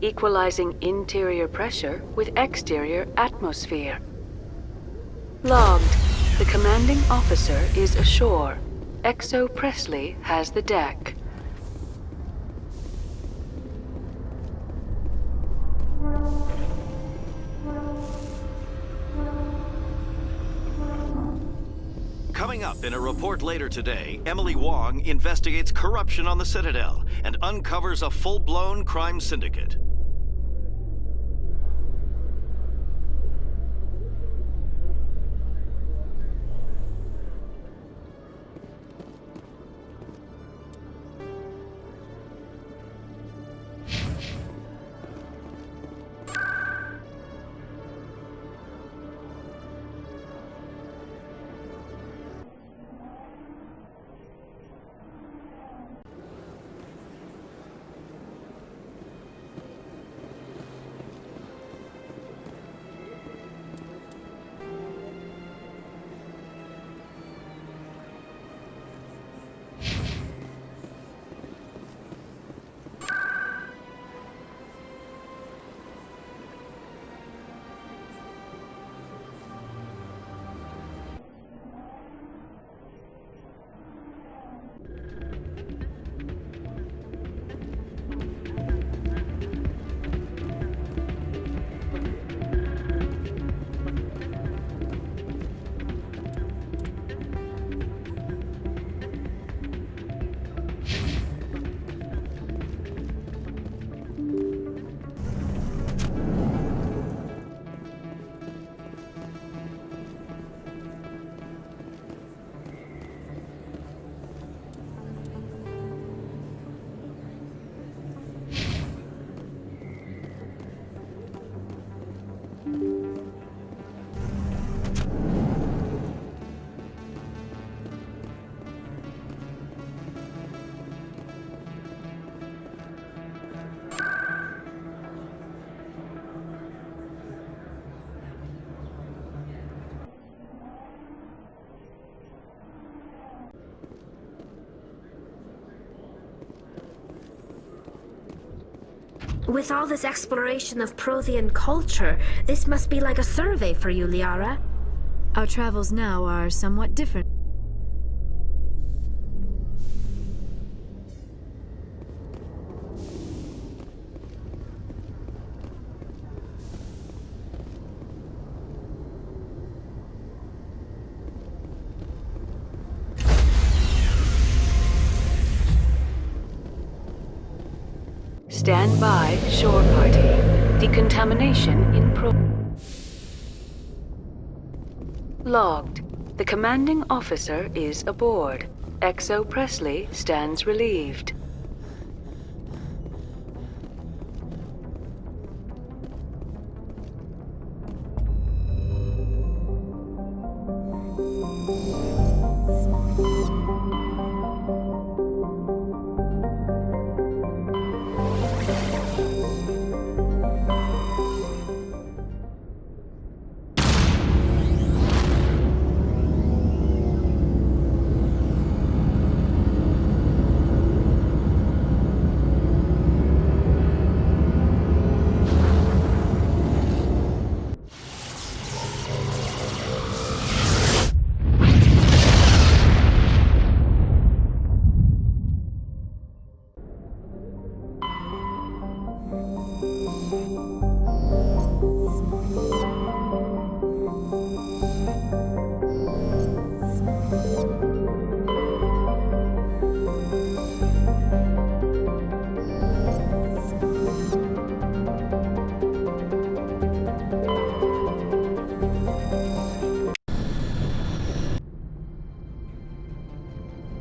Equalizing interior pressure with exterior atmosphere. Logged. The commanding officer is ashore. XO Presley has the deck. Coming up in a report later today, Emily Wong investigates corruption on the Citadel and uncovers a full-blown crime syndicate. With all this exploration of Prothean culture, this must be like a survey for you, Liara. Our travels now are somewhat different. Stand by, shore party. Decontamination in Logged. The commanding officer is aboard. XO Presley stands relieved.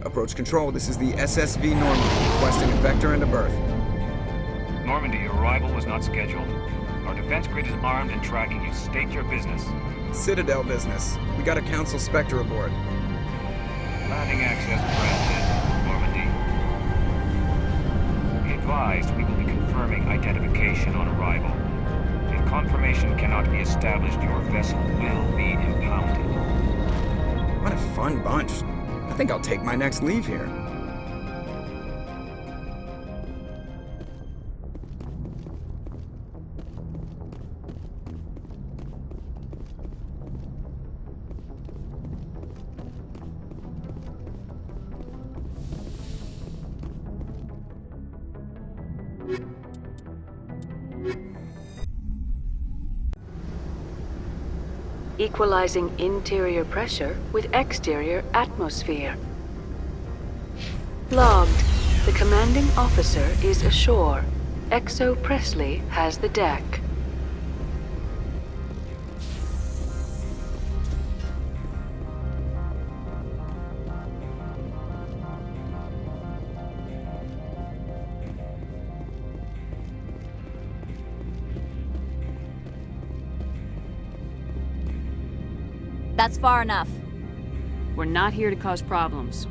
Approach control, this is the SSV Normandy, requesting a vector and a berth. Normandy, your arrival was not scheduled. Our defense grid is armed and tracking you. State your business. Citadel business. We got a Council Spectre aboard. Landing access granted, Normandy. Be advised, we will be confirming identification on arrival. If confirmation cannot be established, your vessel will be impounded. What a fun bunch. I think I'll take my next leave here. Equalizing interior pressure with exterior atmosphere. Logged. The commanding officer is ashore. XO Presley has the deck. That's far enough. We're not here to cause problems.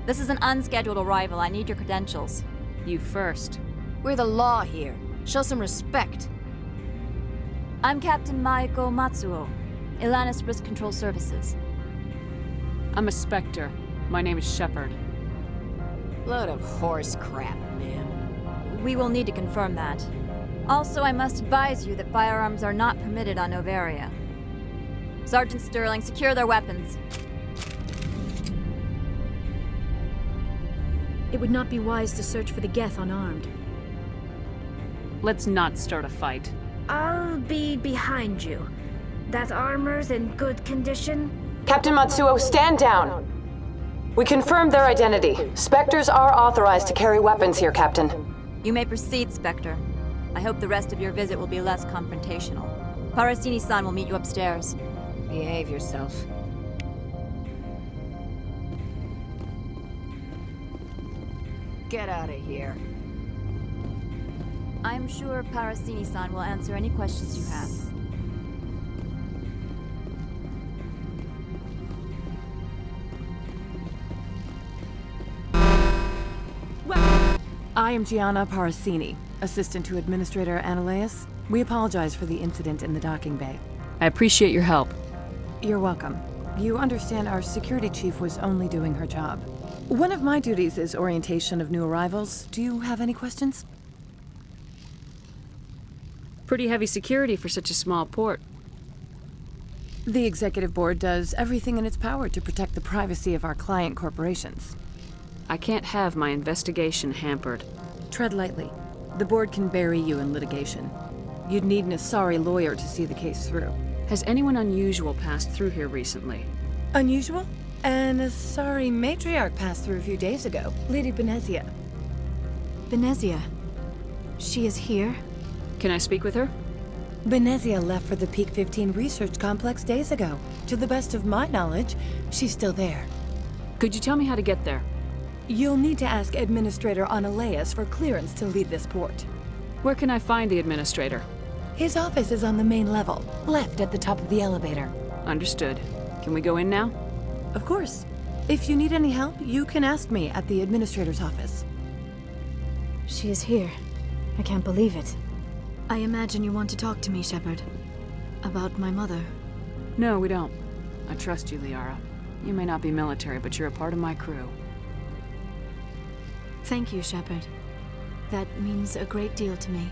This is an unscheduled arrival. I need your credentials. You first. We're the law here. Show some respect. I'm Captain Maiko Matsuo, Ilanis Risk Control Services. I'm a Spectre. My name is Shepard. Load of horse crap, man. We will need to confirm that. Also, I must advise you that firearms are not permitted on Noveria. Sergeant Sterling, secure their weapons. It would not be wise to search for the Geth unarmed. Let's not start a fight. I'll be behind you. That armor's in good condition? Captain Matsuo, stand down! We confirmed their identity. Spectres are authorized to carry weapons here, Captain. You may proceed, Spectre. I hope the rest of your visit will be less confrontational. Parasini-san will meet you upstairs. Behave yourself. Get out of here. I'm sure Parasini-san will answer any questions you have. I am Gianna Parasini, assistant to Administrator Analeas. We apologize for the incident in the docking bay. I appreciate your help. You're welcome. You understand our security chief was only doing her job. One of my duties is orientation of new arrivals. Do you have any questions? Pretty heavy security for such a small port. The executive board does everything in its power to protect the privacy of our client corporations. I can't have my investigation hampered. Tread lightly. The board can bury you in litigation. You'd need an sorry lawyer to see the case through. Has anyone unusual passed through here recently? Unusual? And a sorry matriarch passed through a few days ago. Lady Benezia. Benezia. She is here? Can I speak with her? Benezia left for the Peak 15 research complex days ago. To the best of my knowledge, she's still there. Could you tell me how to get there? You'll need to ask Administrator Analeas for clearance to leave this port. Where can I find the administrator? His office is on the main level, left at the top of the elevator. Understood. Can we go in now? Of course. If you need any help, you can ask me at the administrator's office. She is here. I can't believe it. I imagine you want to talk to me, Shepard. About my mother. No, we don't. I trust you, Liara. You may not be military, but you're a part of my crew. Thank you, Shepard. That means a great deal to me.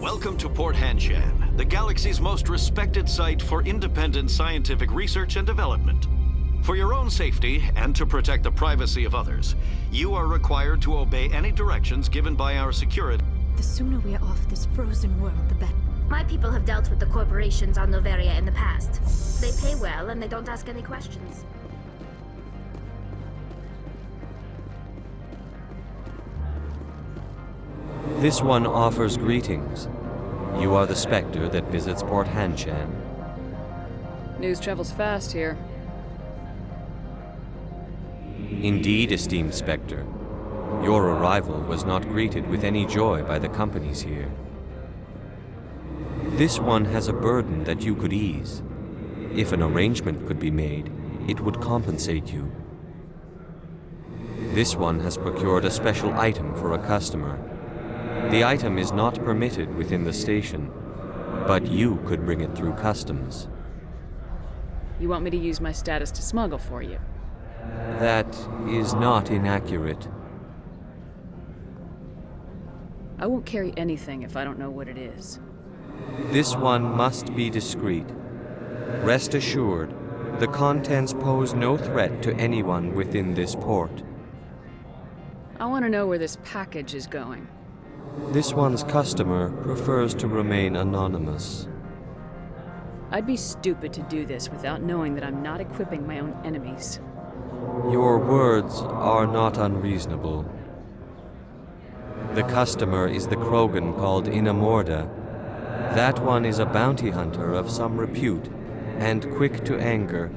Welcome to Port Hanshan, the galaxy's most respected site for independent scientific research and development. For your own safety and to protect the privacy of others, you are required to obey any directions given by our security. The sooner we are off this frozen world, the better. My people have dealt with the corporations on Noveria in the past. They pay well and they don't ask any questions. This one offers greetings. You are the Spectre that visits Port Hanshan. News travels fast here. Indeed, esteemed Spectre. Your arrival was not greeted with any joy by the companies here. This one has a burden that you could ease. If an arrangement could be made, it would compensate you. This one has procured a special item for a customer. The item is not permitted within the station, but you could bring it through customs. You want me to use my status to smuggle for you? That is not inaccurate. I won't carry anything if I don't know what it is. This one must be discreet. Rest assured, the contents pose no threat to anyone within this port. I want to know where this package is going. This one's customer prefers to remain anonymous. I'd be stupid to do this without knowing that I'm not equipping my own enemies. Your words are not unreasonable. The customer is the Krogan called Inamorda. That one is a bounty hunter of some repute, and quick to anger.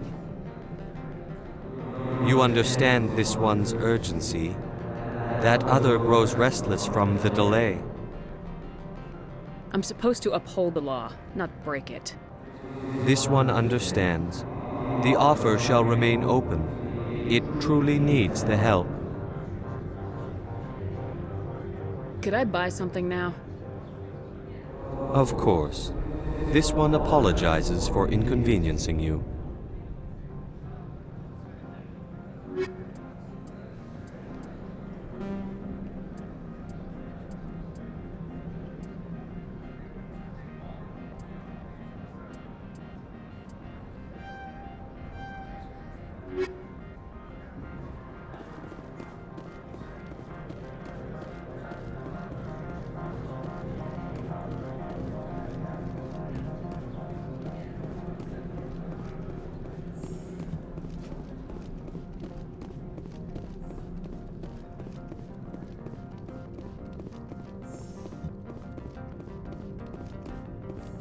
You understand this one's urgency. That other grows restless from the delay. I'm supposed to uphold the law, not break it. This one understands. The offer shall remain open. It truly needs the help. Could I buy something now? Of course. This one apologizes for inconveniencing you.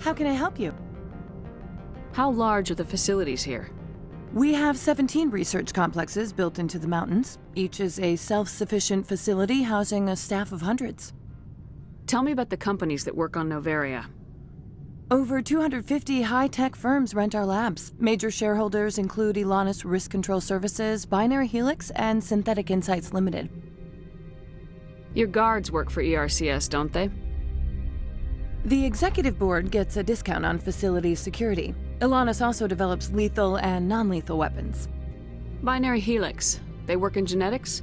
How can I help you? How large are the facilities here? We have 17 research complexes built into the mountains. Each is a self-sufficient facility housing a staff of hundreds. Tell me about the companies that work on Noveria. Over 250 high-tech firms rent our labs. Major shareholders include Ilos Risk Control Services, Binary Helix, and Synthetic Insights Limited. Your guards work for ERCS, don't they? The executive board gets a discount on facility security. Ilos also develops lethal and non-lethal weapons. Binary Helix. They work in genetics?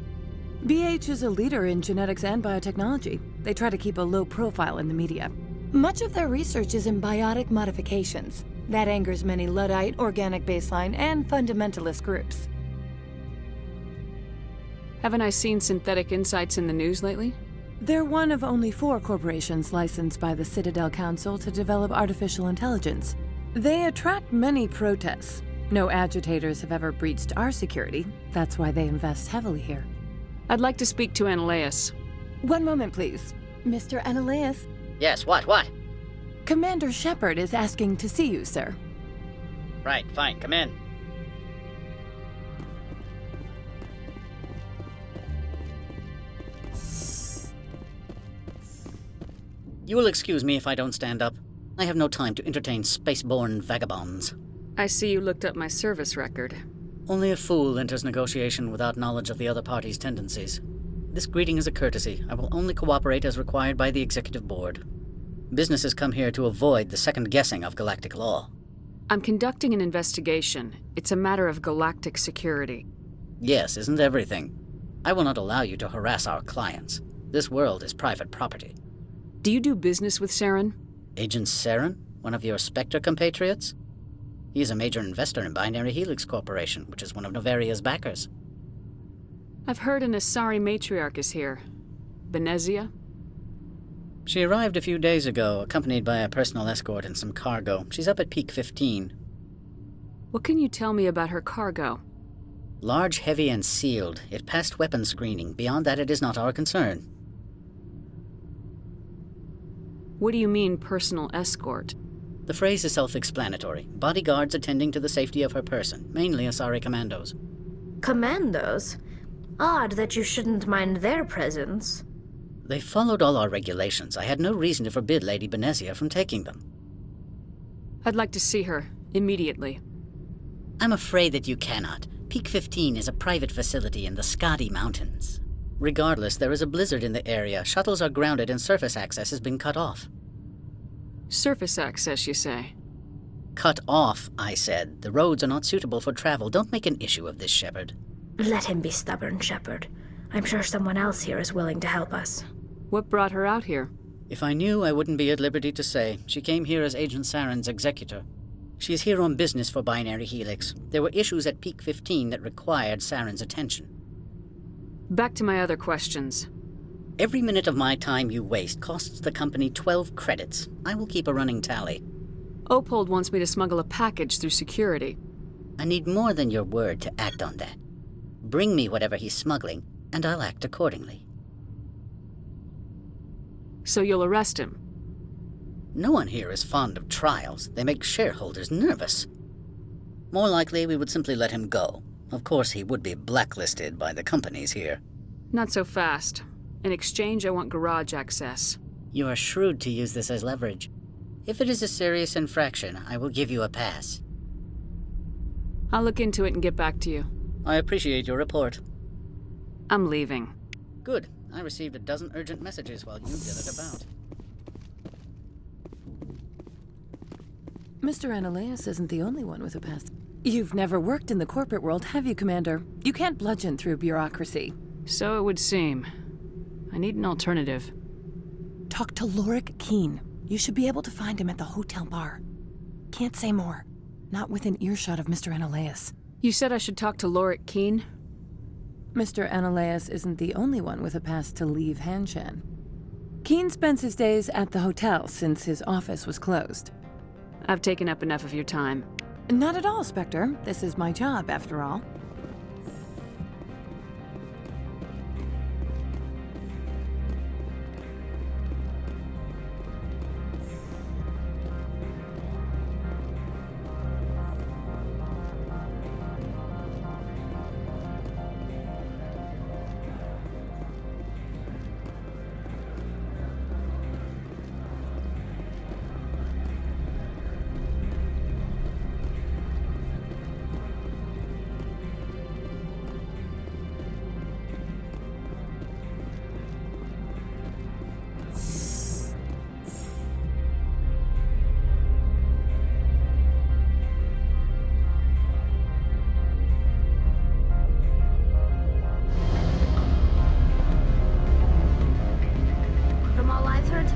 BH is a leader in genetics and biotechnology. They try to keep a low profile in the media. Much of their research is in biotic modifications. That angers many Luddite, organic baseline, and fundamentalist groups. Haven't I seen Synthetic Insights in the news lately? They're one of only 4 corporations licensed by the Citadel Council to develop artificial intelligence. They attract many protests. No agitators have ever breached our security. That's why they invest heavily here. I'd like to speak to Analeas. One moment, please. Mr. Analeas? Yes, what? Commander Shepard is asking to see you, sir. Right, fine, come in. You will excuse me if I don't stand up. I have no time to entertain spaceborne vagabonds. I see you looked up my service record. Only a fool enters negotiation without knowledge of the other party's tendencies. This greeting is a courtesy. I will only cooperate as required by the executive board. Businesses come here to avoid the second guessing of galactic law. I'm conducting an investigation. It's a matter of galactic security. Yes, isn't everything? I will not allow you to harass our clients. This world is private property. Do you do business with Saren? Agent Saren? One of your Spectre compatriots? He is a major investor in Binary Helix Corporation, which is one of Noveria's backers. I've heard an Asari matriarch is here. Benezia? She arrived a few days ago, accompanied by a personal escort and some cargo. She's up at Peak 15. What can you tell me about her cargo? Large, heavy, and sealed. It passed weapons screening. Beyond that, it is not our concern. What do you mean, personal escort? The phrase is self-explanatory. Bodyguards attending to the safety of her person, mainly Asari commandos. Commandos? Odd that you shouldn't mind their presence. They followed all our regulations. I had no reason to forbid Lady Benezia from taking them. I'd like to see her, immediately. I'm afraid that you cannot. Peak 15 is a private facility in the Skadi Mountains. Regardless, there is a blizzard in the area. Shuttles are grounded and surface access has been cut off. Surface access, you say? Cut off, I said. The roads are not suitable for travel. Don't make an issue of this, Shepard. Let him be stubborn, Shepard. I'm sure someone else here is willing to help us. What brought her out here? If I knew, I wouldn't be at liberty to say. She came here as Agent Saren's executor. She's here on business for Binary Helix. There were issues at Peak 15 that required Saren's attention. Back to my other questions. Every minute of my time you waste costs the company 12 credits. I will keep a running tally. Opold wants me to smuggle a package through security. I need more than your word to act on that. Bring me whatever he's smuggling, and I'll act accordingly. So you'll arrest him? No one here is fond of trials. They make shareholders nervous. More likely, we would simply let him go. Of course, he would be blacklisted by the companies here. Not so fast. In exchange, I want garage access. You are shrewd to use this as leverage. If it is a serious infraction, I will give you a pass. I'll look into it and get back to you. I appreciate your report. I'm leaving. Good. I received a dozen urgent messages while you did about. Mr. Ananias isn't the only one with a past. You've never worked in the corporate world, have you, Commander? You can't bludgeon through bureaucracy. So it would seem. I need an alternative. Talk to Lorik Keene. You should be able to find him at the hotel bar. Can't say more. Not within earshot of Mr. Ananias. You said I should talk to Lorik Keene? Mr. Ananias isn't the only one with a pass to leave Hanshan. Keene spends his days at the hotel since his office was closed. I've taken up enough of your time. Not at all, Spectre. This is my job, after all.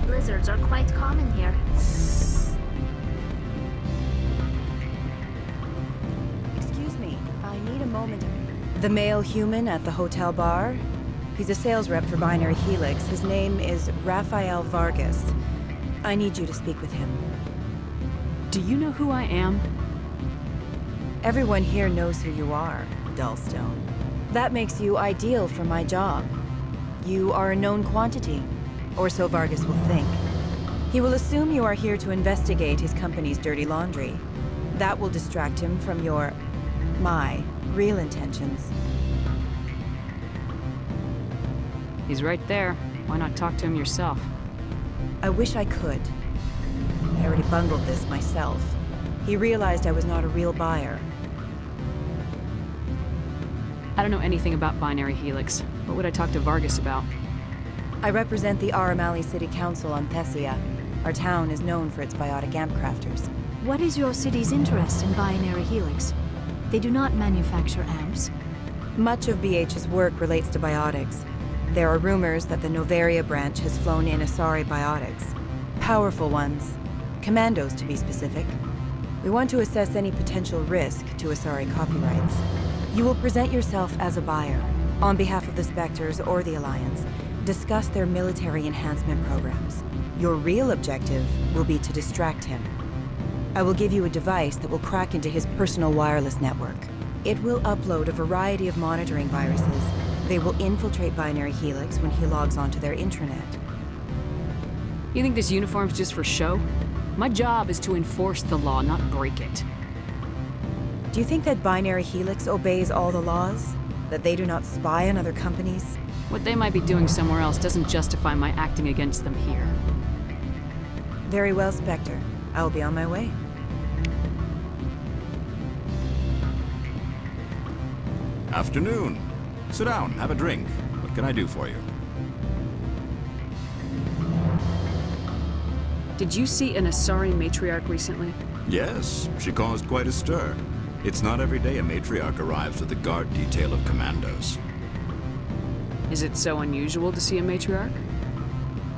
Blizzards are quite common here. Excuse me, I need a moment. The male human at the hotel bar? He's a sales rep for Binary Helix. His name is Rafael Vargas. I need you to speak with him. Do you know who I am? Everyone here knows who you are, Dullstone. That makes you ideal for my job. You are a known quantity. Or so Vargas will think. He will assume you are here to investigate his company's dirty laundry. That will distract him from my real intentions. He's right there. Why not talk to him yourself? I wish I could. I already bungled this myself. He realized I was not a real buyer. I don't know anything about Binary Helix. What would I talk to Vargas about? I represent the Aramali City Council on Thessia. Our town is known for its biotic amp crafters. What is your city's interest in Binary Helix? They do not manufacture amps. Much of BH's work relates to biotics. There are rumors that the Noveria branch has flown in Asari biotics. Powerful ones. Commandos, to be specific. We want to assess any potential risk to Asari copyrights. You will present yourself as a buyer, on behalf of the Spectres or the Alliance. Discuss their military enhancement programs. Your real objective will be to distract him. I will give you a device that will crack into his personal wireless network. It will upload a variety of monitoring viruses. They will infiltrate Binary Helix when he logs onto their intranet. You think this uniform's just for show? My job is to enforce the law, not break it. Do you think that Binary Helix obeys all the laws? That they do not spy on other companies? What they might be doing somewhere else doesn't justify my acting against them here. Very well, Spectre. I will be on my way. Afternoon. Sit down, have a drink. What can I do for you? Did you see an Asari matriarch recently? Yes, she caused quite a stir. It's not every day a matriarch arrives with a guard detail of commandos. Is it so unusual to see a matriarch?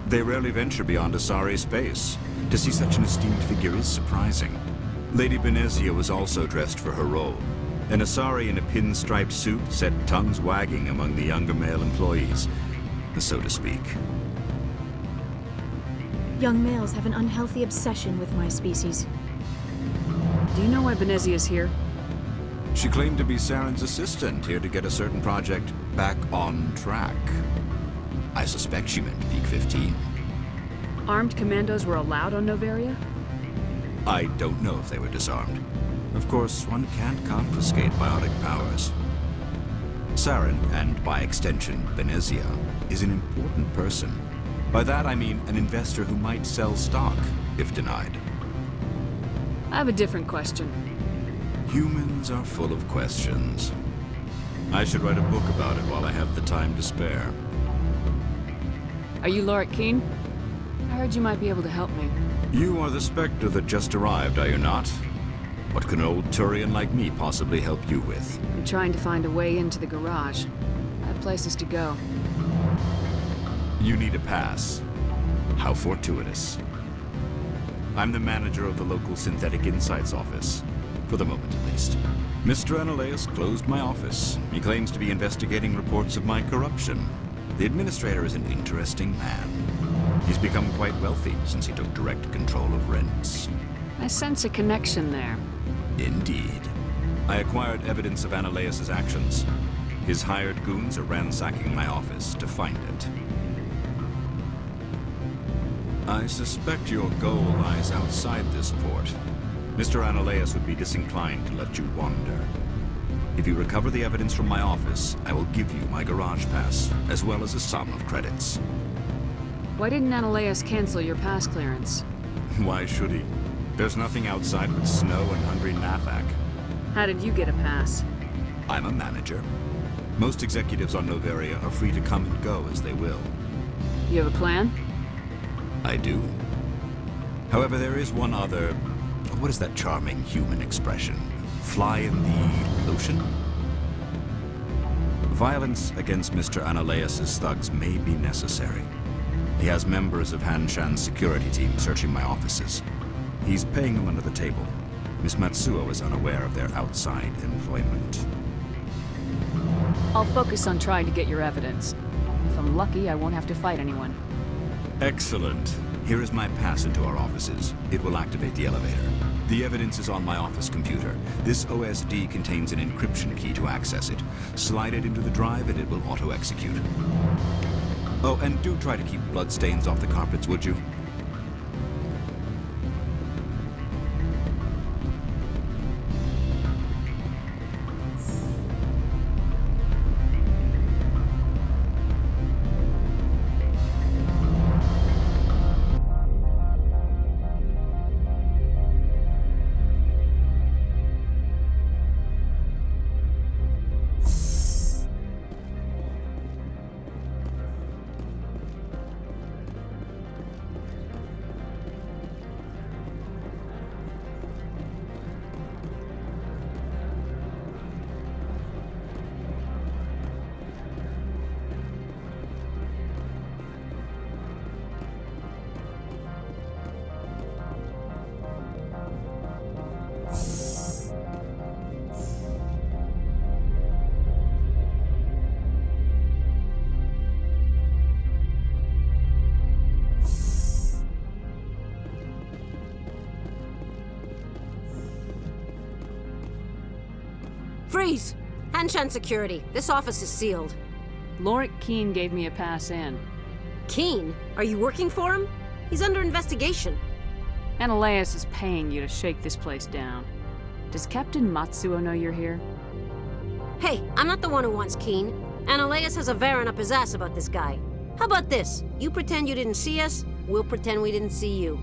They rarely venture beyond Asari space. To see such an esteemed figure is surprising. Lady Benezia was also dressed for her role. An Asari in a pinstriped suit set tongues wagging among the younger male employees, so to speak. Young males have an unhealthy obsession with my species. Do you know why Benezia's here? She claimed to be Saren's assistant, here to get a certain project back on track. I suspect she meant Peak 15. Armed commandos were allowed on Noveria? I don't know if they were disarmed. Of course, one can't confiscate biotic powers. Saren, and by extension, Benezia, is an important person. By that I mean an investor who might sell stock, if denied. I have a different question. Humans are full of questions. I should write a book about it while I have the time to spare. Are you Lorik Keen? I heard you might be able to help me. You are the Spectre that just arrived, are you not? What can an old Turian like me possibly help you with? I'm trying to find a way into the garage. I have places to go. You need a pass. How fortuitous. I'm the manager of the local Synthetic Insights office. For the moment, at least. Mr. Analeus closed my office. He claims to be investigating reports of my corruption. The administrator is an interesting man. He's become quite wealthy since he took direct control of rents. I sense a connection there. Indeed. I acquired evidence of Analeus's actions. His hired goons are ransacking my office to find it. I suspect your goal lies outside this port. Mr. Analeus would be disinclined to let you wander. If you recover the evidence from my office, I will give you my garage pass, as well as a sum of credits. Why didn't Analeus cancel your pass clearance? Why should he? There's nothing outside but snow and hungry Nathak. How did you get a pass? I'm a manager. Most executives on Noveria are free to come and go as they will. You have a plan? I do. However, there is one other... What is that charming human expression? Fly in the lotion? Violence against Mr. Analeus's thugs may be necessary. He has members of Hanshan's security team searching my offices. He's paying them under the table. Miss Matsuo is unaware of their outside employment. I'll focus on trying to get your evidence. If I'm lucky, I won't have to fight anyone. Excellent. Here is my pass into our offices. It will activate the elevator. The evidence is on my office computer. This OSD contains an encryption key to access it. Slide it into the drive and it will auto-execute. Oh, and do try to keep bloodstains off the carpets, would you? Freeze! Hanshan Security. This office is sealed. Lorik Keen gave me a pass in. Keen? Are you working for him? He's under investigation. Analeus is paying you to shake this place down. Does Captain Matsuo know you're here? Hey, I'm not the one who wants Keen. Analeus has a Varen up his ass about this guy. How about this? You pretend you didn't see us, we'll pretend we didn't see you.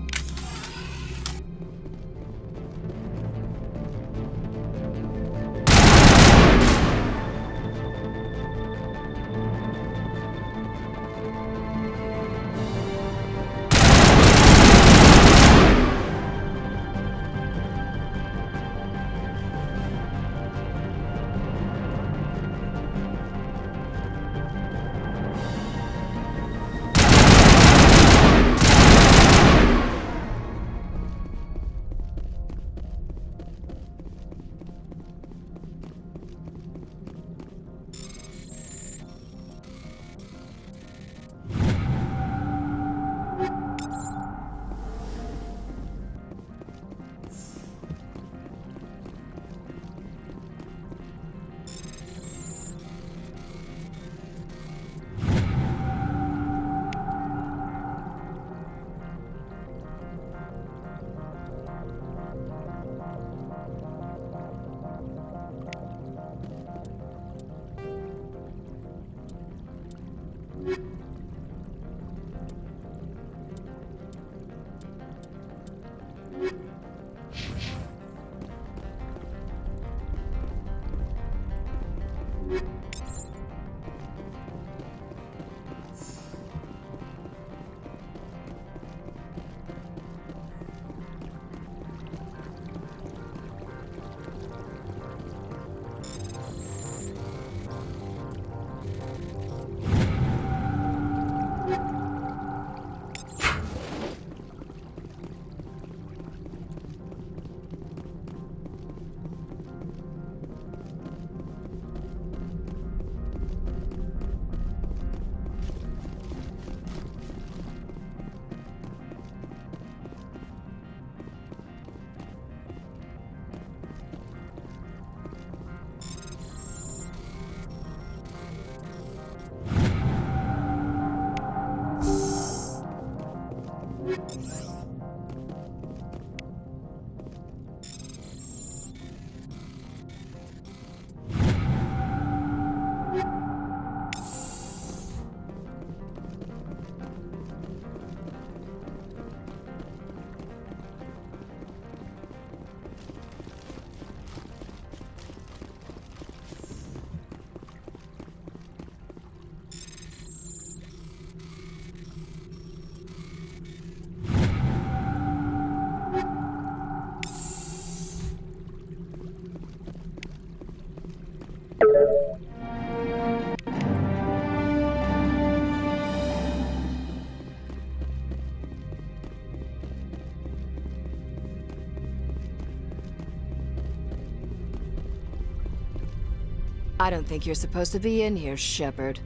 I don't think you're supposed to be in here, Shepard.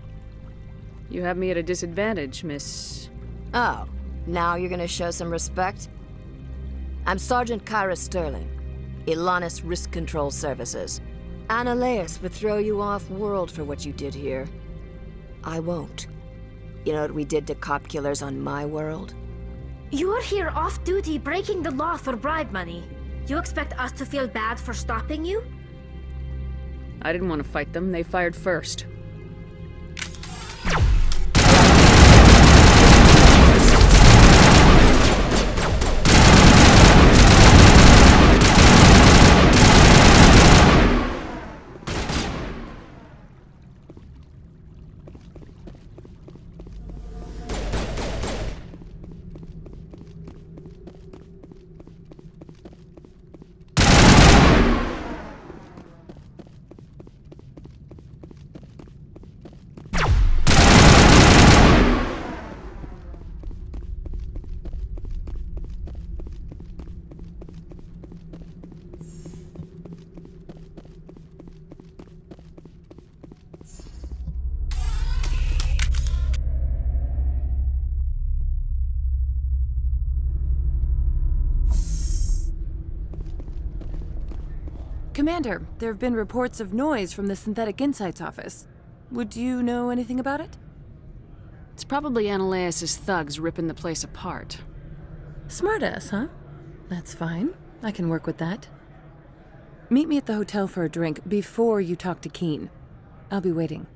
You have me at a disadvantage, Miss... Oh, now you're gonna show some respect? I'm Sergeant Kyra Sterling, Ilanis Risk Control Services. Annaleus would throw you off-world for what you did here. I won't. You know what we did to cop killers on my world? You're here off-duty breaking the law for bribe money. You expect us to feel bad for stopping you? I didn't want to fight them. They fired first. Commander, there have been reports of noise from the Synthetic Insights office. Would you know anything about it? It's probably Annaleus' thugs ripping the place apart. Smartass, huh? That's fine. I can work with that. Meet me at the hotel for a drink before you talk to Keen. I'll be waiting.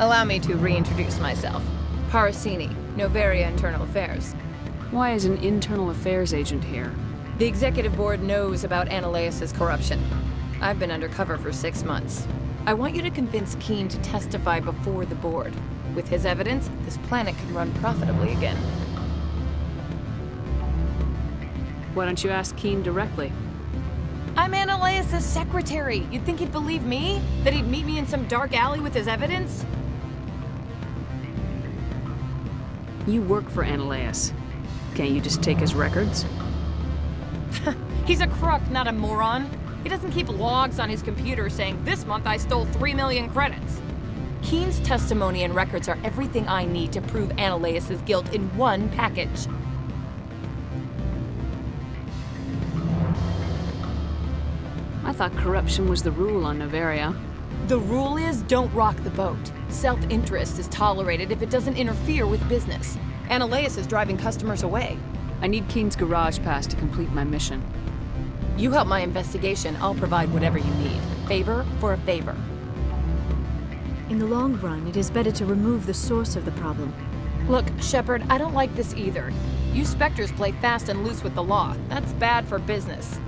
Allow me to reintroduce myself. Parasini, Noveria Internal Affairs. Why is an internal affairs agent here? The executive board knows about Annaleus' corruption. I've been undercover for 6 months. I want you to convince Keen to testify before the board. With his evidence, this planet can run profitably again. Why don't you ask Keen directly? I'm Annaleus' secretary. You'd think he'd believe me? That he'd meet me in some dark alley with his evidence? You work for Annaleus. Can't you just take his records? He's a crook, not a moron. He doesn't keep logs on his computer saying, this month I stole 3 million credits. Keen's testimony and records are everything I need to prove Annaleus' guilt in one package. I thought corruption was the rule on Noveria. The rule is, don't rock the boat. Self-interest is tolerated if it doesn't interfere with business. Annaleus is driving customers away. I need Keen's garage pass to complete my mission. You help my investigation, I'll provide whatever you need. Favor for a favor. In the long run, it is better to remove the source of the problem. Look, Shepard, I don't like this either. You Spectres play fast and loose with the law. That's bad for business.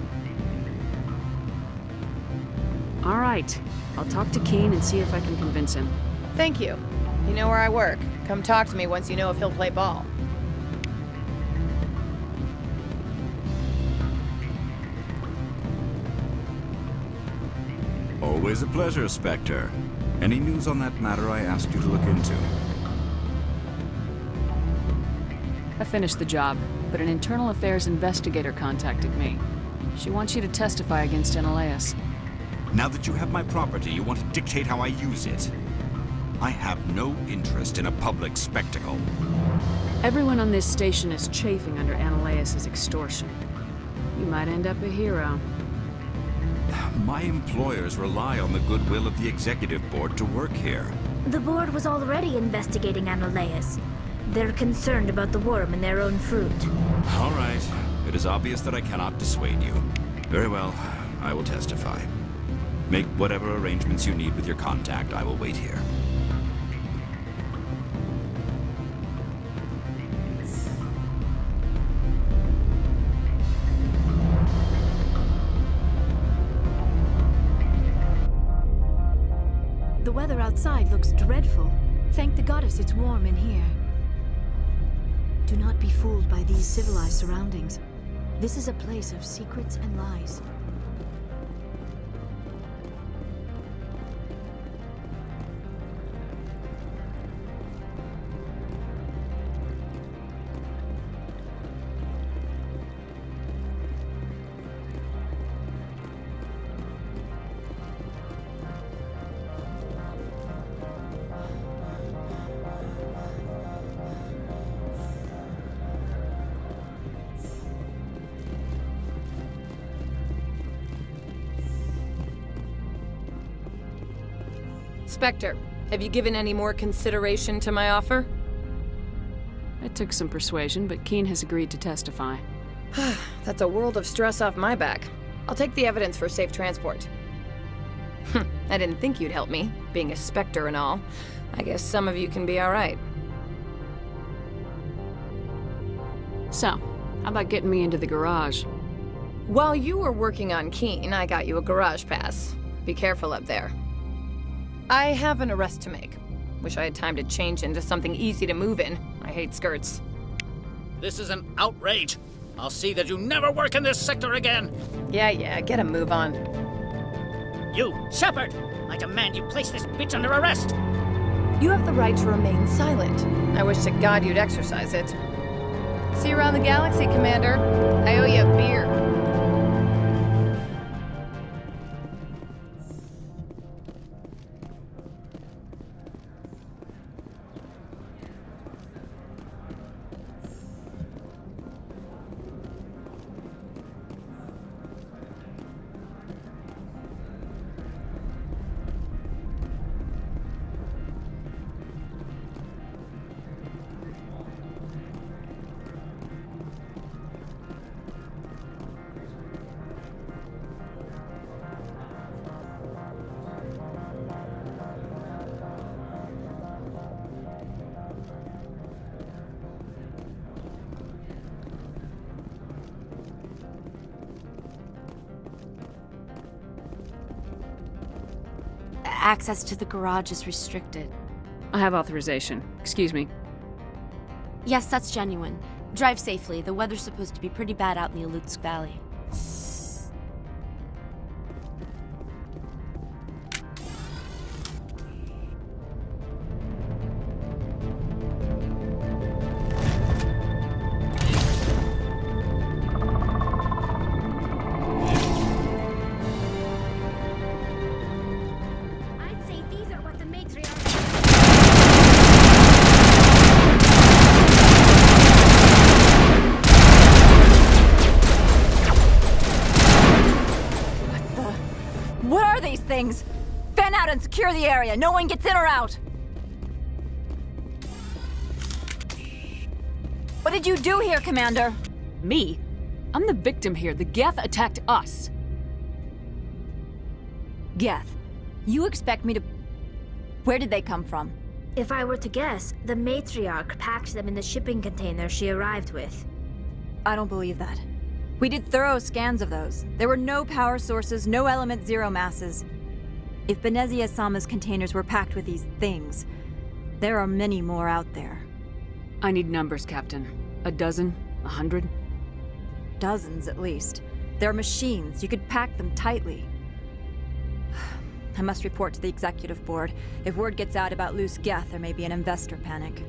All right. I'll talk to Keen and see if I can convince him. Thank you. You know where I work. Come talk to me once you know if he'll play ball. Always a pleasure, Spectre. Any news on that matter I asked you to look into? I finished the job, but an internal affairs investigator contacted me. She wants you to testify against Annaleus. Now that you have my property, you want to dictate how I use it. I have no interest in a public spectacle. Everyone on this station is chafing under Annaleus' extortion. You might end up a hero. My employers rely on the goodwill of the executive board to work here. The board was already investigating Anoleus. They're concerned about the worm in their own fruit. All right. It is obvious that I cannot dissuade you. Very well. I will testify. Make whatever arrangements you need with your contact. I will wait here. The weather outside looks dreadful. Thank the goddess it's warm in here. Do not be fooled by these civilized surroundings. This is a place of secrets and lies. Spectre, have you given any more consideration to my offer? It took some persuasion, but Keen has agreed to testify. That's a world of stress off my back. I'll take the evidence for safe transport. I didn't think you'd help me, being a Spectre and all. I guess some of you can be alright. So, how about getting me into the garage? While you were working on Keen, I got you a garage pass. Be careful up there. I have an arrest to make. Wish I had time to change into something easy to move in. I hate skirts. This is an outrage. I'll see that you never work in this sector again. Yeah, get a move on. You, Shepard! I demand you place this bitch under arrest! You have the right to remain silent. I wish to God you'd exercise it. See you around the galaxy, Commander. I owe you a beer. Access to the garage is restricted. I have authorization. Excuse me. Yes, that's genuine. Drive safely. The weather's supposed to be pretty bad out in the Alutsk Valley. Things. Fan out and secure the area. No one gets in or out. What did you do here, Commander? Me? I'm the victim here. The Geth attacked us. Geth? You expect me to... Where did they come from? If I were to guess, the matriarch packed them in the shipping container she arrived with. I don't believe that. We did thorough scans of those. There were no power sources, no element zero masses. If Benezia Sama's containers were packed with these things, there are many more out there. I need numbers, Captain. A dozen? 100? Dozens, at least. They're machines. You could pack them tightly. I must report to the executive board. If word gets out about loose Geth, there may be an investor panic.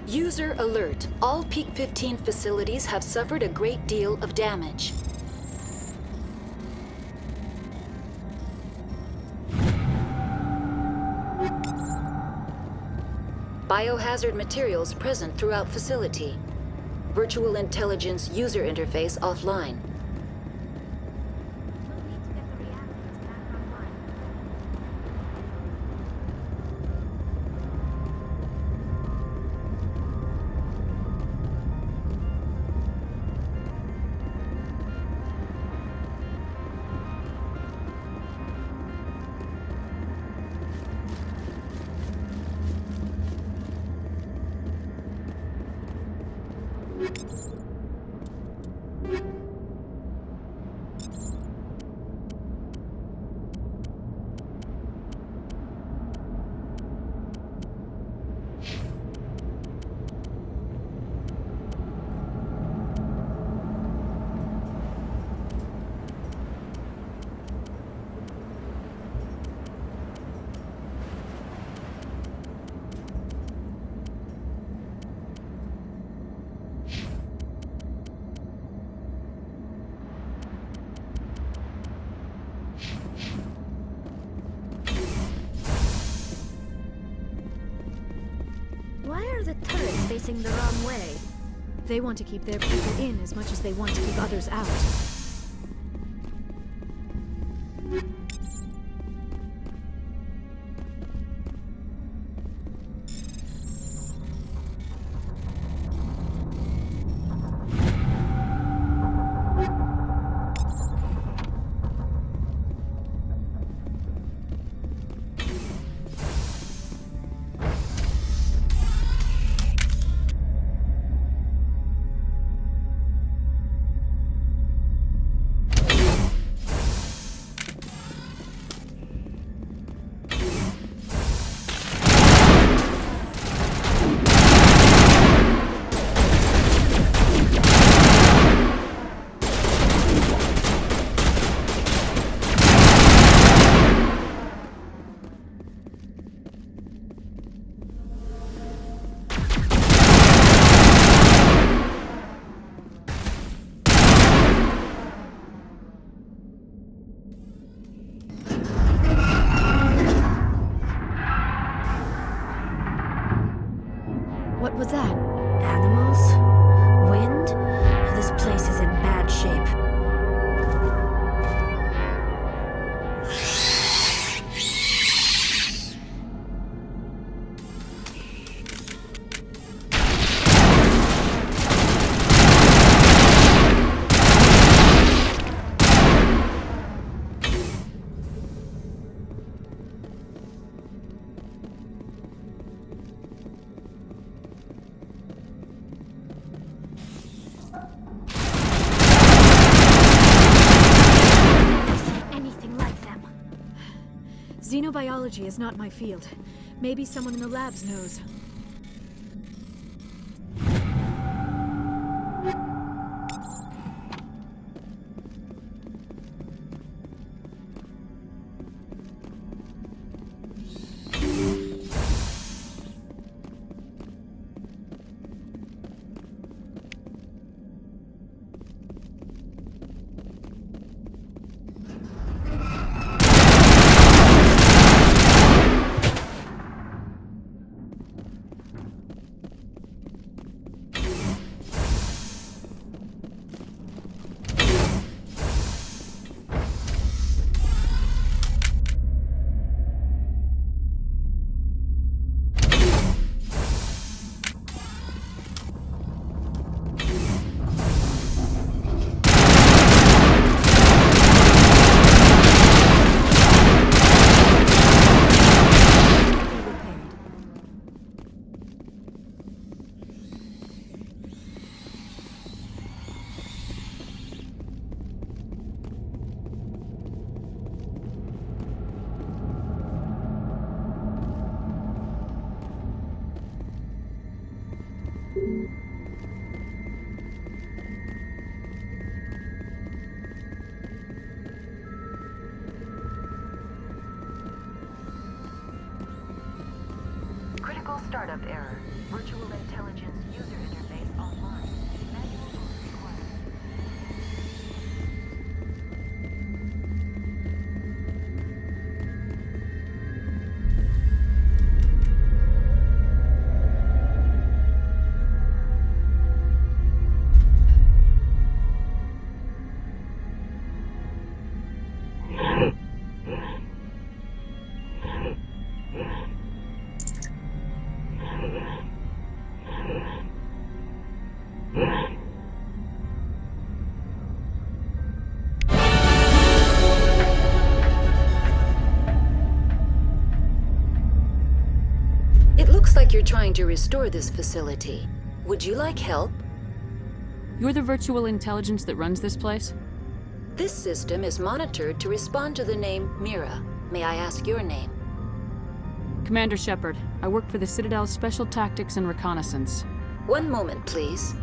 User alert. All Peak 15 facilities have suffered a great deal of damage. Biohazard materials present throughout facility. Virtual intelligence user interface offline. Why are the turrets facing the wrong way? They want to keep their people in as much as they want to keep others out. What was that? Animals? Wind? This place is in bad shape. Xenobiology is not my field. Maybe someone in the labs knows. Critical startup error. Virtual intelligence user interface offline. Manual mode required. It looks like you're trying to restore this facility. Would you like help? You're the virtual intelligence that runs this place? This system is monitored to respond to the name Mira. May I ask your name? Commander Shepard. I work for the Citadel's Special Tactics and Reconnaissance. One moment, please.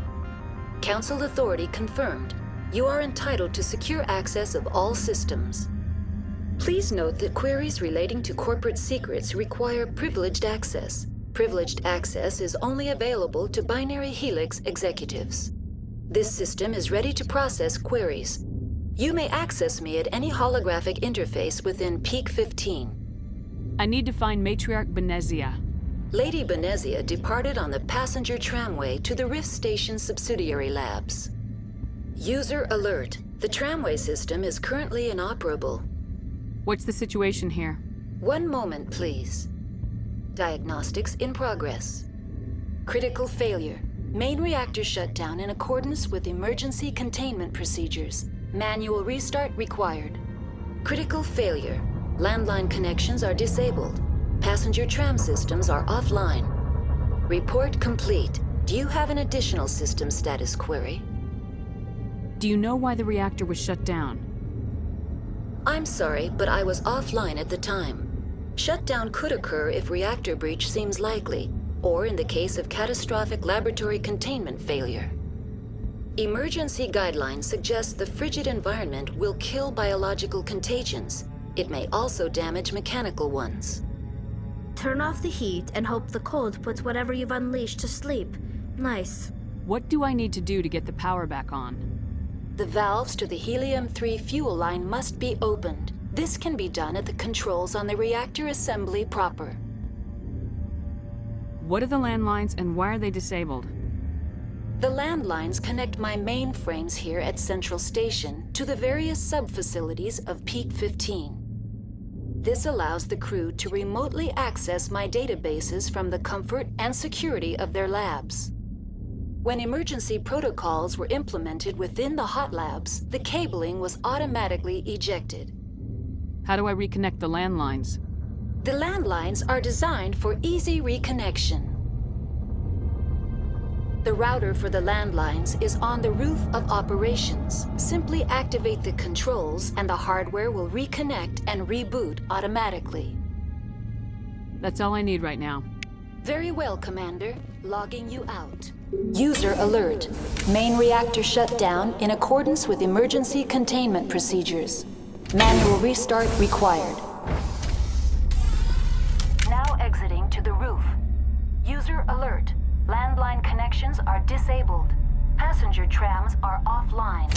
Council authority confirmed. You are entitled to secure access of all systems. Please note that queries relating to corporate secrets require privileged access. Privileged access is only available to Binary Helix executives. This system is ready to process queries. You may access me at any holographic interface within Peak 15. I need to find Matriarch Benezia. Lady Benezia departed on the passenger tramway to the Rift Station subsidiary labs. User alert. The tramway system is currently inoperable. What's the situation here? One moment, please. Diagnostics in progress. Critical failure. Main reactor shut down in accordance with emergency containment procedures. Manual restart required. Critical failure. Landline connections are disabled. Passenger tram systems are offline. Report complete. Do you have an additional system status query? Do you know why the reactor was shut down? I'm sorry, but I was offline at the time. Shutdown could occur if reactor breach seems likely, or in the case of catastrophic laboratory containment failure. Emergency guidelines suggest the frigid environment will kill biological contagions. It may also damage mechanical ones. Turn off the heat and hope the cold puts whatever you've unleashed to sleep. Nice. What do I need to do to get the power back on? The valves to the helium-3 fuel line must be opened. This can be done at the controls on the reactor assembly proper. What are the landlines and why are they disabled? The landlines connect my mainframes here at Central Station to the various sub-facilities of Peak 15. This allows the crew to remotely access my databases from the comfort and security of their labs. When emergency protocols were implemented within the hot labs, the cabling was automatically ejected. How do I reconnect the landlines? The landlines are designed for easy reconnection. The router for the landlines is on the roof of operations. Simply activate the controls and the hardware will reconnect and reboot automatically. That's all I need right now. Very well, Commander. Logging you out. User alert. Main reactor shut down in accordance with emergency containment procedures. Manual restart required. Now exiting to the roof. User alert. Landline connections are disabled. Passenger trams are offline.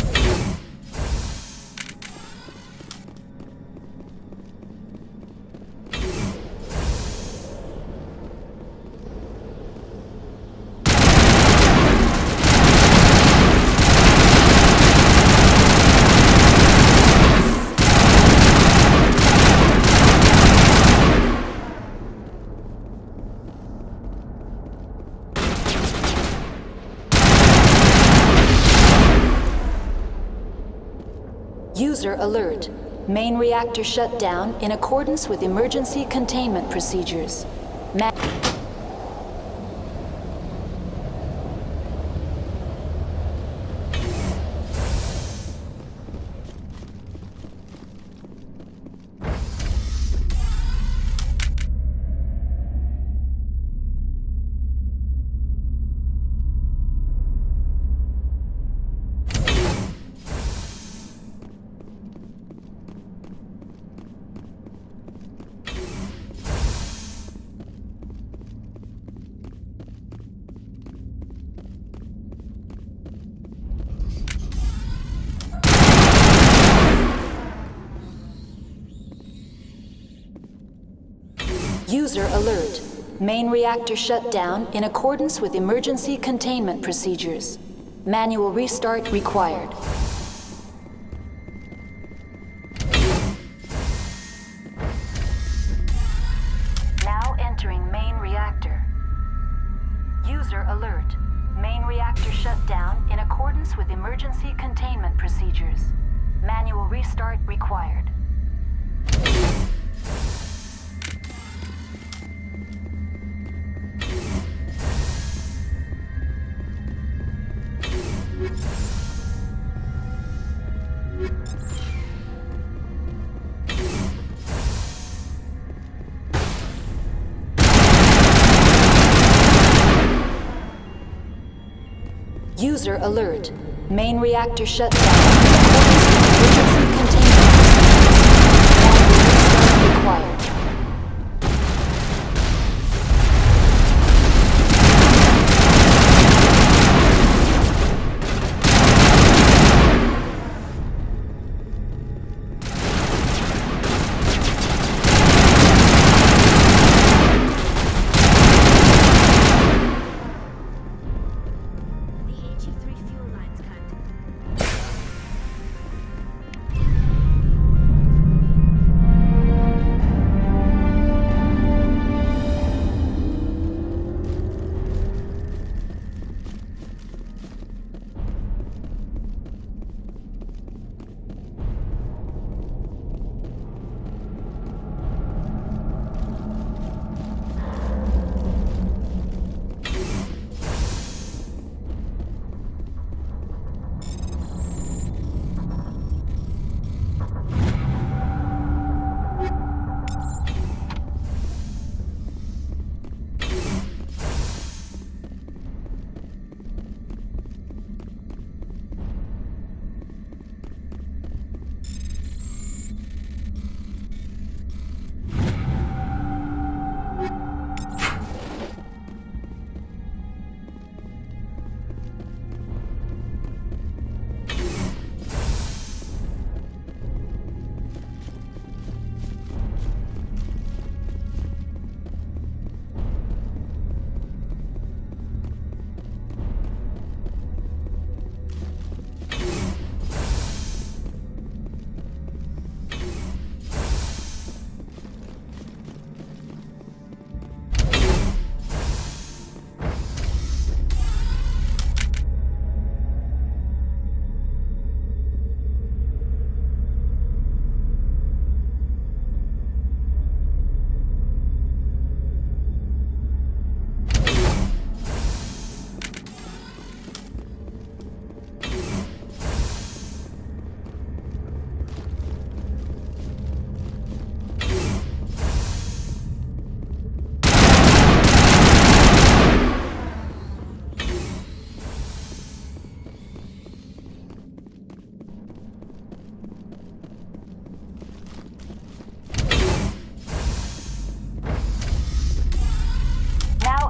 User alert. Main reactor shut down in accordance with emergency containment procedures. User alert. Main reactor shut down in accordance with emergency containment procedures. Manual restart required. Now entering main reactor. User alert. Main reactor shut down in accordance with emergency containment procedures. Manual restart required. User alert. Main reactor shut down. Emergency containment procedures. Required.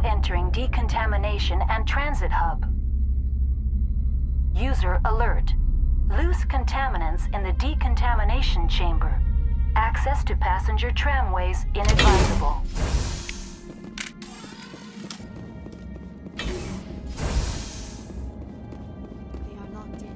Entering decontamination and transit hub. User alert. Loose contaminants in the decontamination chamber. Access to passenger tramways inadvisable. They are locked in.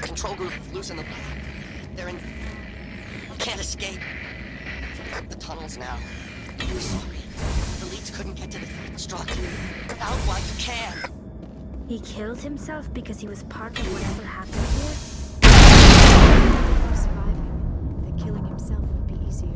Control group, loosen them. They're in... Can't escape. The tunnels now. We're sorry. The leads couldn't get to the struck. Get out while you can. He killed himself because he was part of whatever happened here? Surviving, that killing himself would be easier.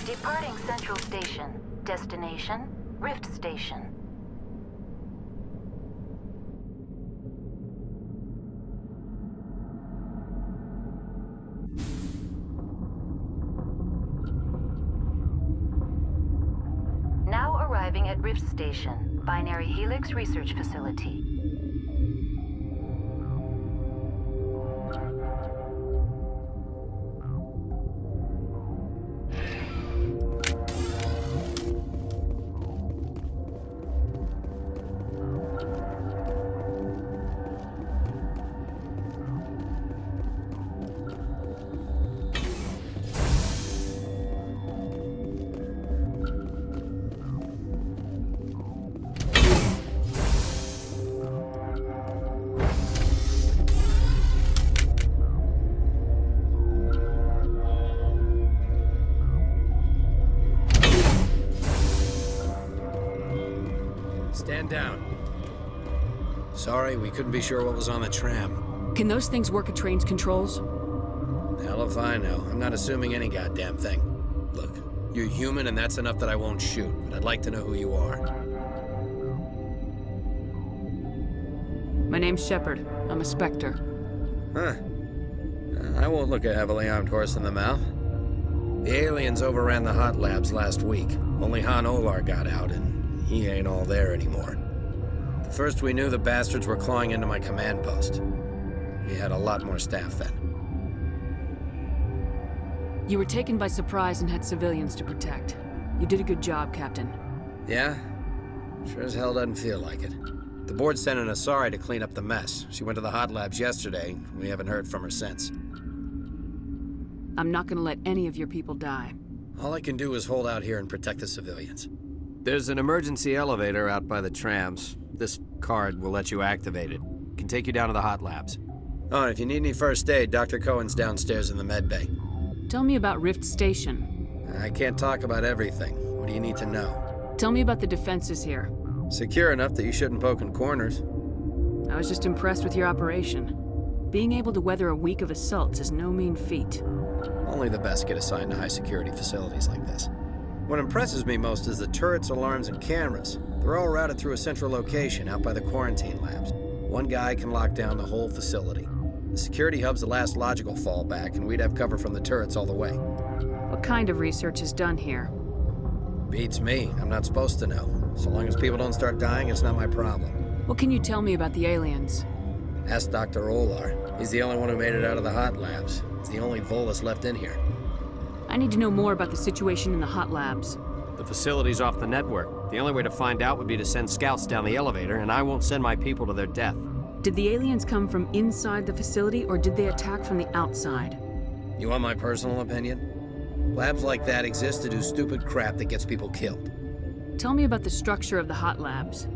Departing Central Station. Destination, Rift Station. Now arriving at Rift Station, Binary Helix Research Facility. Stand down. Sorry, we couldn't be sure what was on the tram. Can those things work at train's controls? Hell if I know. I'm not assuming any goddamn thing. Look, you're human and that's enough that I won't shoot, but I'd like to know who you are. My name's Shepard. I'm a Spectre. Huh. I won't look a heavily armed horse in the mouth. The aliens overran the hot labs last week. Only Han Olar got out, and he ain't all there anymore. The first we knew, the bastards were clawing into my command post. We had a lot more staff then. You were taken by surprise and had civilians to protect. You did a good job, Captain. Yeah? Sure as hell doesn't feel like it. The board sent an Asari to clean up the mess. She went to the hot labs yesterday. We haven't heard from her since. I'm not gonna let any of your people die. All I can do is hold out here and protect the civilians. There's an emergency elevator out by the trams. This card will let you activate it. Can take you down to the hot labs. Oh, and if you need any first aid, Dr. Cohen's downstairs in the med bay. Tell me about Rift Station. I can't talk about everything. What do you need to know? Tell me about the defenses here. Secure enough that you shouldn't poke in corners. I was just impressed with your operation. Being able to weather a week of assaults is no mean feat. Only the best get assigned to high-security facilities like this. What impresses me most is the turrets, alarms, and cameras. They're all routed through a central location out by the quarantine labs. One guy can lock down the whole facility. The security hub's the last logical fallback, and we'd have cover from the turrets all the way. What kind of research is done here? Beats me. I'm not supposed to know. So long as people don't start dying, it's not my problem. What can you tell me about the aliens? Ask Dr. Olar. He's the only one who made it out of the hot labs. He's the only Volus left in here. I need to know more about the situation in the hot labs. The facility's off the network. The only way to find out would be to send scouts down the elevator, and I won't send my people to their death. Did the aliens come from inside the facility, or did they attack from the outside? You want my personal opinion? Labs like that exist to do stupid crap that gets people killed. Tell me about the structure of the hot labs.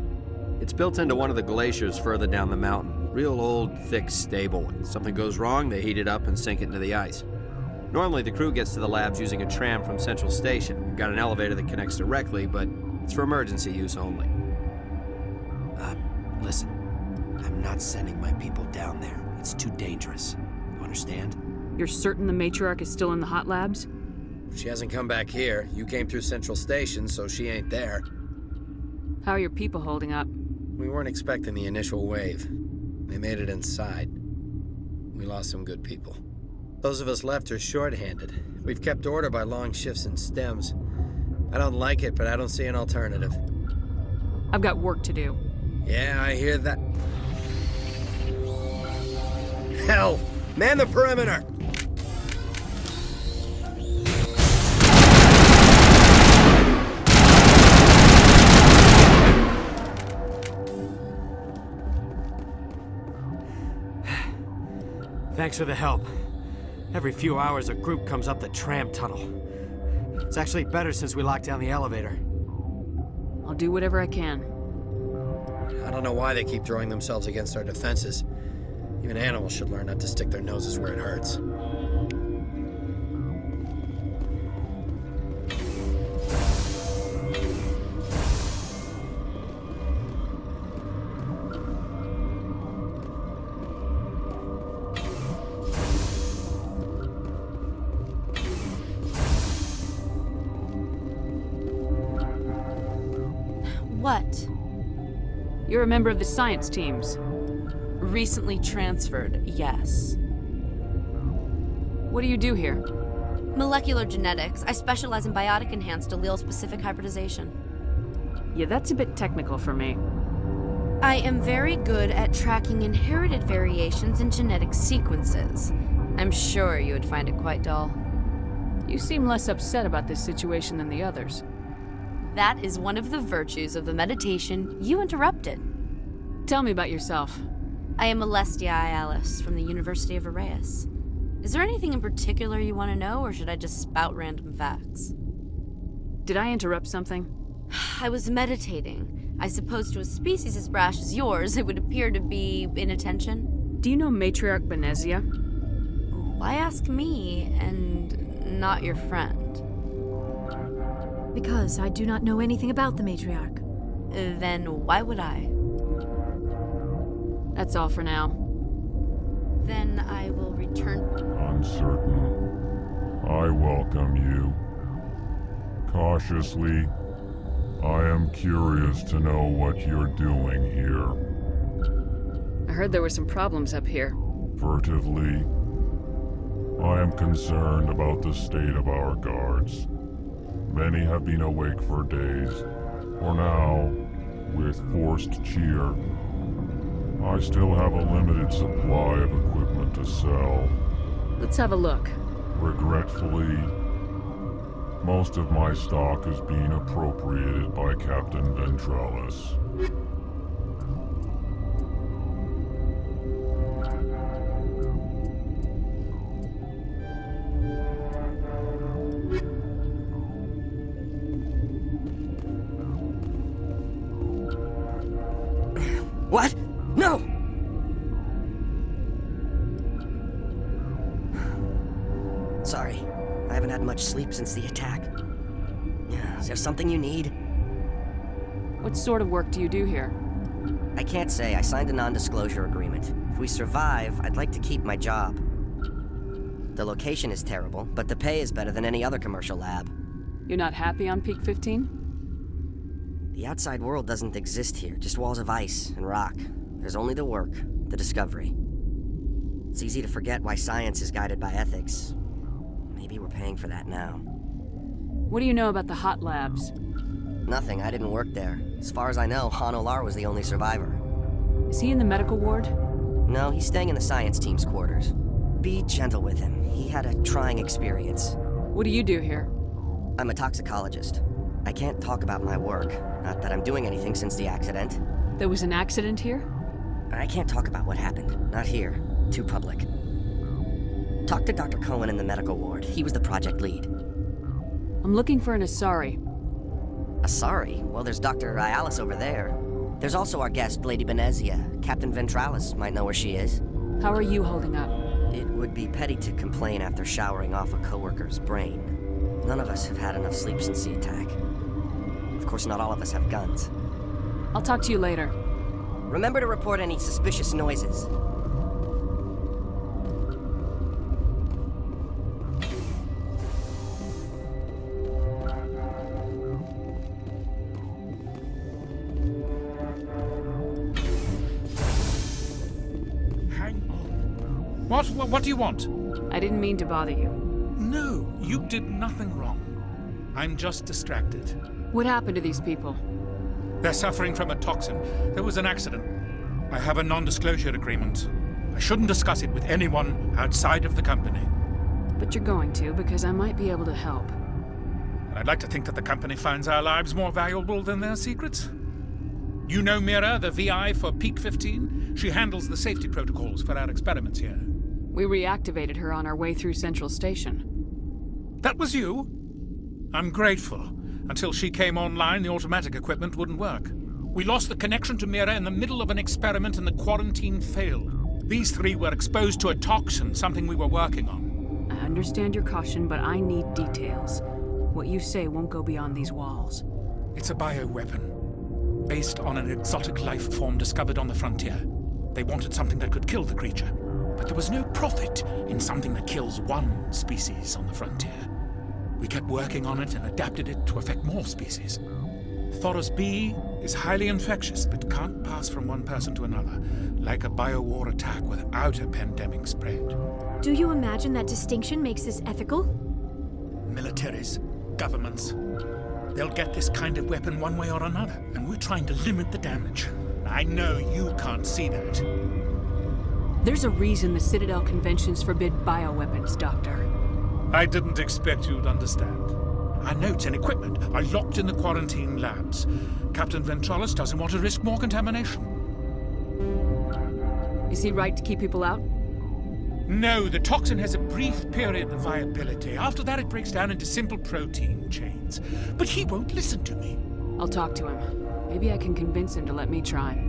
It's built into one of the glaciers further down the mountain. Real old, thick, stable. When something goes wrong, they heat it up and sink it into the ice. Normally, the crew gets to the labs using a tram from Central Station. We've got an elevator that connects directly, but it's for emergency use only. Listen. I'm not sending my people down there. It's too dangerous. You understand? You're certain the matriarch is still in the hot labs? She hasn't come back here. You came through Central Station, so she ain't there. How are your people holding up? We weren't expecting the initial wave. They made it inside. We lost some good people. Those of us left are short-handed. We've kept order by long shifts and stems. I don't like it, but I don't see an alternative. I've got work to do. Yeah, I hear that. Hell! Man the perimeter! Thanks for the help. Every few hours, a group comes up the tram tunnel. It's actually better since we locked down the elevator. I'll do whatever I can. I don't know why they keep throwing themselves against our defenses. Even animals should learn not to stick their noses where it hurts. You're a member of the science teams. Recently transferred, yes. What do you do here? Molecular genetics. I specialize in biotic-enhanced allele-specific hybridization. Yeah, that's a bit technical for me. I am very good at tracking inherited variations in genetic sequences. I'm sure you would find it quite dull. You seem less upset about this situation than the others. That is one of the virtues of the meditation you interrupted. Tell me about yourself. I am Alestia Ilis from the University of Arraeus. Is there anything in particular you want to know, or should I just spout random facts? Did I interrupt something? I was meditating. I suppose to a species as brash as yours, it would appear to be inattention. Do you know Matriarch Benezia? Why ask me, and not your friend? Because I do not know anything about the Matriarch. Then why would I? That's all for now. Then I will return. Uncertain. I welcome you. Cautiously, I am curious to know what you're doing here. I heard there were some problems up here. Furtively, I am concerned about the state of our guards. Many have been awake for days. For now, with forced cheer, I still have a limited supply of equipment to sell. Let's have a look. Regretfully, most of my stock is being appropriated by Captain Ventralis. What? No! Sorry, I haven't had much sleep since the attack. Is there something you need? What sort of work do you do here? I can't say. I signed a non-disclosure agreement. If we survive, I'd like to keep my job. The location is terrible, but the pay is better than any other commercial lab. You're not happy on Peak 15? The outside world doesn't exist here, just walls of ice and rock. There's only the work, the discovery. It's easy to forget why science is guided by ethics. Maybe we're paying for that now. What do you know about the hot labs? Nothing, I didn't work there. As far as I know, Han Olar was the only survivor. Is he in the medical ward? No, he's staying in the science team's quarters. Be gentle with him. He had a trying experience. What do you do here? I'm a toxicologist. I can't talk about my work. Not that I'm doing anything since the accident. There was an accident here? I can't talk about what happened. Not here. Too public. Talk to Dr. Cohen in the medical ward. He was the project lead. I'm looking for an Asari. Asari? Well, there's Dr. Ilos over there. There's also our guest, Lady Benezia. Captain Ventralis might know where she is. How are you holding up? It would be petty to complain after showering off a coworker's brain. None of us have had enough sleep since the attack. Of course, not all of us have guns. I'll talk to you later. Remember to report any suspicious noises. What do you want? I didn't mean to bother you. No, you did nothing wrong. I'm just distracted. What happened to these people? They're suffering from a toxin. There was an accident. I have a non-disclosure agreement. I shouldn't discuss it with anyone outside of the company. But you're going to, because I might be able to help. And I'd like to think that the company finds our lives more valuable than their secrets. You know Mira, the VI for Peak 15? She handles the safety protocols for our experiments here. We reactivated her on our way through Central Station. That was you? I'm grateful. Until she came online, the automatic equipment wouldn't work. We lost the connection to Mira in the middle of an experiment and the quarantine failed. These three were exposed to a toxin, something we were working on. I understand your caution, but I need details. What you say won't go beyond these walls. It's a bioweapon, based on an exotic life form discovered on the frontier. They wanted something that could kill the creature, but there was no profit in something that kills one species on the frontier. We kept working on it and adapted it to affect more species. Thoros B is highly infectious but can't pass from one person to another, like a biowar attack without a pandemic spread. Do you imagine that distinction makes this ethical? Militaries, governments, they'll get this kind of weapon one way or another, and we're trying to limit the damage. I know you can't see that. There's a reason the Citadel conventions forbid bioweapons, Doctor. I didn't expect you'd understand. Our notes and equipment are locked in the quarantine labs. Captain Ventralis doesn't want to risk more contamination. Is he right to keep people out? No, the toxin has a brief period of viability. After that, it breaks down into simple protein chains. But he won't listen to me. I'll talk to him. Maybe I can convince him to let me try.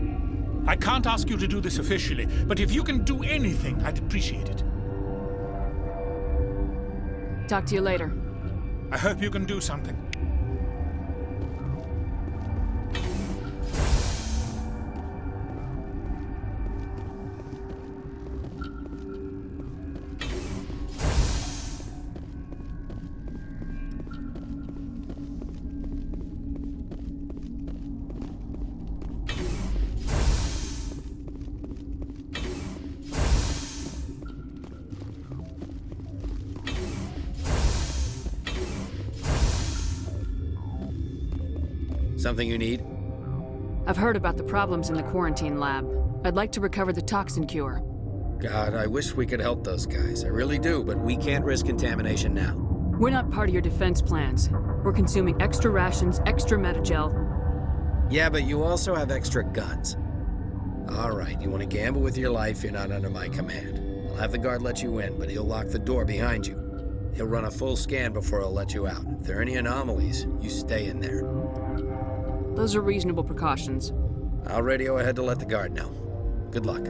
I can't ask you to do this officially, but if you can do anything, I'd appreciate it. Talk to you later. I hope you can do something. Something you need? I've heard about the problems in the quarantine lab. I'd like to recover the toxin cure. God, I wish we could help those guys. I really do, but we can't risk contamination now. We're not part of your defense plans. We're consuming extra rations, extra metagel. Yeah, but you also have extra guns. All right, you want to gamble with your life, you're not under my command. I'll have the guard let you in, but he'll lock the door behind you. He'll run a full scan before he'll let you out. If there are any anomalies, you stay in there. Those are reasonable precautions. I'll radio ahead to let the guard know. Good luck.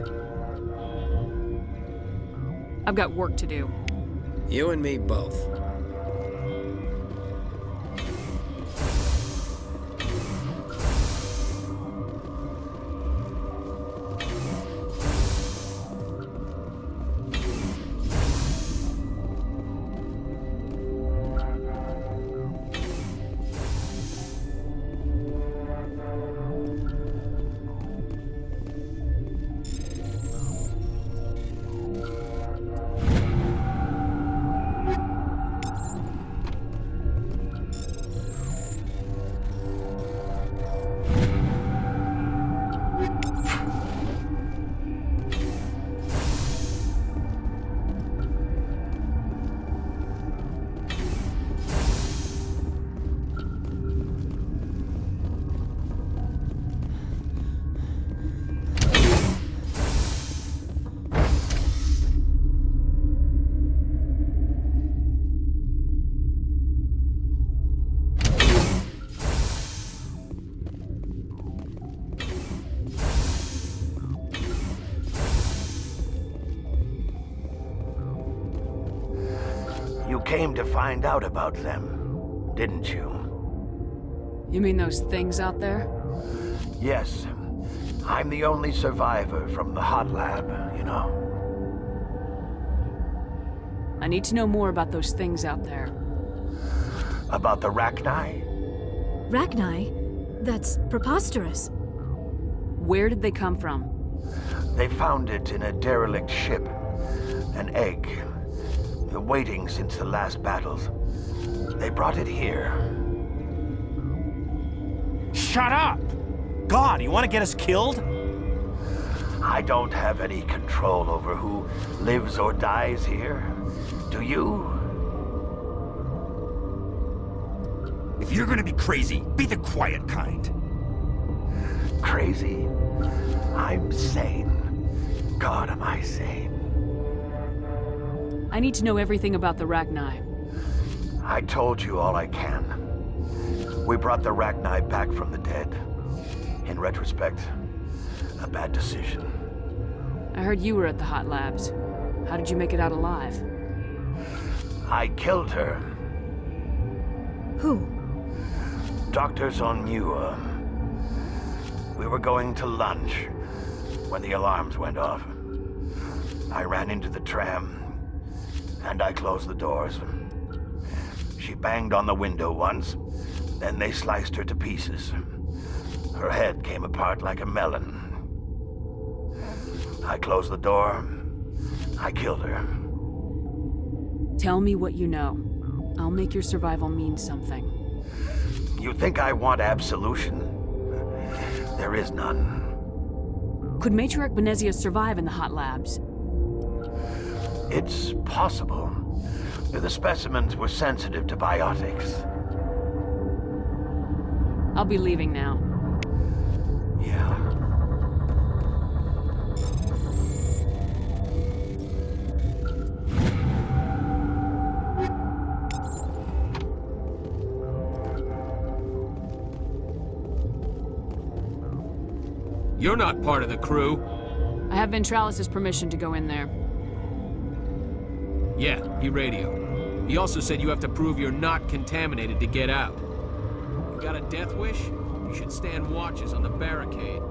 I've got work to do. You and me both. You came to find out about them, didn't you? You mean those things out there? Yes. I'm the only survivor from the hot lab, you know. I need to know more about those things out there. About the Rachni? Rachni? That's preposterous. Where did they come from? They found it in a derelict ship. An egg. Waiting since the last battles. They brought it here. Shut up! God, you want to get us killed? I don't have any control over who lives or dies here. Do you? If you're gonna be crazy, be the quiet kind. Crazy? I'm sane. God, am I sane? I need to know everything about the Rachni. I told you all I can. We brought the Rachni back from the dead. In retrospect, a bad decision. I heard you were at the hot labs. How did you make it out alive? I killed her. Who? Doctors on ME1. We were going to lunch when the alarms went off. I ran into the tram, and I closed the doors. She banged on the window once, then they sliced her to pieces. Her head came apart like a melon. I closed the door. I killed her. Tell me what you know. I'll make your survival mean something. You think I want absolution? There is none. Could Matriarch Venezia survive in the hot labs? It's possible. The specimens were sensitive to biotics. I'll be leaving now. Yeah. You're not part of the crew. I have Ventralis' permission to go in there. Yeah, he radioed. He also said you have to prove you're not contaminated to get out. You got a death wish? You should stand watches on the barricade.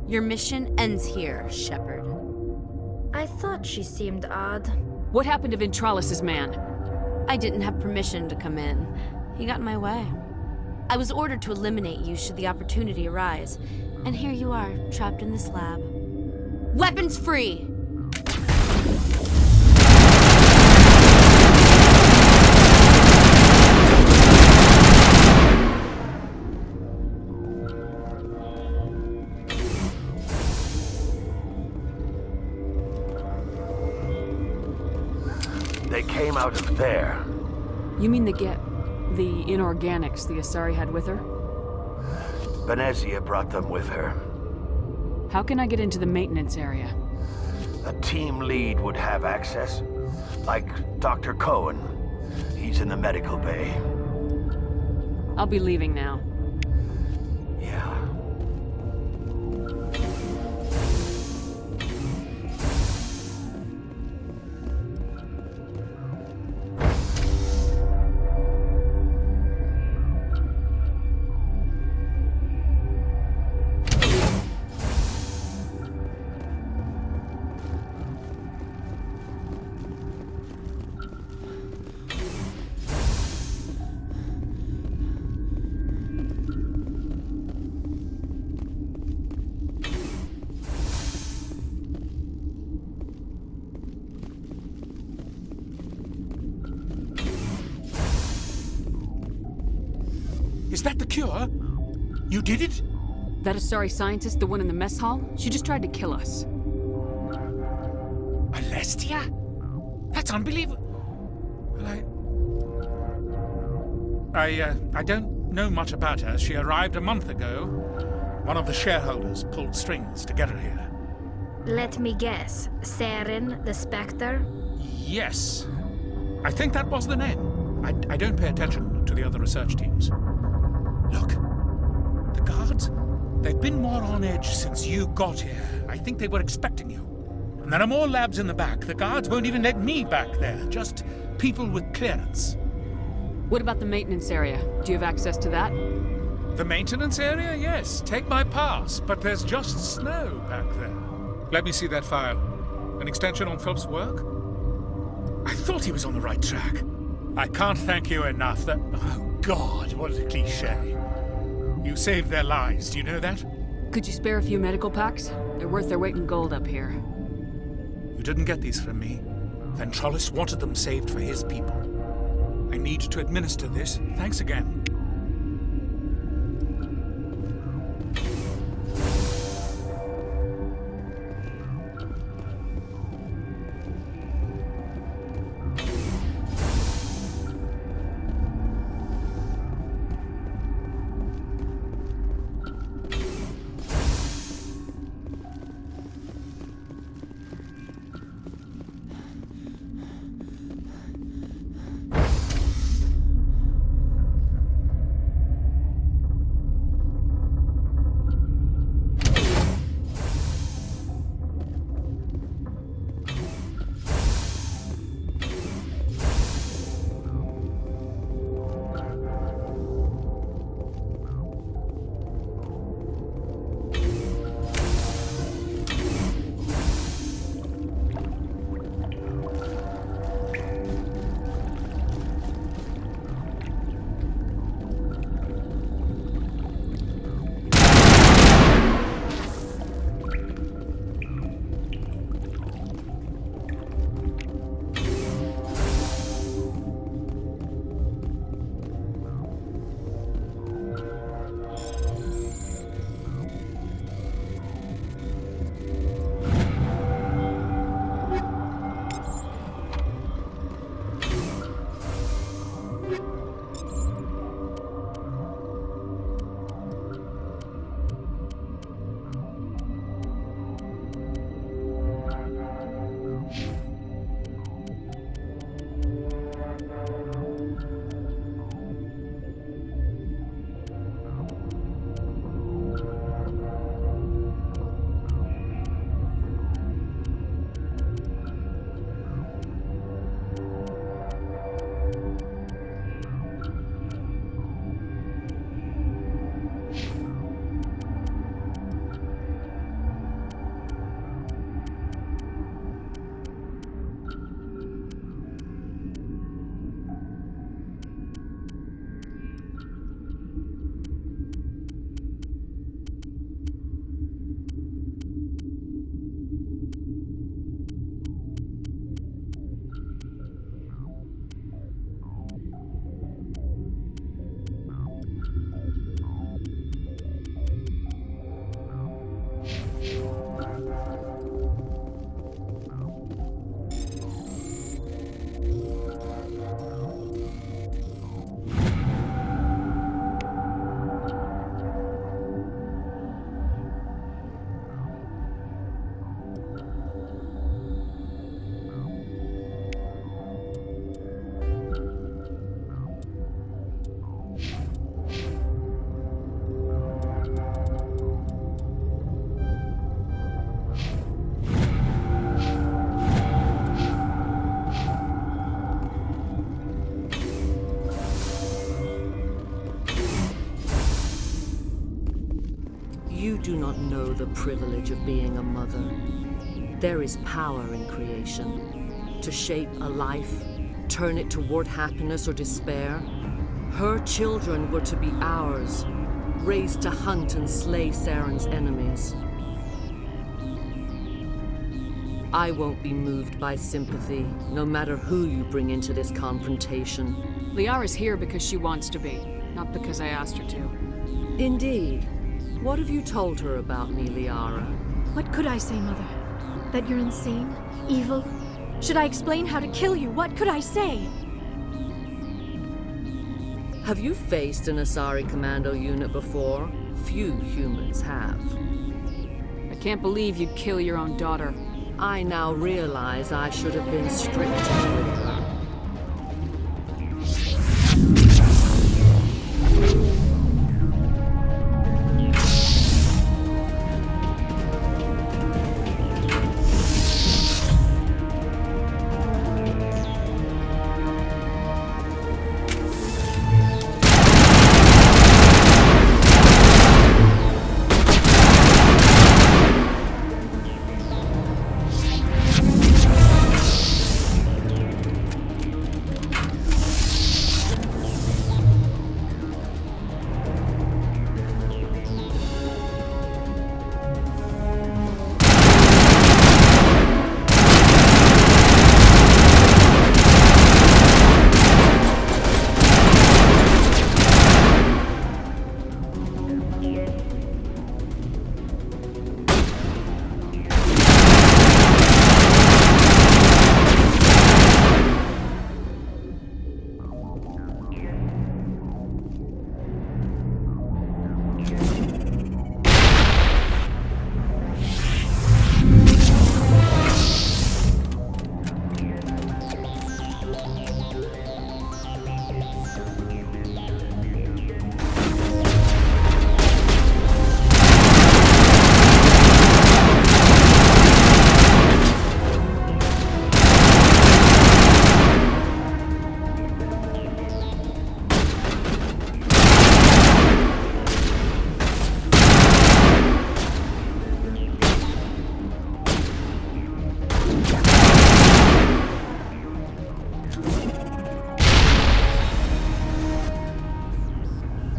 Your mission ends here, Shepard. I thought she seemed odd. What happened to Ventralis' man? I didn't have permission to come in. He got in my way. I was ordered to eliminate you should the opportunity arise. And here you are, trapped in this lab. Weapons free! They came out of there. You mean the inorganics the Asari had with her? Venezia brought them with her. How can I get into the maintenance area? A team lead would have access. Like Dr. Cohen. He's in the medical bay. I'll be leaving now. Yeah. Is that the cure? You did it? That Asari scientist, the one in the mess hall? She just tried to kill us. Alestia? That's unbelievable. Well, I don't know much about her. She arrived a month ago. One of the shareholders pulled strings to get her here. Let me guess. Saren, the Spectre? Yes. I think that was the name. I don't pay attention to the other research teams. Look, the guards, they've been more on edge since you got here. I think they were expecting you. And there are more labs in the back. The guards won't even let me back there, just people with clearance. What about the maintenance area? Do you have access to that? The maintenance area? Yes, take my pass, but there's just snow back there. Let me see that file. An extension on Phelps' work? I thought he was on the right track. I can't thank you enough that... Oh, God, what a cliché. You saved their lives, do you know that? Could you spare a few medical packs? They're worth their weight in gold up here. You You didn't get these from me. Ventrollis wanted them saved for his people. I need to administer this. Thanks again. You do not know the privilege of being a mother. There is power in creation. To shape a life, turn it toward happiness or despair. Her children were to be ours, raised to hunt and slay Saren's enemies. I won't be moved by sympathy, no matter who you bring into this confrontation. Liara's here because she wants to be, not because I asked her to. Indeed. What have you told her about me, Liara? What could I say, Mother? That you're insane? Evil? Should I explain how to kill you? What could I say? Have you faced an Asari commando unit before? Few humans have. I can't believe you'd kill your own daughter. I now realize I should have been stricter with her.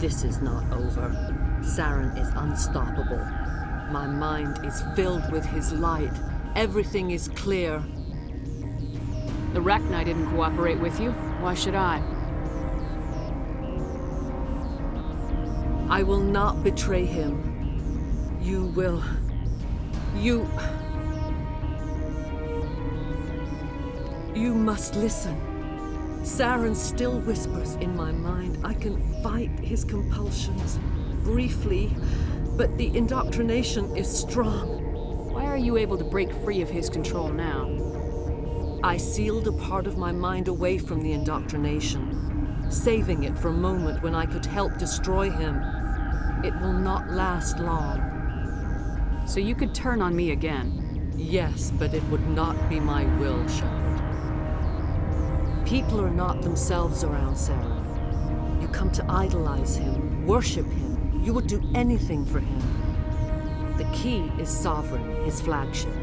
This is not over. Saren is unstoppable. My mind is filled with his light. Everything is clear. The Rachni didn't cooperate with you. Why should I? I will not betray him. You will... You must listen. Saren still whispers in my mind. I can fight his compulsions, briefly, but the indoctrination is strong. Why are you able to break free of his control now? I sealed a part of my mind away from the indoctrination, saving it for a moment when I could help destroy him. It will not last long. So you could turn on me again? Yes, but it would not be my will, Shepard. People are not themselves around Saren. You come to idolize him, worship him. You would do anything for him. The key is Sovereign, his flagship.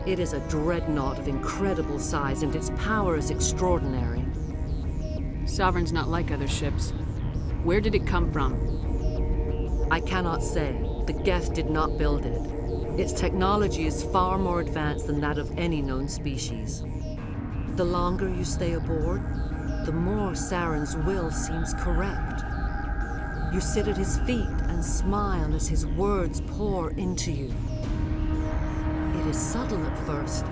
It is a dreadnought of incredible size, and its power is extraordinary. Sovereign's not like other ships. Where did it come from? I cannot say. The Geth did not build it. Its technology is far more advanced than that of any known species. The longer you stay aboard, the more Saren's will seems correct. You sit at his feet and smile as his words pour into you. It is subtle at first.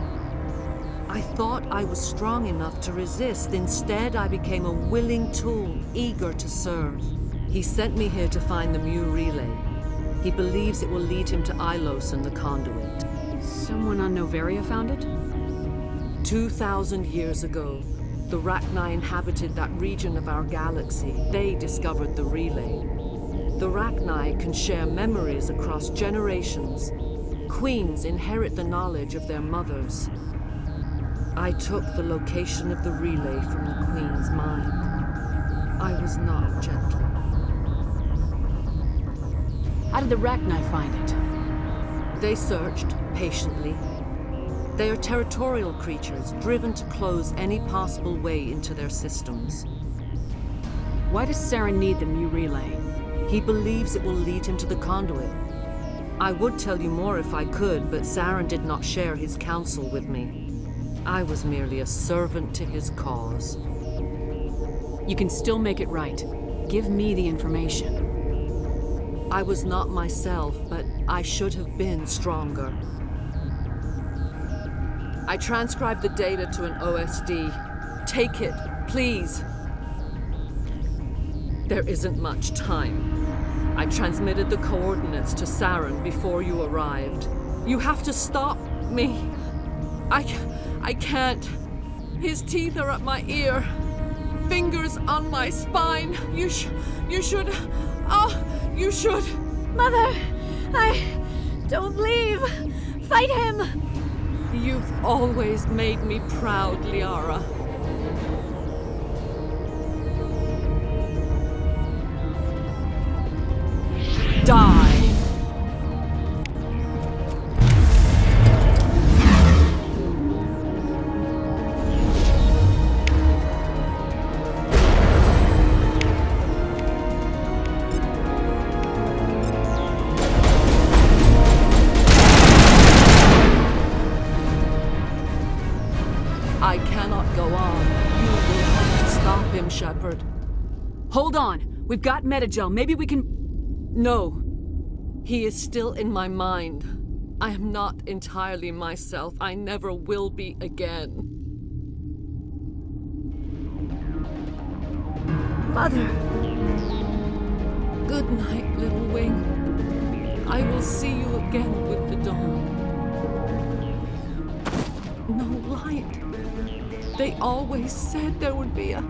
I thought I was strong enough to resist. Instead, I became a willing tool, eager to serve. He sent me here to find the ME1 relay. He believes it will lead him to Ilos and the conduit. Someone on Noveria found it? 2,000 years ago, the Rachni inhabited that region of our galaxy. They discovered the relay. The Rachni can share memories across generations. Queens inherit the knowledge of their mothers. I took the location of the relay from the Queen's mind. I was not gentle. How did the Rachni find it? They searched, patiently. They are territorial creatures, driven to close any possible way into their systems. Why does Saren need the ME relay? He believes it will lead him to the conduit. I would tell you more if I could, but Saren did not share his counsel with me. I was merely a servant to his cause. You can still make it right. Give me the information. I was not myself, but I should have been stronger. I transcribed the data to an OSD. Take it, please. There isn't much time. I transmitted the coordinates to Saren before you arrived. You have to stop me. I can't. His teeth are at my ear. Fingers on my spine. You should. Oh, you should. Mother, don't leave. Fight him. You've always made me proud, Liara. Die! I cannot go on. You will have to stop him, Shepard. Hold on. We've got Metagel. Maybe we can... No. He is still in my mind. I am not entirely myself. I never will be again. Mother. Good night, little wing. I will see you again with the dawn. No light. They always said there would be a...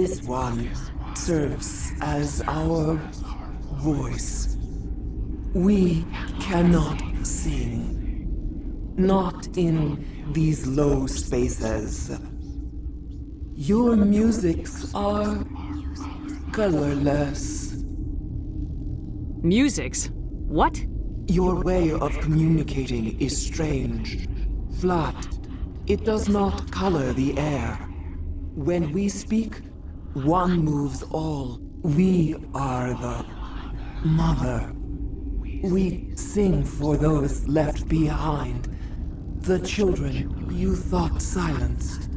This one serves as our voice. We cannot sing. Not in these low spaces. Your musics are colorless. Musics? What? Your way of communicating is strange. Flat. It does not color the air. When we speak, one moves all. We are the mother. We sing for those left behind. The children you thought silenced.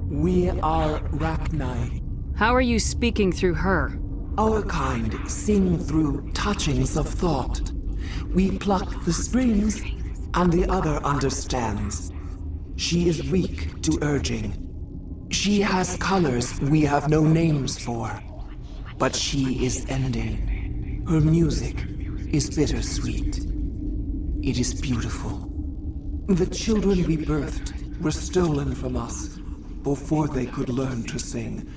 We are Rachni. How are you speaking through her? Our kind sing through touchings of thought. We pluck the strings, and the other understands. She is weak to urging. She has colors we have no names for. But she is ending. Her music is bittersweet. It is beautiful. The children we birthed were stolen from us before they could learn to sing.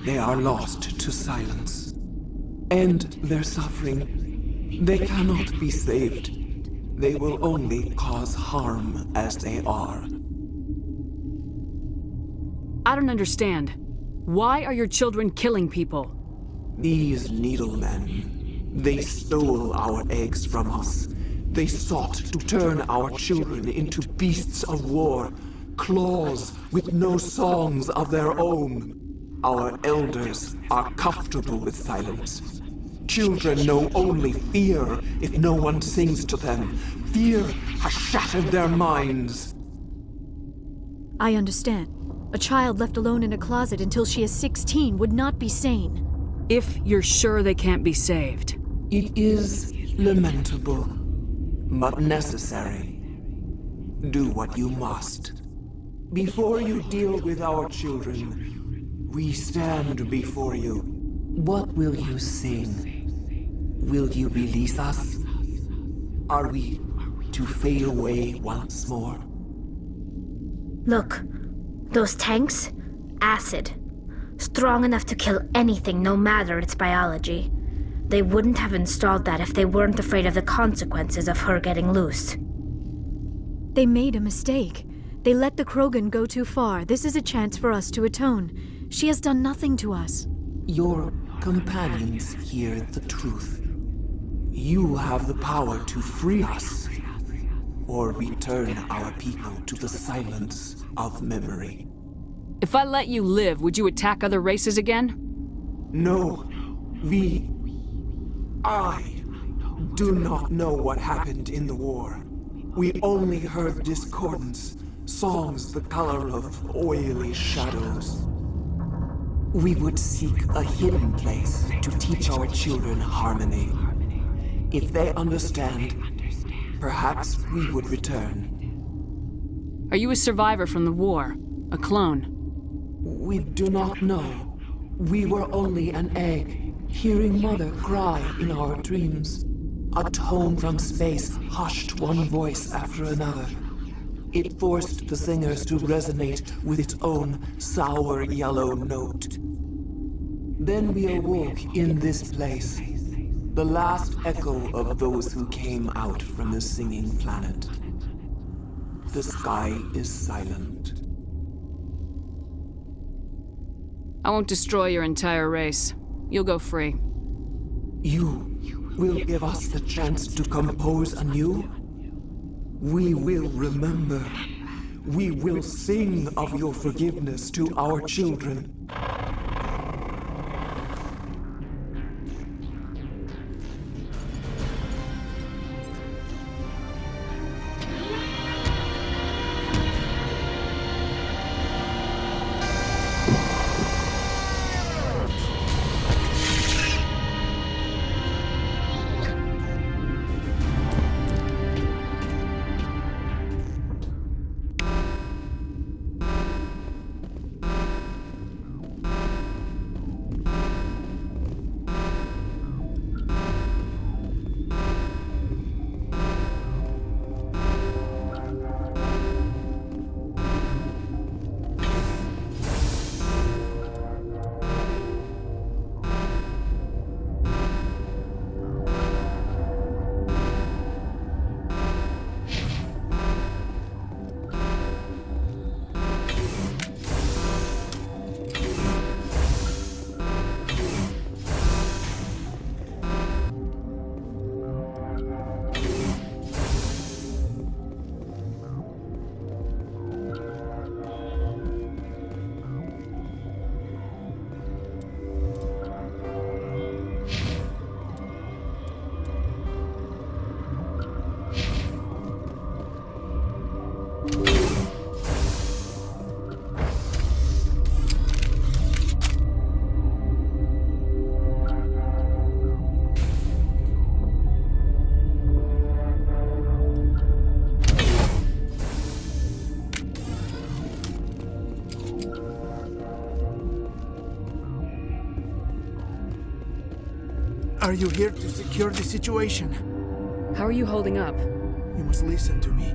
They are lost to silence. End their suffering. They cannot be saved. They will only cause harm as they are. I don't understand. Why are your children killing people? These needlemen, they stole our eggs from us. They sought to turn our children into beasts of war, claws with no songs of their own. Our elders are comfortable with silence. Children know only fear if no one sings to them. Fear has shattered their minds. I understand. A child left alone in a closet until she is 16 would not be sane. If you're sure they can't be saved. It is lamentable, but necessary. Do what you must. Before you deal with our children, we stand before you. What will you sing? Will you release us? Are we to fade away once more? Look, those tanks? Acid. Strong enough to kill anything, no matter its biology. They wouldn't have installed that if they weren't afraid of the consequences of her getting loose. They made a mistake. They let the Krogan go too far. This is a chance for us to atone. She has done nothing to us. Your companions hear the truth. You have the power to free us, or return our people to the silence of memory. If I let you live, would you attack other races again? No. I do not know what happened in the war. We only heard discordance, songs the color of oily shadows. We would seek a hidden place to teach our children harmony. If they understand, perhaps we would return. Are you a survivor from the war? A clone? We do not know. We were only an egg, hearing Mother cry in our dreams. A tone from space hushed one voice after another. It forced the singers to resonate with its own sour yellow note. Then we awoke in this place, the last echo of those who came out from the singing planet. The sky is silent. I won't destroy your entire race. You'll go free. You will give us the chance to compose anew? We will remember. We will sing of your forgiveness to our children. Are you here to secure the situation? How are you holding up? You must listen to me.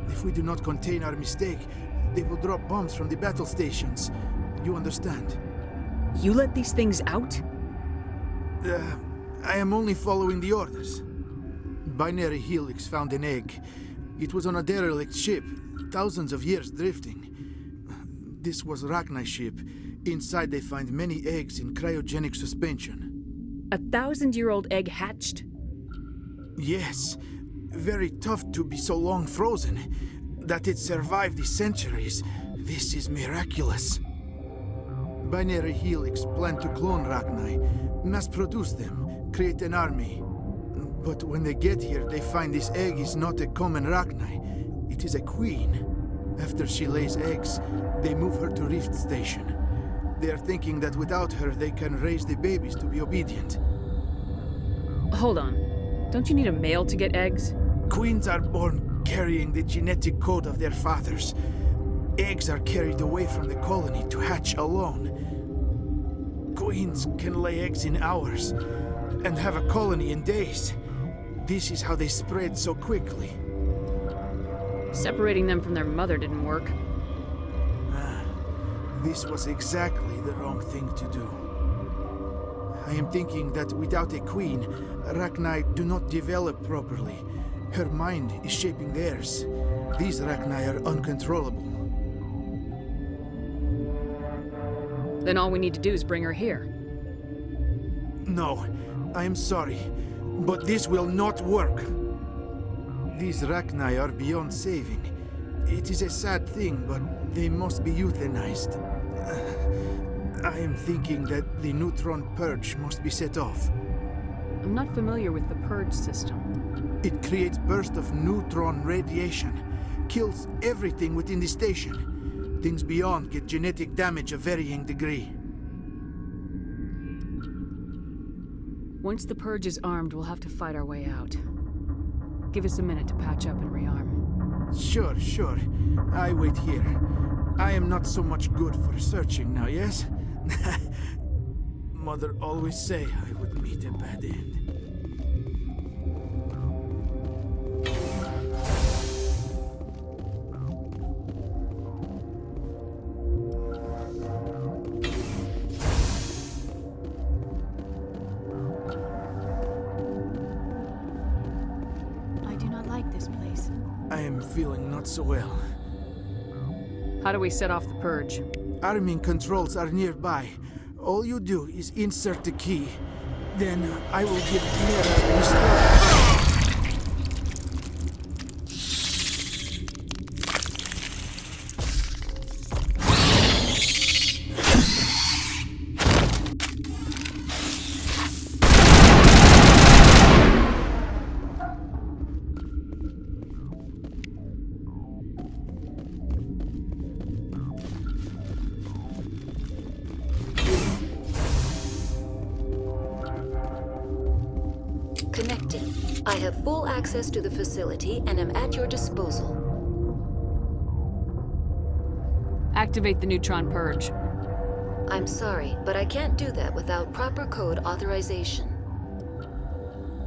If we do not contain our mistake, they will drop bombs from the battle stations. You understand? You let these things out? I am only following the orders. Binary Helix found an egg. It was on a derelict ship, thousands of years drifting. This was Rachni's ship. Inside they find many eggs in cryogenic suspension. A 1,000-year-old egg hatched? Yes. Very tough to be so long frozen. That it survived the centuries. This is miraculous. Binary Helix planned to clone Rachni, mass-produce them, create an army. But when they get here, they find this egg is not a common Rachni. It is a queen. After she lays eggs, they move her to Rift Station. They are thinking that without her, they can raise the babies to be obedient. Hold on. Don't you need a male to get eggs? Queens are born carrying the genetic code of their fathers. Eggs are carried away from the colony to hatch alone. Queens can lay eggs in hours and have a colony in days. This is how they spread so quickly. Separating them from their mother didn't work. This was exactly the wrong thing to do. I am thinking that without a queen, Rachni do not develop properly. Her mind is shaping theirs. These Rachni are uncontrollable. Then all we need to do is bring her here. No, I am sorry, but this will not work. These Rachni are beyond saving. It is a sad thing, but they must be euthanized. I am thinking that the neutron purge must be set off. I'm not familiar with the purge system. It creates bursts of neutron radiation, kills everything within the station. Things beyond get genetic damage of varying degree. Once the purge is armed, we'll have to fight our way out. Give us a minute to patch up and rearm. Sure. I wait here. I am not so much good for searching now, yes? Mother always say I would meet a bad end. I do not like this place. I am feeling not so well. How do we set off the purge? Arming controls are nearby. All you do is insert the key. Then I will give Clara restore. Connecting. I have full access to the facility and am at your disposal. Activate the neutron purge. I'm sorry, but I can't do that without proper code authorization.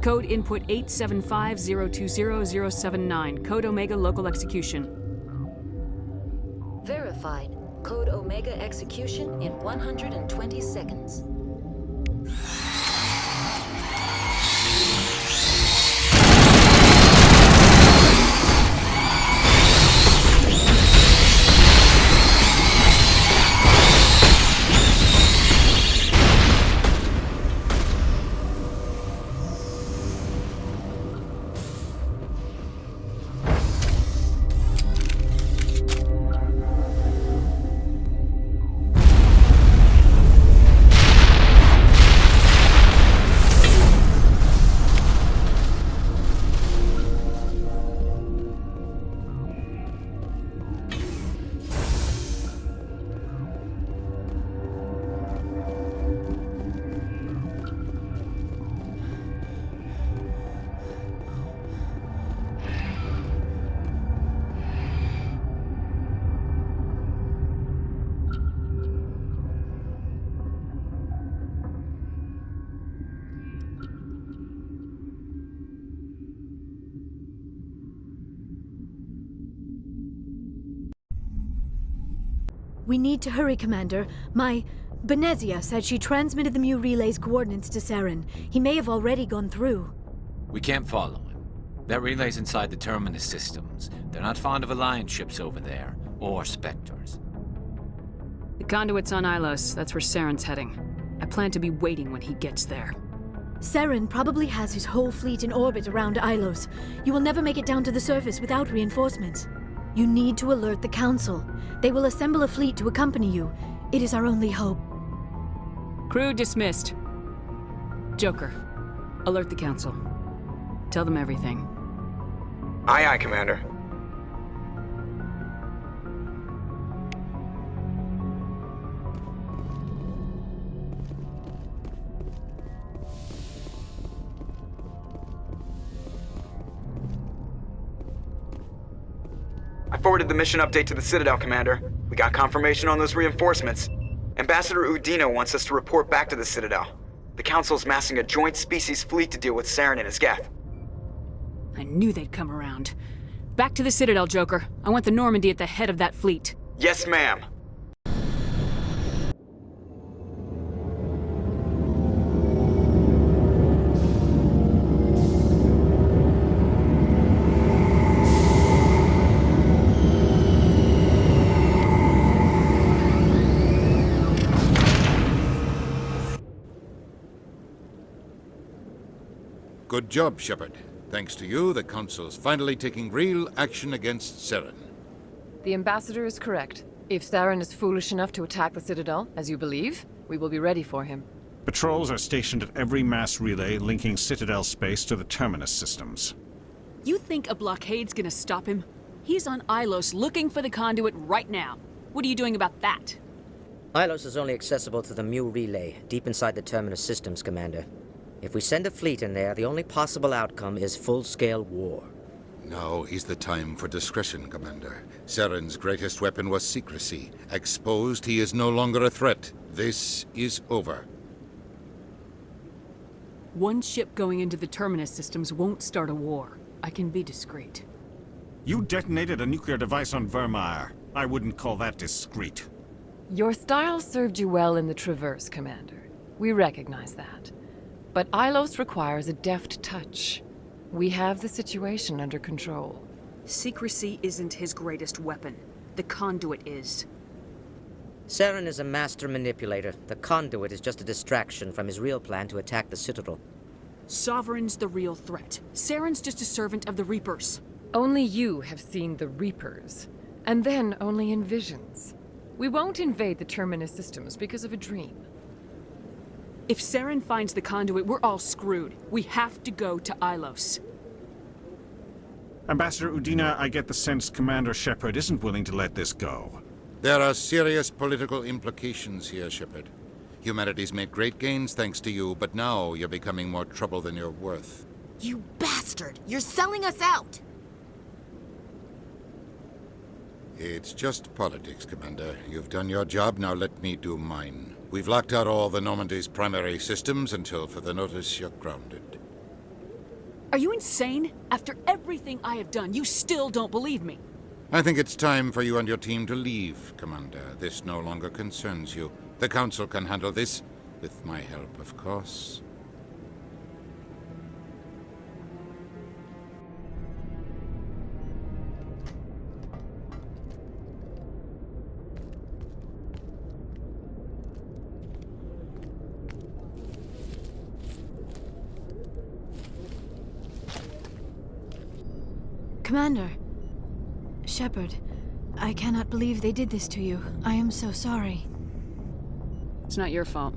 Code input 875020079. Code Omega local execution. Verified. Code Omega execution in 120 seconds. We need to hurry, Commander. Benezia said she transmitted the Mu relay's coordinates to Saren. He may have already gone through. We can't follow him. That relay's inside the terminus systems. They're not fond of Alliance ships over there, or Spectres. The conduit's on Ilos. That's where Saren's heading. I plan to be waiting when he gets there. Saren probably has his whole fleet in orbit around Ilos. You will never make it down to the surface without reinforcements. You need to alert the Council. They will assemble a fleet to accompany you. It is our only hope. Crew dismissed. Joker, alert the Council. Tell them everything. Aye, aye, Commander. I forwarded the mission update to the Citadel, Commander. We got confirmation on those reinforcements. Ambassador Udina wants us to report back to the Citadel. The Council's massing a joint species fleet to deal with Saren and his Geth. I knew they'd come around. Back to the Citadel, Joker. I want the Normandy at the head of that fleet. Yes, ma'am. Good job, Shepard. Thanks to you, the Council's finally taking real action against Saren. The Ambassador is correct. If Saren is foolish enough to attack the Citadel, as you believe, we will be ready for him. Patrols are stationed at every mass relay linking Citadel space to the terminus systems. You think a blockade's gonna stop him? He's on Ilos looking for the conduit right now. What are you doing about that? Ilos is only accessible to the Mu relay, deep inside the terminus systems, Commander. If we send a fleet in there, the only possible outcome is full-scale war. Now is the time for discretion, Commander. Saren's greatest weapon was secrecy. Exposed, he is no longer a threat. This is over. One ship going into the terminus systems won't start a war. I can be discreet. You detonated a nuclear device on Vermeer. I wouldn't call that discreet. Your style served you well in the Traverse, Commander. We recognize that. But Ilos requires a deft touch. We have the situation under control. Secrecy isn't his greatest weapon. The conduit is. Saren is a master manipulator. The conduit is just a distraction from his real plan to attack the Citadel. Sovereign's the real threat. Saren's just a servant of the Reapers. Only you have seen the Reapers, and then only in visions. We won't invade the terminus systems because of a dream. If Saren finds the conduit, we're all screwed. We have to go to Ilos. Ambassador Udina, I get the sense Commander Shepard isn't willing to let this go. There are serious political implications here, Shepard. Humanity's made great gains thanks to you, but now you're becoming more trouble than you're worth. You bastard! You're selling us out! It's just politics, Commander. You've done your job, now let me do mine. We've locked out all the Normandy's primary systems until further notice you're grounded. Are you insane? After everything I have done, you still don't believe me. I think it's time for you and your team to leave, Commander. This no longer concerns you. The Council can handle this, with my help, of course. Commander. Shepard, I cannot believe they did this to you. I am so sorry. It's not your fault.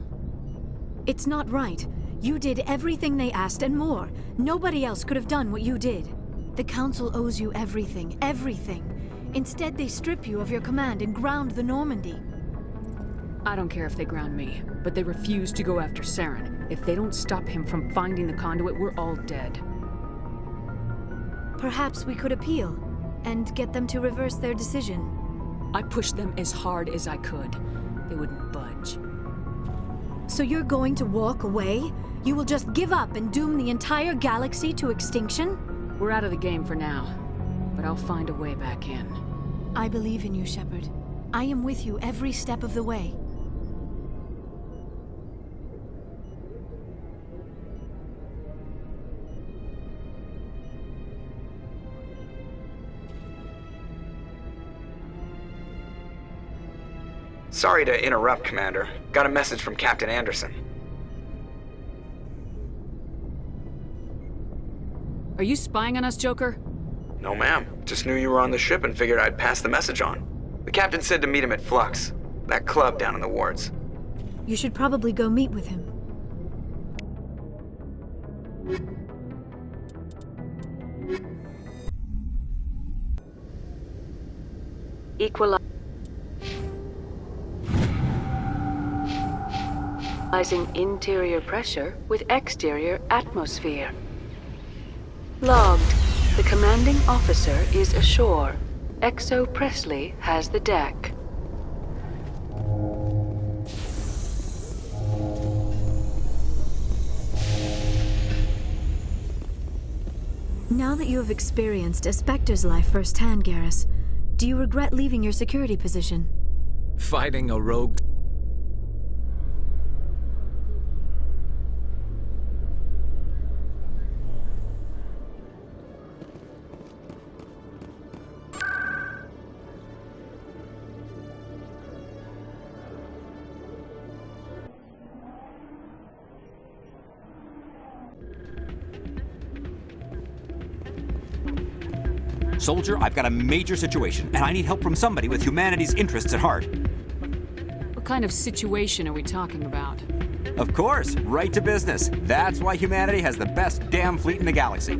It's not right. You did everything they asked and more. Nobody else could have done what you did. The Council owes you everything, everything. Instead, they strip you of your command and ground the Normandy. I don't care if they ground me, but they refuse to go after Saren. If they don't stop him from finding the conduit, we're all dead. Perhaps we could appeal, and get them to reverse their decision. I pushed them as hard as I could. They wouldn't budge. So you're going to walk away? You will just give up and doom the entire galaxy to extinction? We're out of the game for now, but I'll find a way back in. I believe in you, Shepard. I am with you every step of the way. Sorry to interrupt, Commander. Got a message from Captain Anderson. Are you spying on us, Joker? No, ma'am. Just knew you were on the ship and figured I'd pass the message on. The captain said to meet him at Flux, that club down in the wards. You should probably go meet with him. Equalizing interior pressure with exterior atmosphere. Logged. The commanding officer is ashore. Exo Presley has the deck. Now that you have experienced a Spectre's life firsthand, Garrus, do you regret leaving your security position? Fighting a rogue... Soldier, I've got a major situation, and I need help from somebody with humanity's interests at heart. What kind of situation are we talking about? Of course, right to business. That's why humanity has the best damn fleet in the galaxy.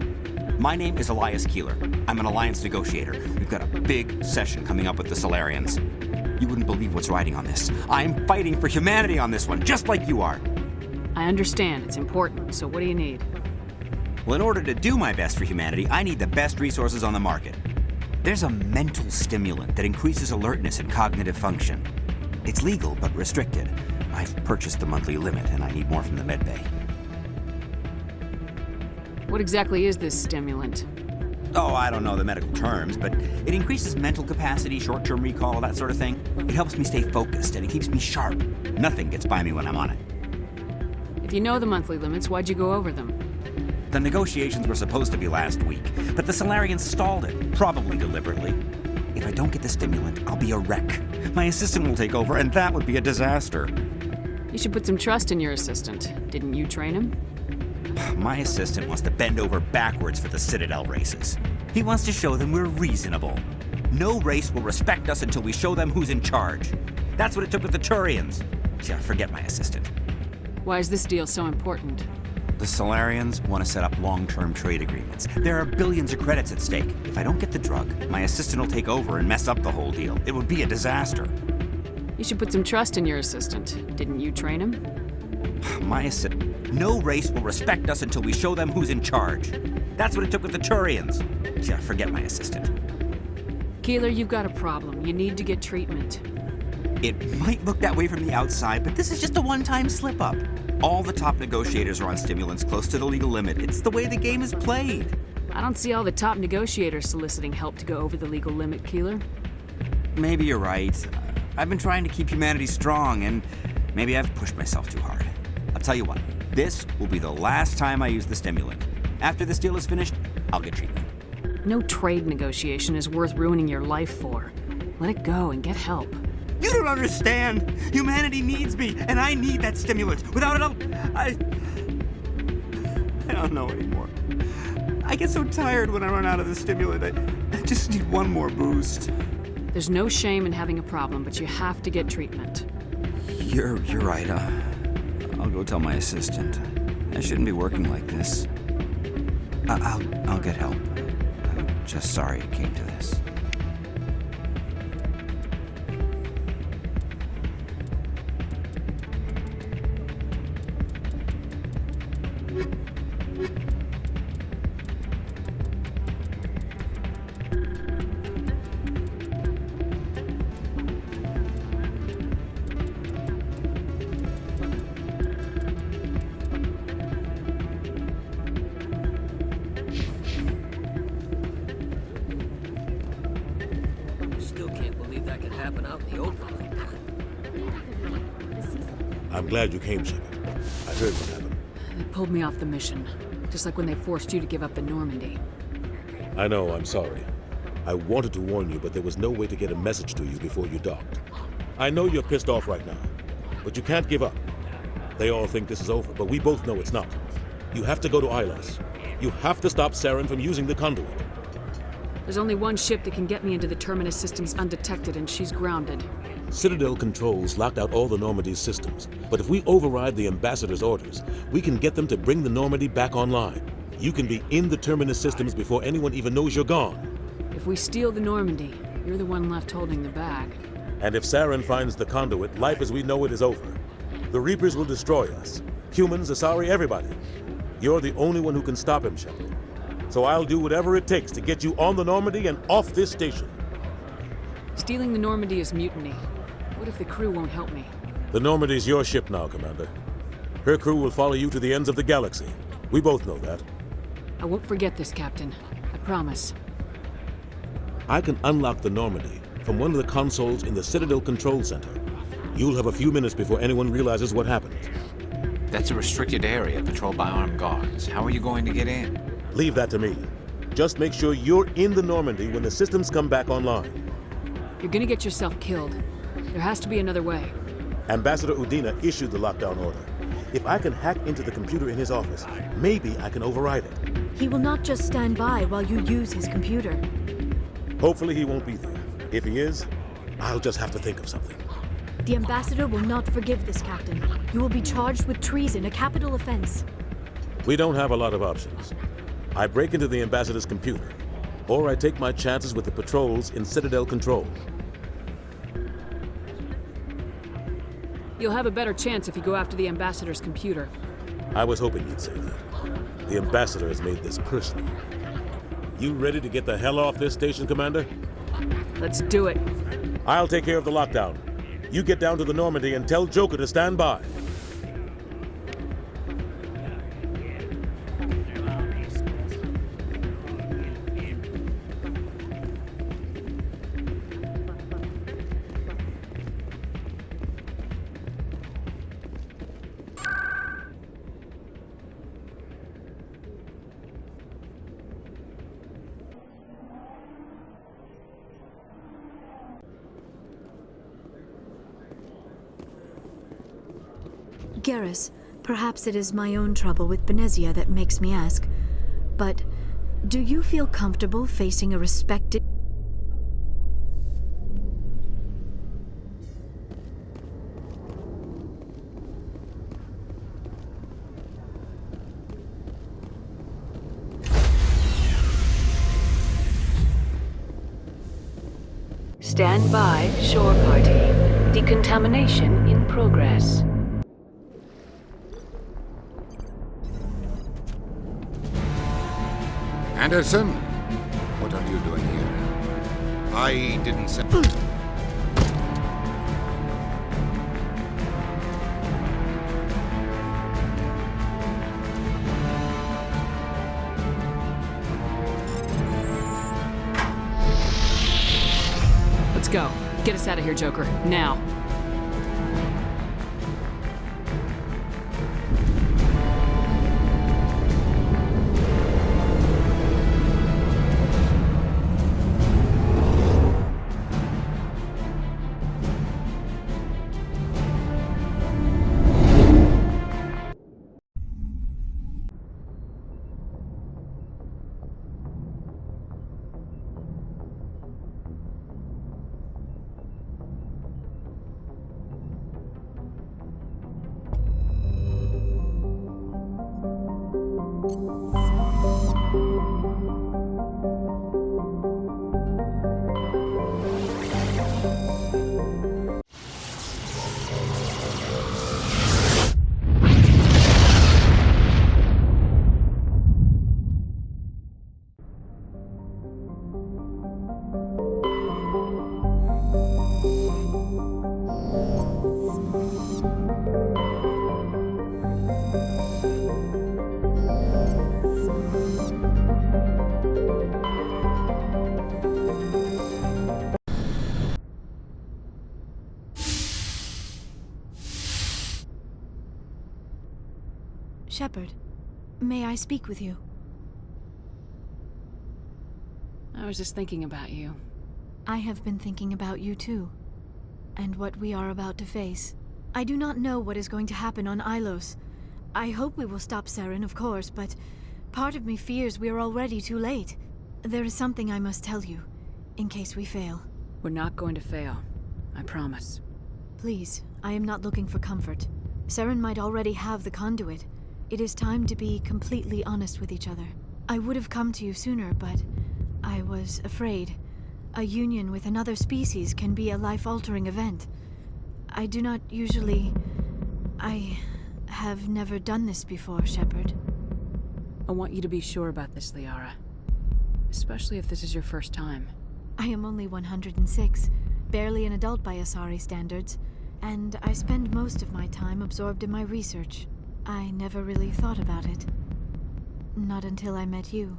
My name is Elias Keeler. I'm an alliance negotiator. We've got a big session coming up with the Solarians. You wouldn't believe what's riding on this. I'm fighting for humanity on this one, just like you are. I understand. It's important. So what do you need? Well, in order to do my best for humanity, I need the best resources on the market. There's a mental stimulant that increases alertness and cognitive function. It's legal, but restricted. I've purchased the monthly limit, and I need more from the medbay. What exactly is this stimulant? Oh, I don't know the medical terms, but it increases mental capacity, short-term recall, that sort of thing. It helps me stay focused, and it keeps me sharp. Nothing gets by me when I'm on it. If you know the monthly limits, why'd you go over them? The negotiations were supposed to be last week, but the Solarians stalled it, probably deliberately. If I don't get the stimulant, I'll be a wreck. My assistant will take over, and that would be a disaster. You should put some trust in your assistant. Didn't you train him? My assistant wants to bend over backwards for the Citadel races. He wants to show them we're reasonable. No race will respect us until we show them who's in charge. That's what it took with the Turians. Yeah, forget my assistant. Why is this deal so important? The Solarians want to set up long-term trade agreements. There are billions of credits at stake. If I don't get the drug, my assistant will take over and mess up the whole deal. It would be a disaster. You should put some trust in your assistant. Didn't you train him? My assistant... No race will respect us until we show them who's in charge. That's what it took with the Turians. Yeah, forget my assistant. Keeler, you've got a problem. You need to get treatment. It might look that way from the outside, but this is just a one-time slip-up. All the top negotiators are on stimulants close to the legal limit. It's the way the game is played. I don't see all the top negotiators soliciting help to go over the legal limit, Keeler. Maybe you're right. I've been trying to keep humanity strong, and maybe I've pushed myself too hard. I'll tell you what, this will be the last time I use the stimulant. After this deal is finished, I'll get treatment. No trade negotiation is worth ruining your life for. Let it go and get help. You don't understand! Humanity needs me, and I need that stimulant. Without it, I don't know anymore. I get so tired when I run out of the stimulant. I just need one more boost. There's no shame in having a problem, but you have to get treatment. You're right. I'll go tell my assistant. I shouldn't be working like this. I'll get help. I'm just sorry it came to this. glad you came, Shepard. I heard what happened. They pulled me off the mission, just like when they forced you to give up the Normandy. I know, I'm sorry. I wanted to warn you, but there was no way to get a message to you before you docked. I know you're pissed off right now, but you can't give up. They all think this is over, but we both know it's not. You have to go to Ilos. You have to stop Saren from using the conduit. There's only one ship that can get me into the Terminus systems undetected, and she's grounded. Citadel controls locked out all the Normandy's systems, but if we override the Ambassador's orders, we can get them to bring the Normandy back online. You can be in the Terminus systems before anyone even knows you're gone. If we steal the Normandy, you're the one left holding the bag. And if Saren finds the conduit, life as we know it is over. The Reapers will destroy us. Humans, Asari, everybody. You're the only one who can stop him, Shepard. So I'll do whatever it takes to get you on the Normandy and off this station. Stealing the Normandy is mutiny. What if the crew won't help me? The Normandy's your ship now, Commander. Her crew will follow you to the ends of the galaxy. We both know that. I won't forget this, Captain. I promise. I can unlock the Normandy from one of the consoles in the Citadel Control Center. You'll have a few minutes before anyone realizes what happened. That's a restricted area patrolled by armed guards. How are you going to get in? Leave that to me. Just make sure you're in the Normandy when the systems come back online. You're gonna get yourself killed. There has to be another way. Ambassador Udina issued the lockdown order. If I can hack into the computer in his office, maybe I can override it. He will not just stand by while you use his computer. Hopefully he won't be there. If he is, I'll just have to think of something. The Ambassador will not forgive this, Captain. You will be charged with treason, a capital offense. We don't have a lot of options. I break into the Ambassador's computer, or I take my chances with the patrols in Citadel Control. You'll have a better chance if you go after the Ambassador's computer. I was hoping you'd say that. The Ambassador has made this personal. You ready to get the hell off this station, Commander? Let's do it. I'll take care of the lockdown. You get down to the Normandy and tell Joker to stand by. Garrus, perhaps it is my own trouble with Benezia that makes me ask, but do you feel comfortable facing a respected... Stand by, shore party. Decontamination in progress. Anderson? What are you doing here? I didn't say... Let's go. Get us out of here, Joker. Now. Shepard, may I speak with you? I was just thinking about you. I have been thinking about you too, and what we are about to face. I do not know what is going to happen on Ilos. I hope we will stop Saren, of course, but part of me fears we are already too late. There is something I must tell you, in case we fail. We're not going to fail. I promise. Please, I am not looking for comfort. Saren might already have the conduit. It is time to be completely honest with each other. I would have come to you sooner, but I was afraid. A union with another species can be a life-altering event. I do not usually... I have never done this before, Shepard. I want you to be sure about this, Liara. Especially if this is your first time. I am only 106, barely an adult by Asari standards, and I spend most of my time absorbed in my research. I never really thought about it. Not until I met you.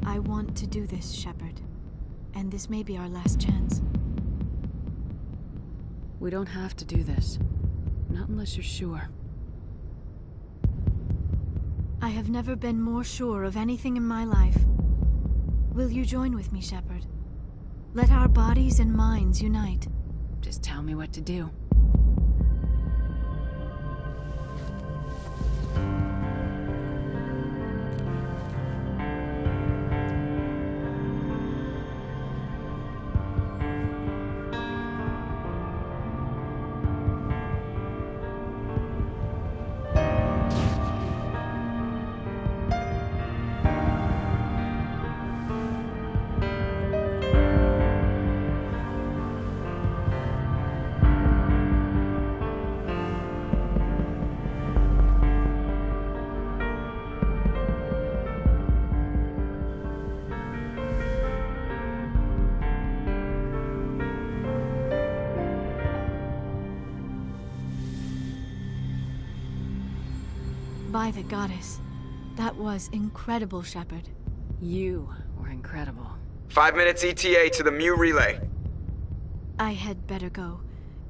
I want to do this, Shepard. And this may be our last chance. We don't have to do this. Not unless you're sure. I have never been more sure of anything in my life. Will you join with me, Shepard? Let our bodies and minds unite. Just tell me what to do. By the goddess. That was incredible, Shepard. You were incredible. 5 minutes ETA to the ME relay. I had better go.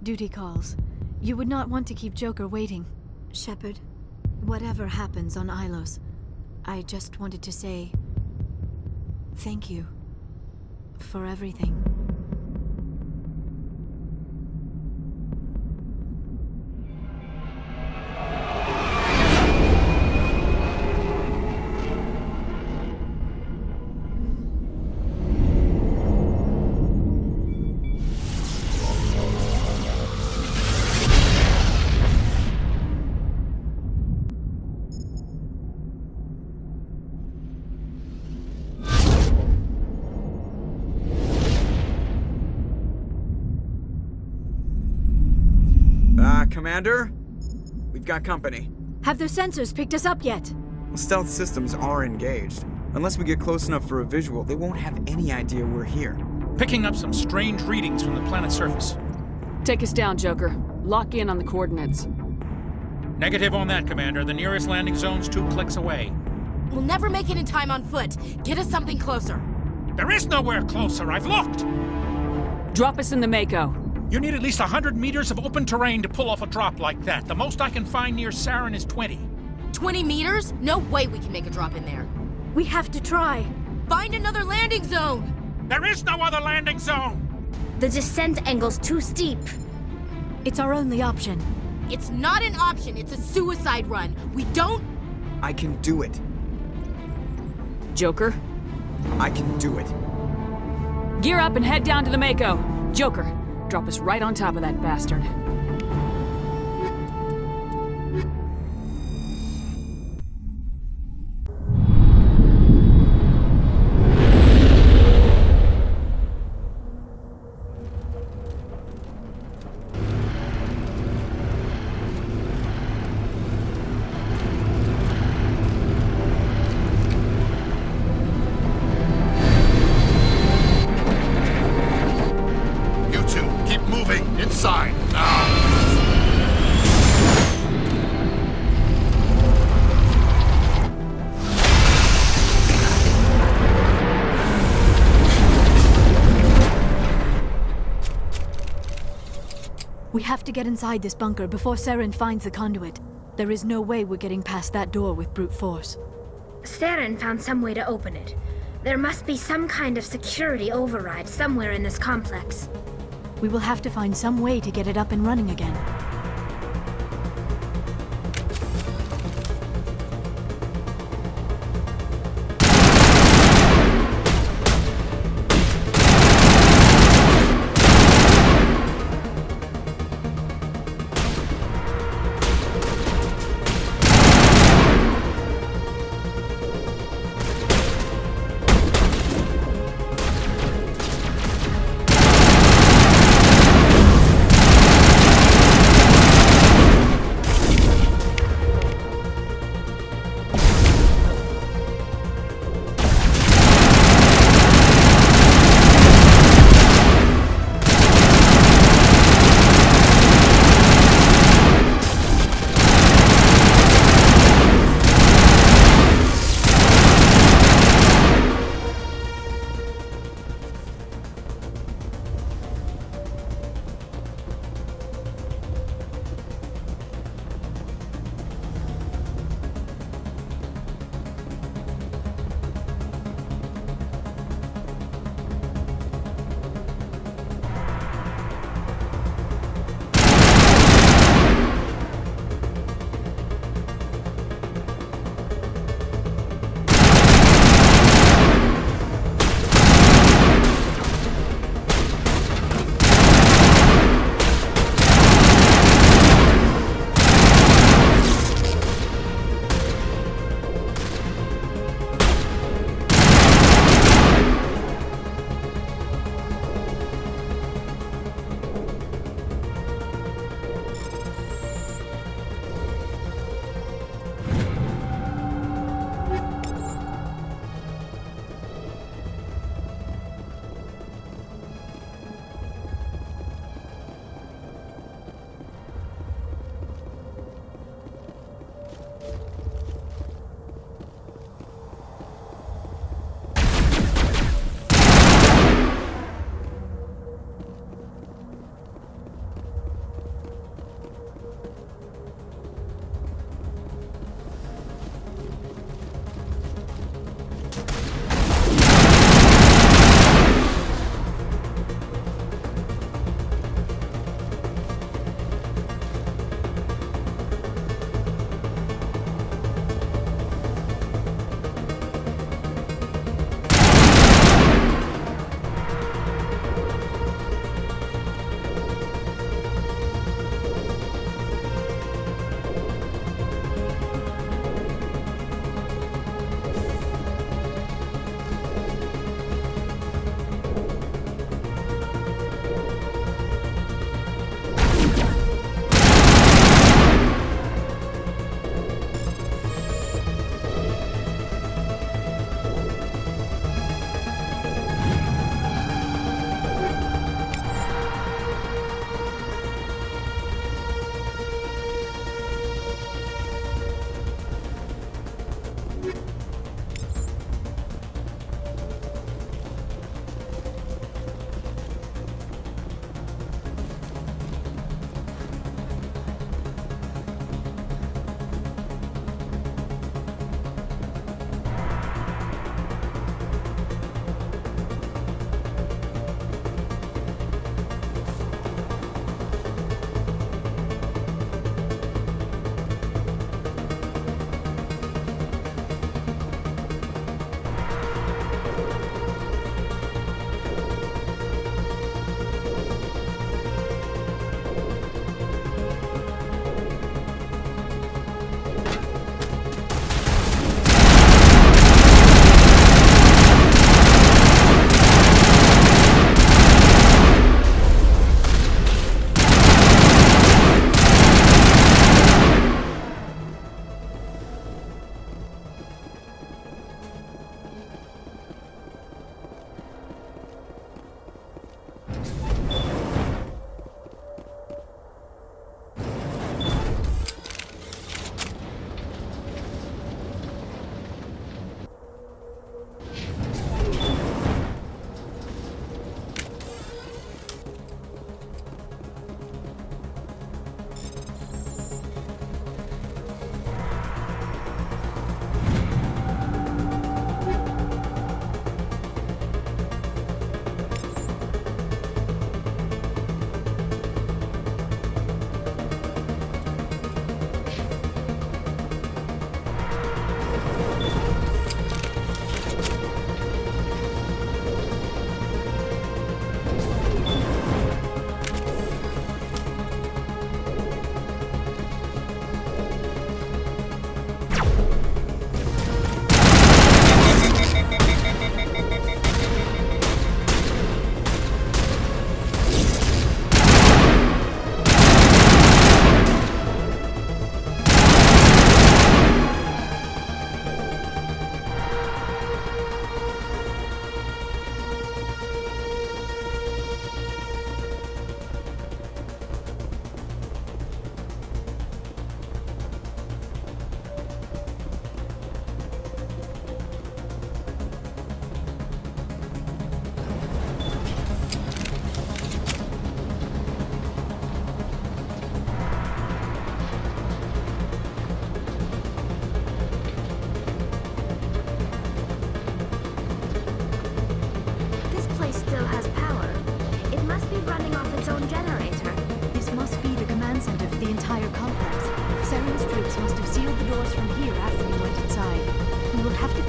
Duty calls. You would not want to keep Joker waiting. Shepard, whatever happens on Ilos, I just wanted to say... thank you. For everything. Commander? We've got company. Have their sensors picked us up yet? Well, stealth systems are engaged. Unless we get close enough for a visual, they won't have any idea we're here. Picking up some strange readings from the planet's surface. Take us down, Joker. Lock in on the coordinates. Negative on that, Commander. The nearest landing zone's 2 clicks away. We'll never make it in time on foot. Get us something closer. There is nowhere closer. I've looked. Drop us in the Mako. You need at least 100 meters of open terrain to pull off a drop like that. The most I can find near Saren is 20. 20 meters? No way we can make a drop in there. We have to try. Find another landing zone! There is no other landing zone! The descent angle's too steep. It's our only option. It's not an option, it's a suicide run. We don't... I can do it. Joker? I can do it. Gear up and head down to the Mako. Joker, drop us right on top of that bastard. We have to get inside this bunker before Saren finds the conduit. There is no way we're getting past that door with brute force. Saren found some way to open it. There must be some kind of security override somewhere in this complex. We will have to find some way to get it up and running again.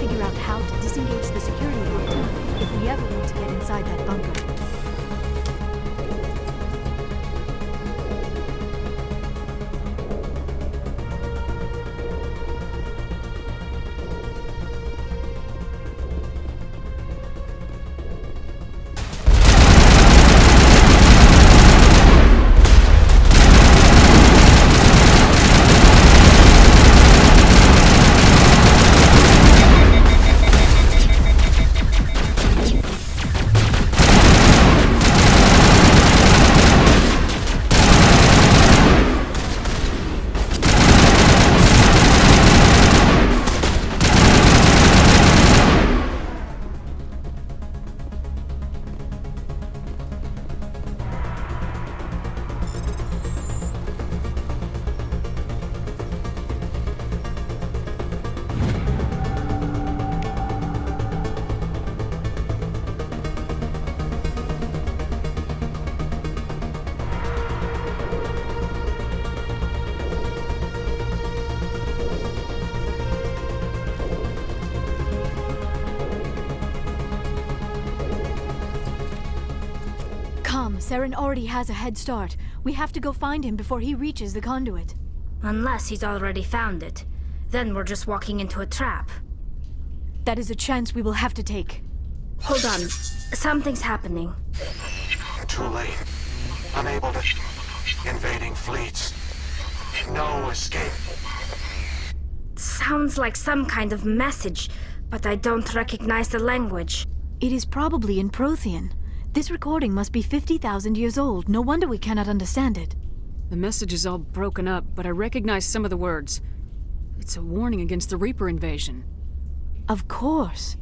figure out how to disengage the security lock if we ever want to get inside that bunker. Saren already has a head start. We have to go find him before he reaches the conduit. Unless he's already found it. Then we're just walking into a trap. That is a chance we will have to take. Hold on. Something's happening. Too late. Unable to... Invading fleets. No escape. Sounds like some kind of message, but I don't recognize the language. It is probably in Prothean. This recording must be 50,000 years old. No wonder we cannot understand it. The message is all broken up, but I recognize some of the words. It's a warning against the Reaper invasion. Of course.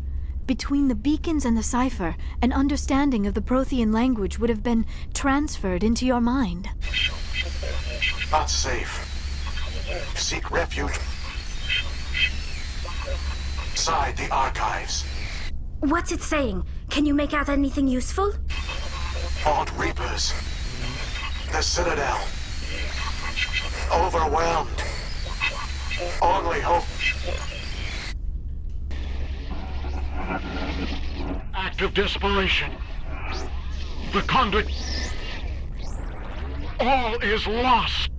Between the beacons and the cipher, an understanding of the Prothean language would have been transferred into your mind. Not safe. Seek refuge inside the archives. What's it saying? Can you make out anything useful? Fought Reapers. The Citadel. Overwhelmed. Only hope. Act of desperation. The conduit. All is lost.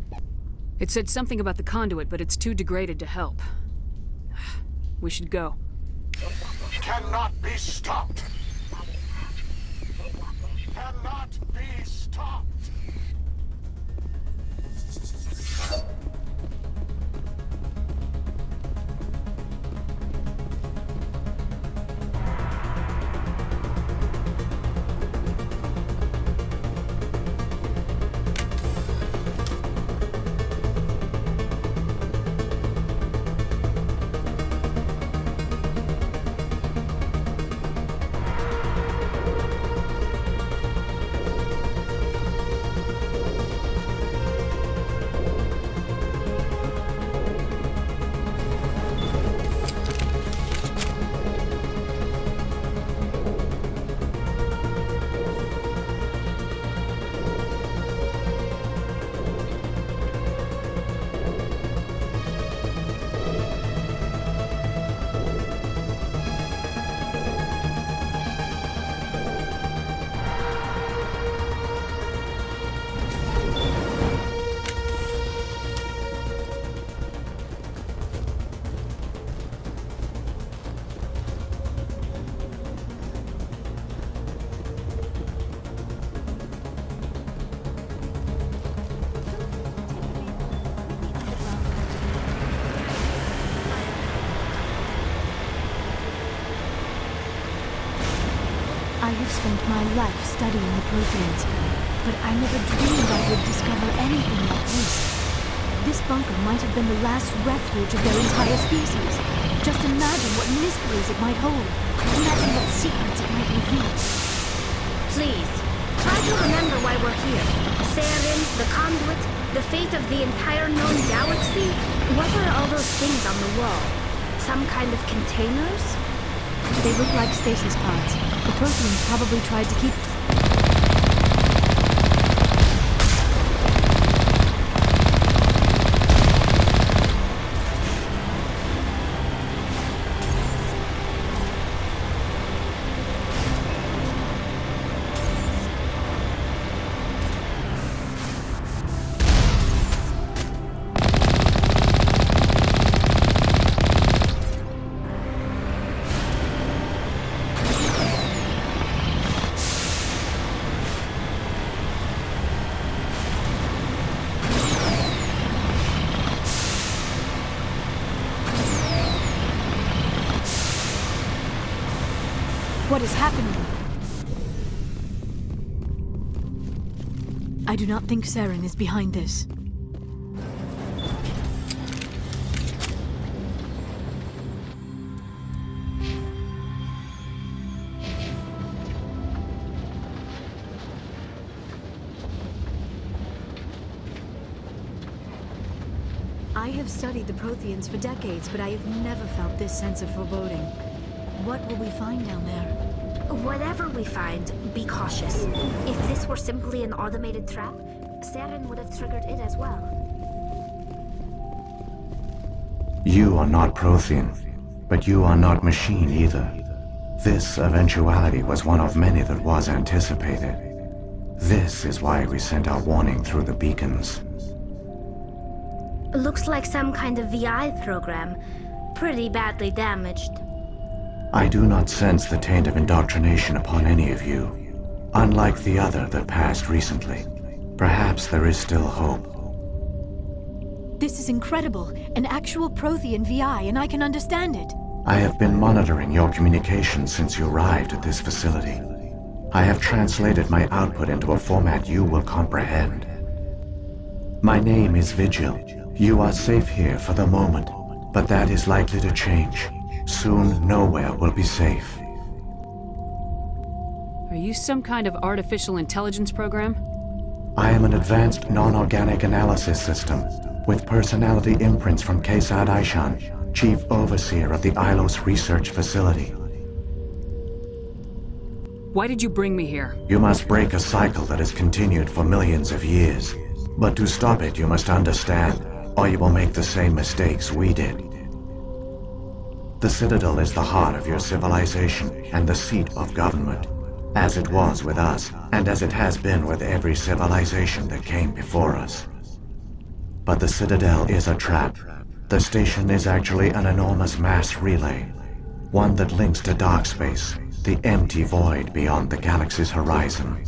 It said something about the conduit, but it's too degraded to help. We should go. Cannot be stopped. Cannot be stopped. I have spent my life studying the Protheans, but I never dreamed I would discover anything like this. This bunker might have been the last refuge of their entire species. Just imagine what mysteries it might hold. Imagine what secrets it might reveal. Please, try to remember why we're here. Saren, the conduit, the fate of the entire known galaxy. What are all those things on the wall? Some kind of containers? They look like stasis pods. The Protheans probably tried to keep... What is happening? I do not think Saren is behind this. I have studied the Protheans for decades, but I have never felt this sense of foreboding. What will we find down there? Whatever we find, be cautious. If this were simply an automated trap, Saren would have triggered it as well. You are not Prothean, but you are not machine either. This eventuality was one of many that was anticipated. This is why we sent our warning through the beacons. Looks like some kind of VI program. Pretty badly damaged. I do not sense the taint of indoctrination upon any of you, unlike the other that passed recently. Perhaps there is still hope. This is incredible. An actual Prothean VI, and I can understand it. I have been monitoring your communications since you arrived at this facility. I have translated my output into a format you will comprehend. My name is Vigil. You are safe here for the moment, but that is likely to change. Soon, nowhere will be safe. Are you some kind of artificial intelligence program? I am an advanced non-organic analysis system, with personality imprints from Kesad Aishan, Chief Overseer of the Ilos Research Facility. Why did you bring me here? You must break a cycle that has continued for millions of years. But to stop it, you must understand, or you will make the same mistakes we did. The Citadel is the heart of your civilization and the seat of government, as it was with us, and as it has been with every civilization that came before us. But the Citadel is a trap. The station is actually an enormous mass relay, one that links to dark space, the empty void beyond the galaxy's horizon.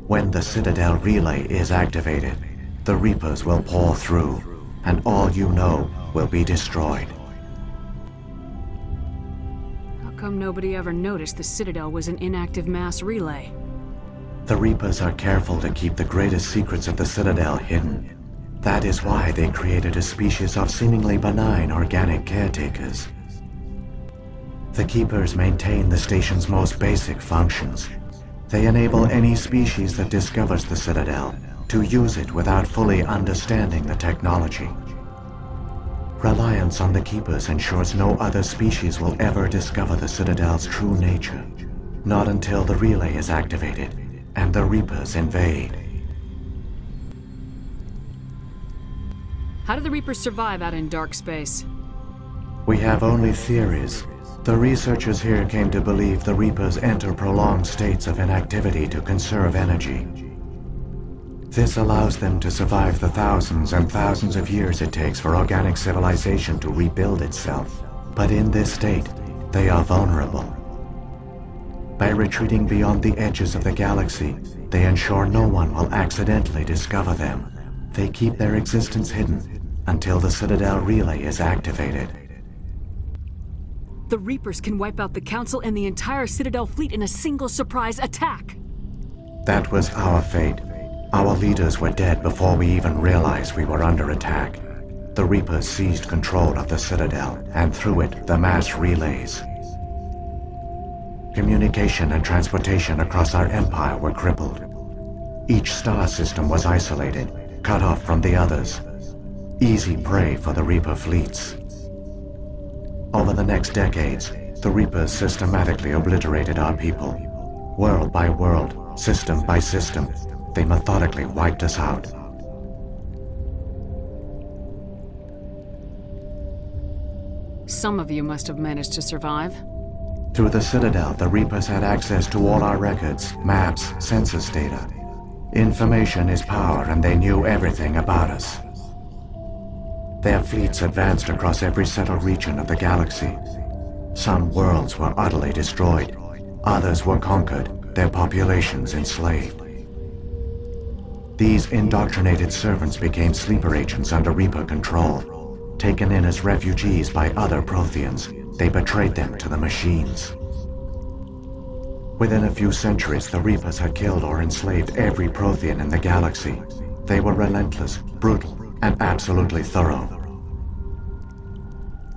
When the Citadel relay is activated, the Reapers will pour through, and all you know will be destroyed. How come nobody ever noticed the Citadel was an inactive mass relay? The Reapers are careful to keep the greatest secrets of the Citadel hidden. That is why they created a species of seemingly benign organic caretakers. The Keepers maintain the station's most basic functions. They enable any species that discovers the Citadel to use it without fully understanding the technology. Reliance on the Keepers ensures no other species will ever discover the Citadel's true nature, not until the relay is activated and the Reapers invade. How do the Reapers survive out in dark space? We have only theories. The researchers here came to believe the Reapers enter prolonged states of inactivity to conserve energy. This allows them to survive the thousands and thousands of years it takes for organic civilization to rebuild itself. But in this state, they are vulnerable. By retreating beyond the edges of the galaxy, they ensure no one will accidentally discover them. They keep their existence hidden until the Citadel relay is activated. The Reapers can wipe out the Council and the entire Citadel fleet in a single surprise attack. That was our fate. Our leaders were dead before we even realized we were under attack. The Reapers seized control of the Citadel, and through it, the mass relays. Communication and transportation across our empire were crippled. Each star system was isolated, cut off from the others. Easy prey for the Reaper fleets. Over the next decades, the Reapers systematically obliterated our people. World by world, system by system, they methodically wiped us out. Some of you must have managed to survive. Through the Citadel, the Reapers had access to all our records, maps, census data. Information is power, and they knew everything about us. Their fleets advanced across every settled region of the galaxy. Some worlds were utterly destroyed. Others were conquered, their populations enslaved. These indoctrinated servants became sleeper agents under Reaper control. Taken in as refugees by other Protheans, they betrayed them to the machines. Within a few centuries, the Reapers had killed or enslaved every Prothean in the galaxy. They were relentless, brutal, and absolutely thorough.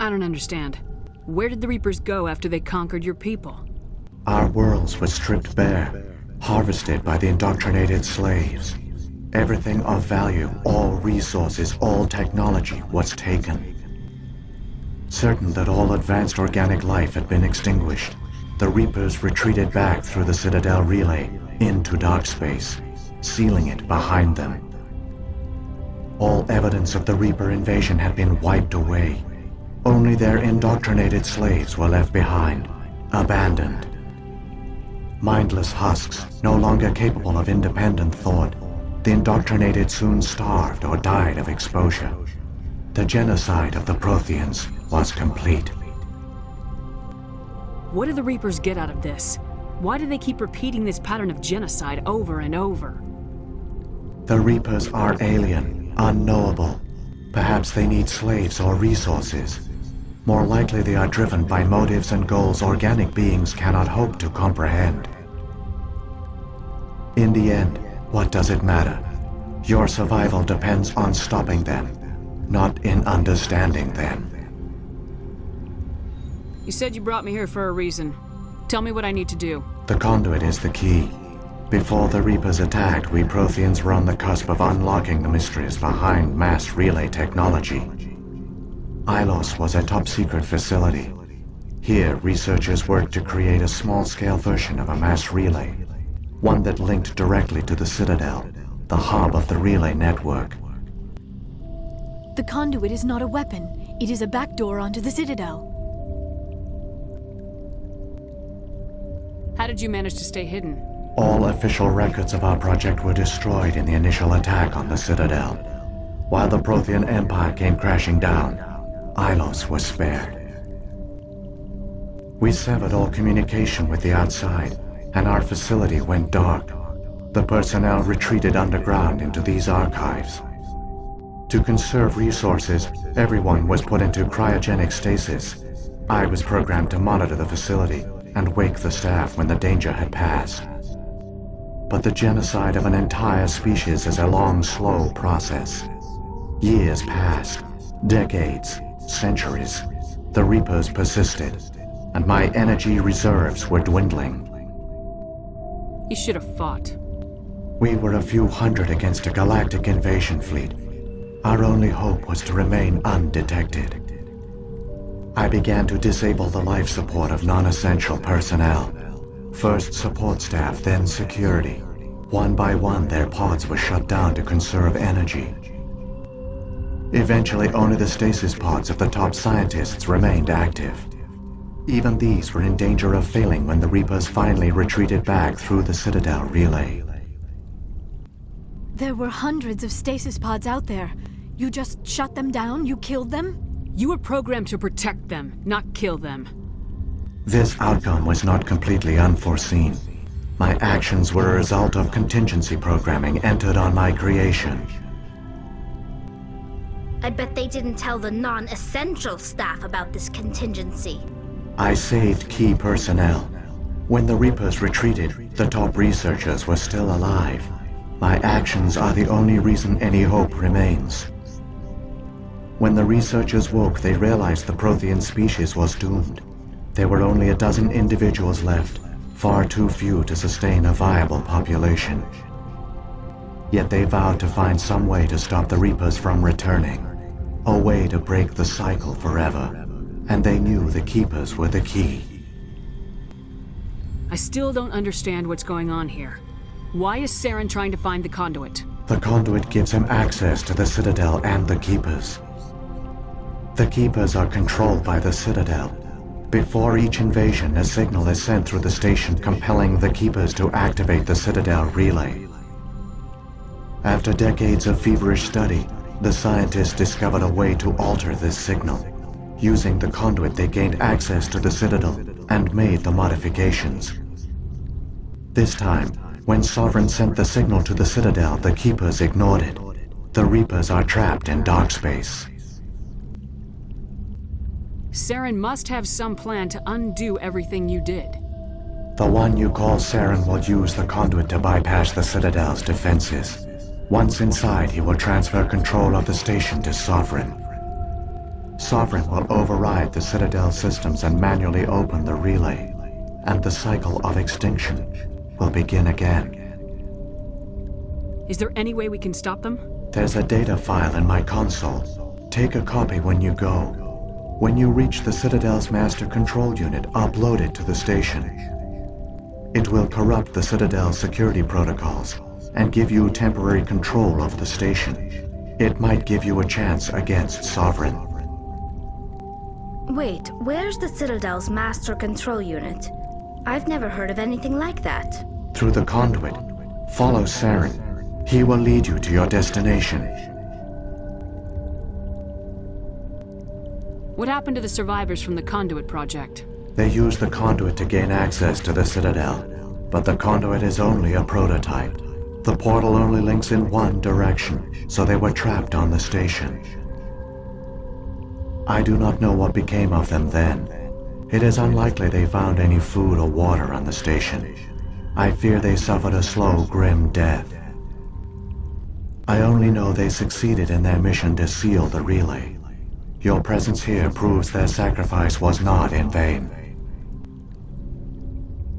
I don't understand. Where did the Reapers go after they conquered your people? Our worlds were stripped bare, harvested by the indoctrinated slaves. Everything of value, all resources, all technology was taken. Certain that all advanced organic life had been extinguished, the Reapers retreated back through the Citadel relay into dark space, sealing it behind them. All evidence of the Reaper invasion had been wiped away. Only their indoctrinated slaves were left behind, abandoned. Mindless husks, no longer capable of independent thought, the indoctrinated soon starved or died of exposure. The genocide of the Protheans was complete. What do the Reapers get out of this? Why do they keep repeating this pattern of genocide over and over? The Reapers are alien, unknowable. Perhaps they need slaves or resources. More likely they are driven by motives and goals organic beings cannot hope to comprehend. In the end, what does it matter? Your survival depends on stopping them, not in understanding them. You said you brought me here for a reason. Tell me what I need to do. The conduit is the key. Before the Reapers attacked, we Protheans were on the cusp of unlocking the mysteries behind mass relay technology. Ilos was a top-secret facility. Here, researchers worked to create a small-scale version of a mass relay, one that linked directly to the Citadel, the hub of the relay network. The conduit is not a weapon. It is a backdoor onto the Citadel. How did you manage to stay hidden? All official records of our project were destroyed in the initial attack on the Citadel. While the Prothean Empire came crashing down, Ilos was spared. We severed all communication with the outside, and our facility went dark. The personnel retreated underground into these archives. To conserve resources, everyone was put into cryogenic stasis. I was programmed to monitor the facility and wake the staff when the danger had passed. But the genocide of an entire species is a long, slow process. Years passed, decades, centuries. The Reapers persisted, and my energy reserves were dwindling. You should have fought. We were a few hundred against a galactic invasion fleet. Our only hope was to remain undetected. I began to disable the life support of non-essential personnel. First support staff, then security. One by one, their pods were shut down to conserve energy. Eventually, only the stasis pods of the top scientists remained active. Even these were in danger of failing when the Reapers finally retreated back through the Citadel relay. There were hundreds of stasis pods out there. You just shut them down? You killed them? You were programmed to protect them, not kill them. This outcome was not completely unforeseen. My actions were a result of contingency programming entered on my creation. I bet they didn't tell the non-essential staff about this contingency. I saved key personnel. When the Reapers retreated, the top researchers were still alive. My actions are the only reason any hope remains. When the researchers woke, they realized the Prothean species was doomed. There were only a dozen individuals left, far too few to sustain a viable population. Yet they vowed to find some way to stop the Reapers from returning, a way to break the cycle forever. And they knew the Keepers were the key. I still don't understand what's going on here. Why is Saren trying to find the conduit? The conduit gives him access to the Citadel and the Keepers. The Keepers are controlled by the Citadel. Before each invasion, a signal is sent through the station compelling the Keepers to activate the Citadel relay. After decades of feverish study, the scientists discovered a way to alter this signal. Using the conduit, they gained access to the Citadel and made the modifications. This time, when Sovereign sent the signal to the Citadel, the Keepers ignored it. The Reapers are trapped in dark space. Saren must have some plan to undo everything you did. The one you call Saren will use the conduit to bypass the Citadel's defenses. Once inside, he will transfer control of the station to Sovereign. Sovereign will override the Citadel systems and manually open the relay, and the cycle of extinction will begin again. Is there any way we can stop them? There's a data file in my console. Take a copy when you go. When you reach the Citadel's master control unit, upload it to the station. It will corrupt the Citadel's security protocols and give you temporary control of the station. It might give you a chance against Sovereign. Wait, where's the Citadel's master control unit? I've never heard of anything like that. Through the conduit, follow Saren. He will lead you to your destination. What happened to the survivors from the Conduit project? They use the conduit to gain access to the Citadel, but the conduit is only a prototype. The portal only links in one direction, so they were trapped on the station. I do not know what became of them then. It is unlikely they found any food or water on the station. I fear they suffered a slow, grim death. I only know they succeeded in their mission to seal the relay. Your presence here proves their sacrifice was not in vain.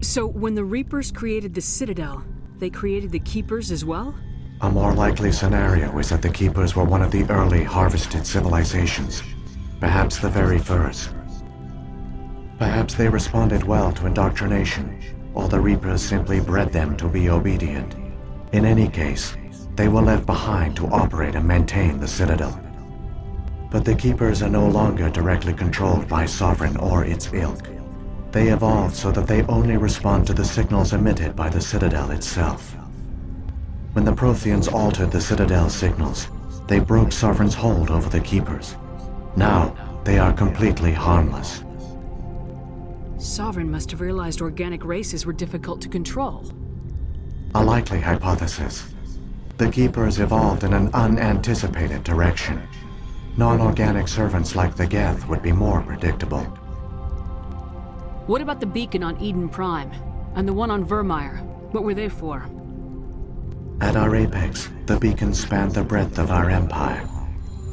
So, when the Reapers created the Citadel, they created the Keepers as well? A more likely scenario is that the Keepers were one of the early harvested civilizations. Perhaps the very first. Perhaps they responded well to indoctrination, or the Reapers simply bred them to be obedient. In any case, they were left behind to operate and maintain the Citadel. But the Keepers are no longer directly controlled by Sovereign or its ilk. They evolved so that they only respond to the signals emitted by the Citadel itself. When the Protheans altered the Citadel's signals, they broke Sovereign's hold over the Keepers. Now, they are completely harmless. Sovereign must have realized organic races were difficult to control. A likely hypothesis. The Keepers evolved in an unanticipated direction. Non-organic servants like the Geth would be more predictable. What about the beacon on Eden Prime? And the one on Vermeer? What were they for? At our apex, the beacons spanned the breadth of our empire.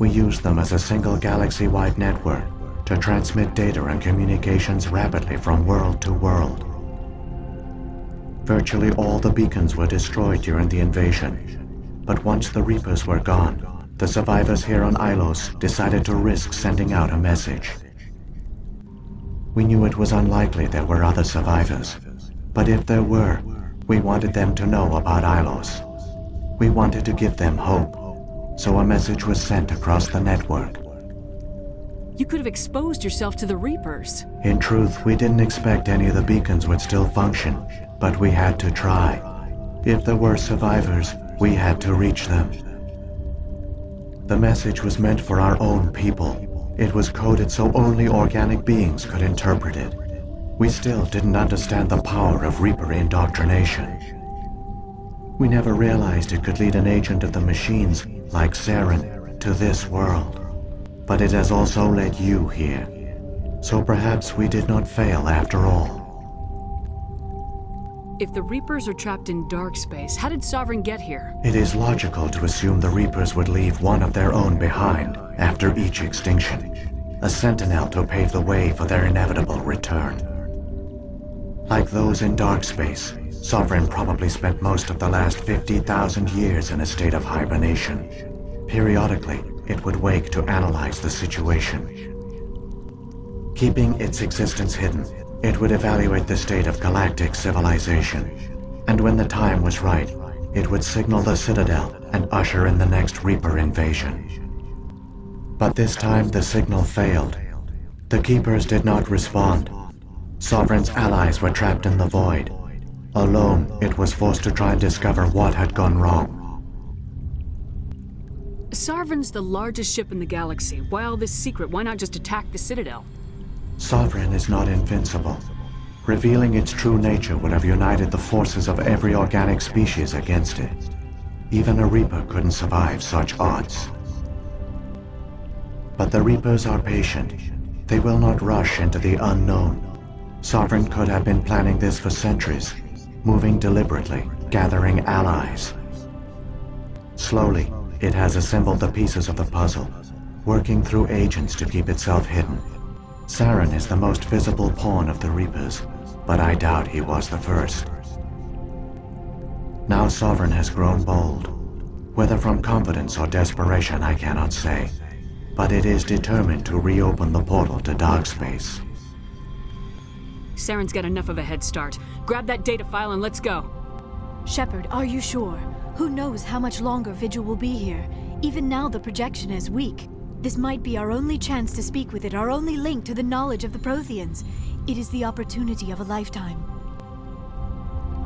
We used them as a single galaxy-wide network to transmit data and communications rapidly from world to world. Virtually all the beacons were destroyed during the invasion, but once the Reapers were gone, the survivors here on Ilos decided to risk sending out a message. We knew it was unlikely there were other survivors, but if there were, we wanted them to know about Ilos. We wanted to give them hope, so a message was sent across the network. You could have exposed yourself to the Reapers. In truth, we didn't expect any of the beacons would still function, but we had to try. If there were survivors, we had to reach them. The message was meant for our own people. It was coded so only organic beings could interpret it. We still didn't understand the power of Reaper indoctrination. We never realized it could lead an agent of the machines, like Saren, to this world. But it has also led you here. So perhaps we did not fail after all. If the Reapers are trapped in dark space, how did Sovereign get here? It is logical to assume the Reapers would leave one of their own behind after each extinction. A sentinel to pave the way for their inevitable return. Like those in dark space, Sovereign probably spent most of the last 50,000 years in a state of hibernation. Periodically, it would wake to analyze the situation. Keeping its existence hidden, it would evaluate the state of galactic civilization. And when the time was right, it would signal the Citadel and usher in the next Reaper invasion. But this time the signal failed. The Keepers did not respond. Sovereign's allies were trapped in the void. Alone, it was forced to try and discover what had gone wrong. Sovereign's the largest ship in the galaxy. Why all this secret? Why not just attack the Citadel? Sovereign is not invincible. Revealing its true nature would have united the forces of every organic species against it. Even a Reaper couldn't survive such odds. But the Reapers are patient. They will not rush into the unknown. Sovereign could have been planning this for centuries, moving deliberately, gathering allies. Slowly, it has assembled the pieces of the puzzle, working through agents to keep itself hidden. Saren is the most visible pawn of the Reapers, but I doubt he was the first. Now Sovereign has grown bold. Whether from confidence or desperation, I cannot say. But it is determined to reopen the portal to dark space. Saren's got enough of a head start. Grab that data file and let's go. Shepard, are you sure? Who knows how much longer Vigil will be here? Even now the projection is weak. This might be our only chance to speak with it, our only link to the knowledge of the Protheans. It is the opportunity of a lifetime.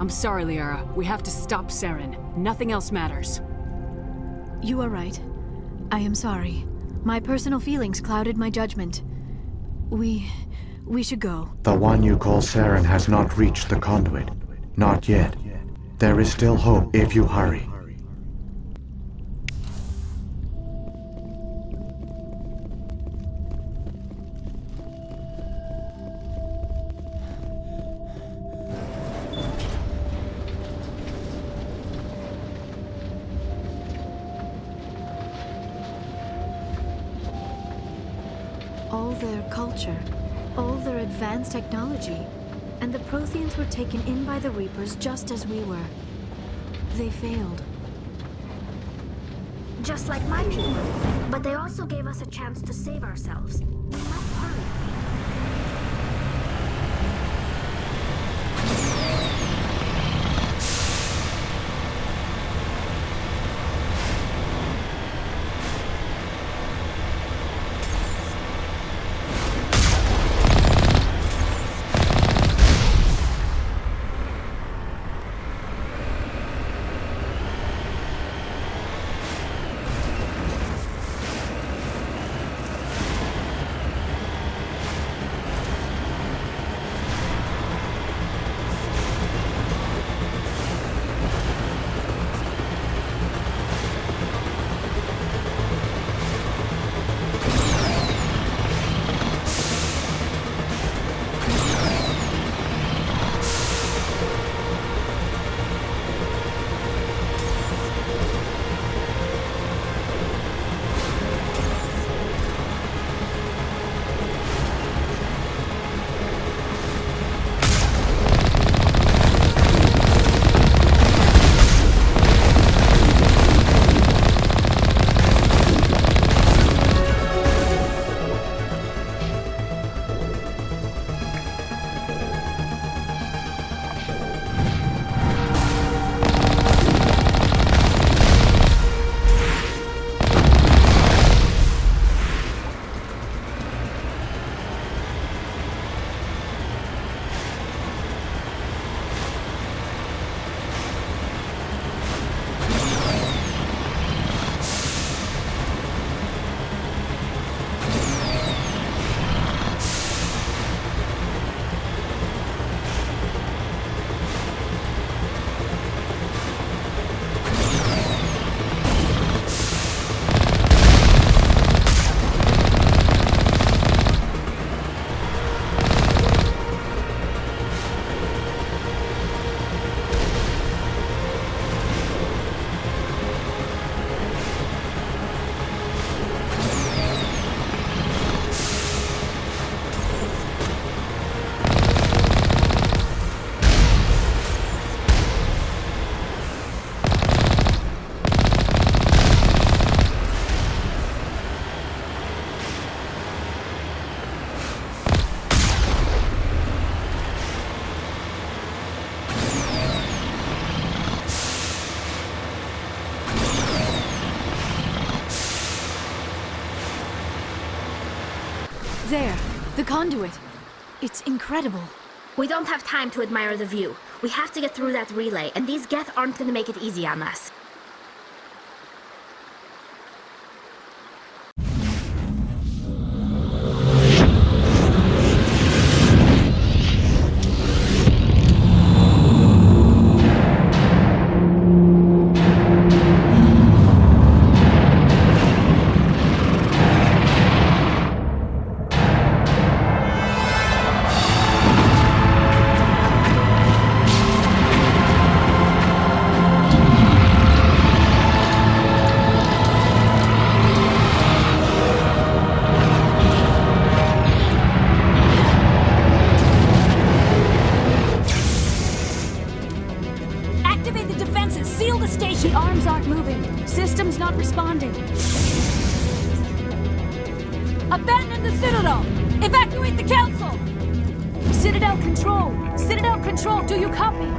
I'm sorry, Liara. We have to stop Saren. Nothing else matters. You are right. I am sorry. My personal feelings clouded my judgment. We should go. The one you call Saren has not reached the conduit. Not yet. There is still hope if you hurry. All their culture, all their advanced technology, and the Protheans were taken in by the Reapers just as we were. They failed. Just like my people. But they also gave us a chance to save ourselves. We must hurry. There, the conduit. It's incredible. We don't have time to admire the view. We have to get through that relay, and these Geth aren't gonna make it easy on us. Evacuate the council! Citadel Control! Citadel Control, do you copy?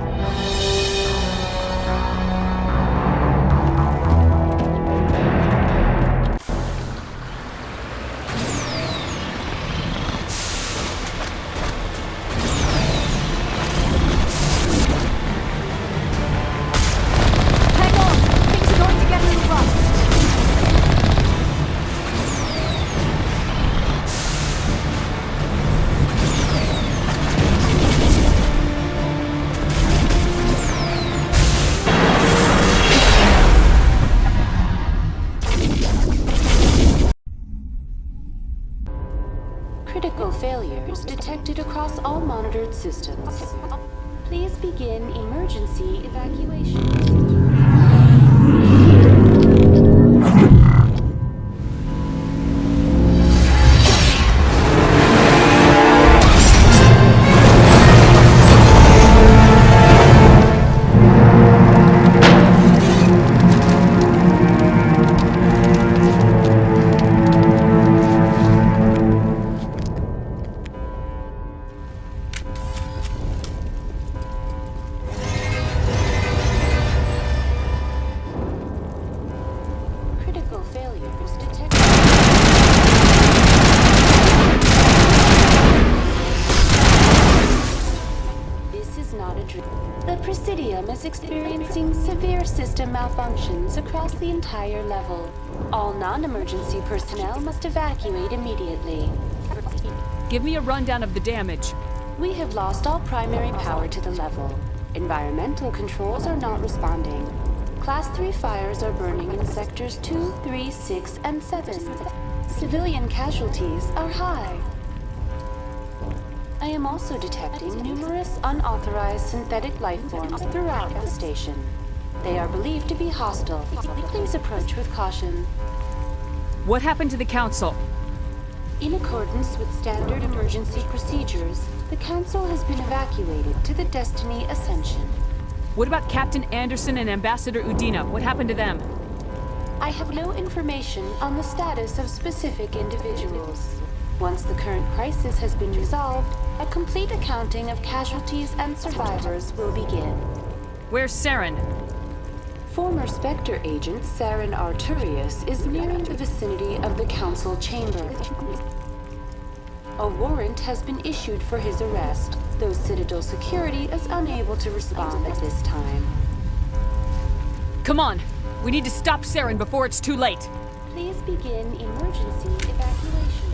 Critical failures detected across all monitored systems. Please begin emergency evacuation. The Presidium is experiencing severe system malfunctions across the entire level. All non-emergency personnel must evacuate immediately. Give me a rundown of the damage. We have lost all primary power to the level. Environmental controls are not responding. Class 3 fires are burning in sectors 2, 3, 6, and 7. Civilian casualties are high. I am also detecting numerous unauthorized synthetic life forms throughout the station. They are believed to be hostile. Please approach with caution. What happened to the Council? In accordance with standard emergency procedures, the Council has been evacuated to the Destiny Ascension. What about Captain Anderson and Ambassador Udina? What happened to them? I have no information on the status of specific individuals. Once the current crisis has been resolved, a complete accounting of casualties and survivors will begin. Where's Saren? Former Spectre agent Saren Arturius is nearing the vicinity of the Council chamber. A warrant has been issued for his arrest, though Citadel security is unable to respond at this time. Come on! We need to stop Saren before it's too late! Please begin emergency evacuation.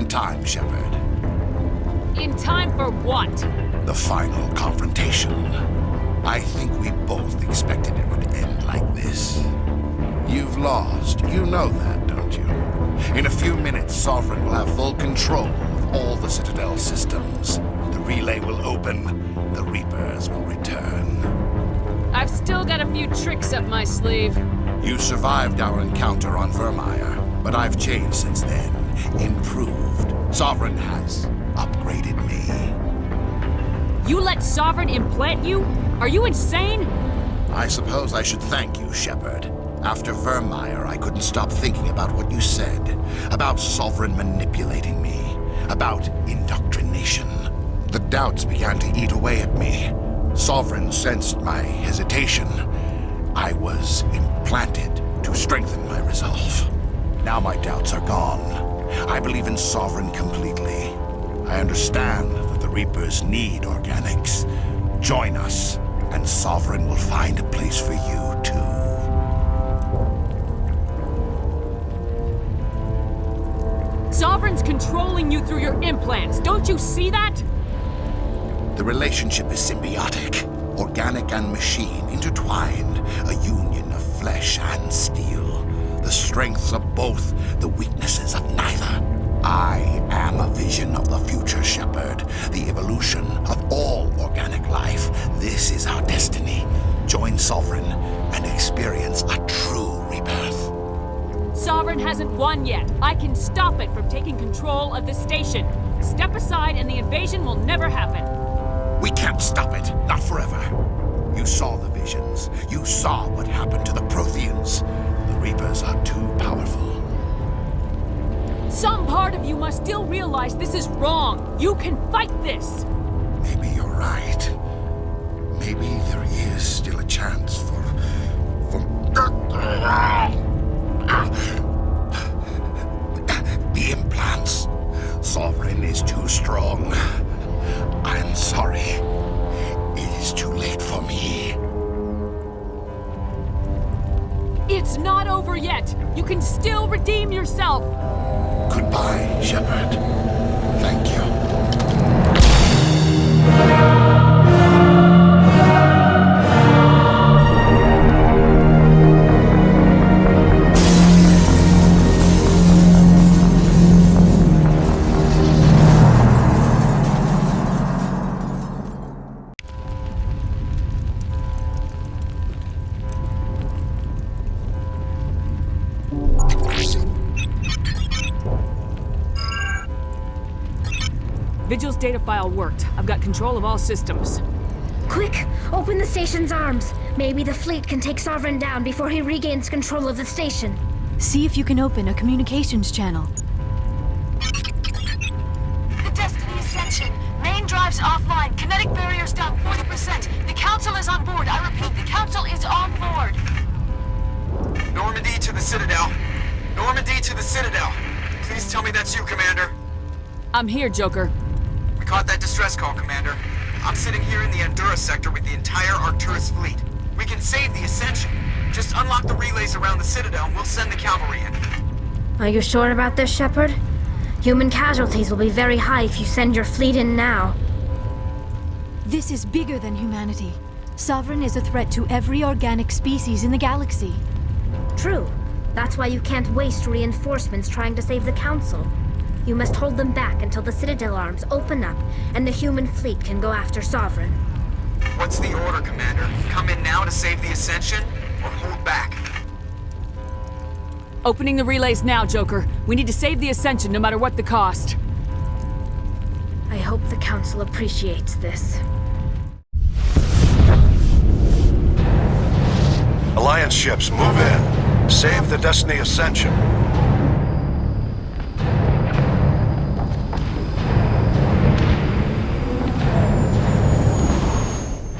time, Shepard. In time for what? The final confrontation. I think we both expected it would end like this. You've lost. You know that, don't you? In a few minutes, Sovereign will have full control of all the Citadel systems. The relay will open. The Reapers will return. I've still got a few tricks up my sleeve. You survived our encounter on Vermeer, but I've changed since then. Improved. Sovereign has upgraded me. You let Sovereign implant you? Are you insane? I suppose I should thank you, Shepard. After Vermeer, I couldn't stop thinking about what you said. About Sovereign manipulating me. About indoctrination. The doubts began to eat away at me. Sovereign sensed my hesitation. I was implanted to strengthen my resolve. Now my doubts are gone. I believe in Sovereign completely. I understand that the Reapers need organics. Join us, and Sovereign will find a place for you, too. Sovereign's controlling you through your implants. Don't you see that? The relationship is symbiotic. Organic and machine intertwined. A union of flesh and steel. The strengths of both, the weaknesses of neither. I am a vision of the future, Shepard. The evolution of all organic life. This is our destiny. Join Sovereign and experience a true rebirth. Sovereign hasn't won yet. I can stop it from taking control of the station. Step aside and the invasion will never happen. We can't stop it. Not forever. You saw the visions. You saw what happened to the Protheans. The Reapers are too powerful. Some part of you must still realize this is wrong. You can fight this. Maybe you're right. Maybe there is still a chance for... The implants. Sovereign is too strong. I'm sorry. It is too late for me. It's not over yet. You can still redeem yourself. Goodbye, Shepard. Thank you. Vigil's data file worked. I've got control of all systems. Quick! Open the station's arms. Maybe the fleet can take Sovereign down before he regains control of the station. See if you can open a communications channel. The Destiny Ascension. Main drives offline. Kinetic barriers down 40%. The Council is on board. I repeat, the Council is on board. Normandy to the Citadel. Normandy to the Citadel. Please tell me that's you, Commander. I'm here, Joker. We caught that distress call, Commander. I'm sitting here in the Endura sector with the entire Arcturus fleet. We can save the Ascension. Just unlock the relays around the Citadel and we'll send the cavalry in. Are you sure about this, Shepard? Human casualties will be very high if you send your fleet in now. This is bigger than humanity. Sovereign is a threat to every organic species in the galaxy. True. That's why you can't waste reinforcements trying to save the Council. You must hold them back until the Citadel arms open up and the human fleet can go after Sovereign. What's the order, Commander? Come in now to save the Ascension, or hold back? Opening the relays now, Joker. We need to save the Ascension no matter what the cost. I hope the Council appreciates this. Alliance ships, move in. Save the Destiny Ascension.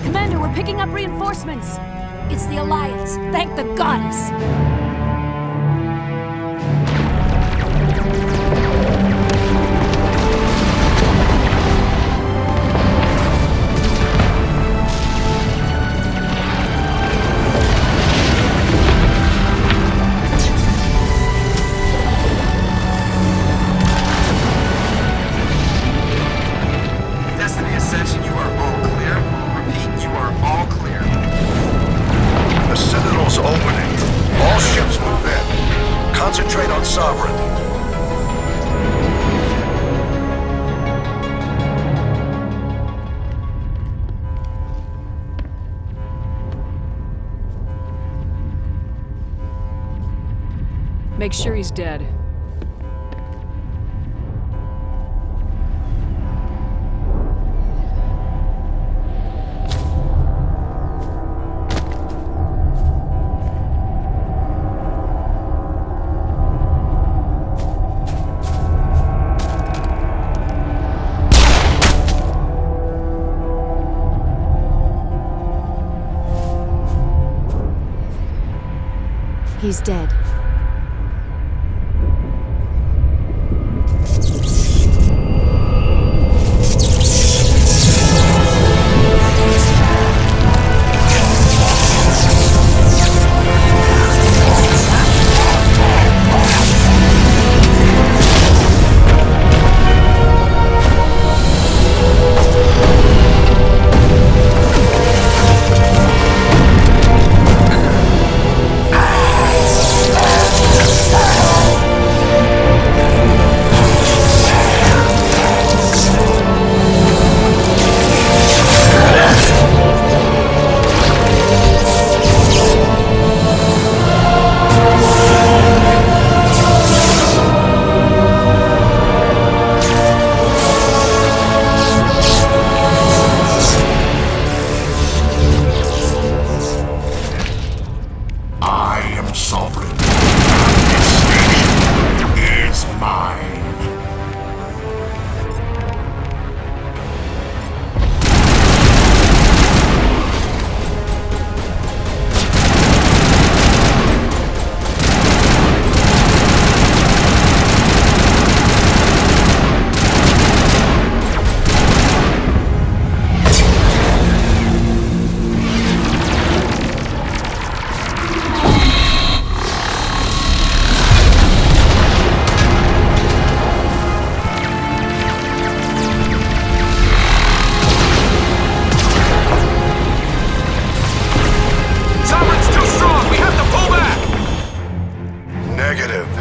Commander, we're picking up reinforcements. It's the Alliance. Thank the goddess. Make sure he's dead. He's dead.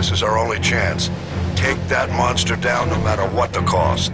This is our only chance. Take that monster down no matter what the cost.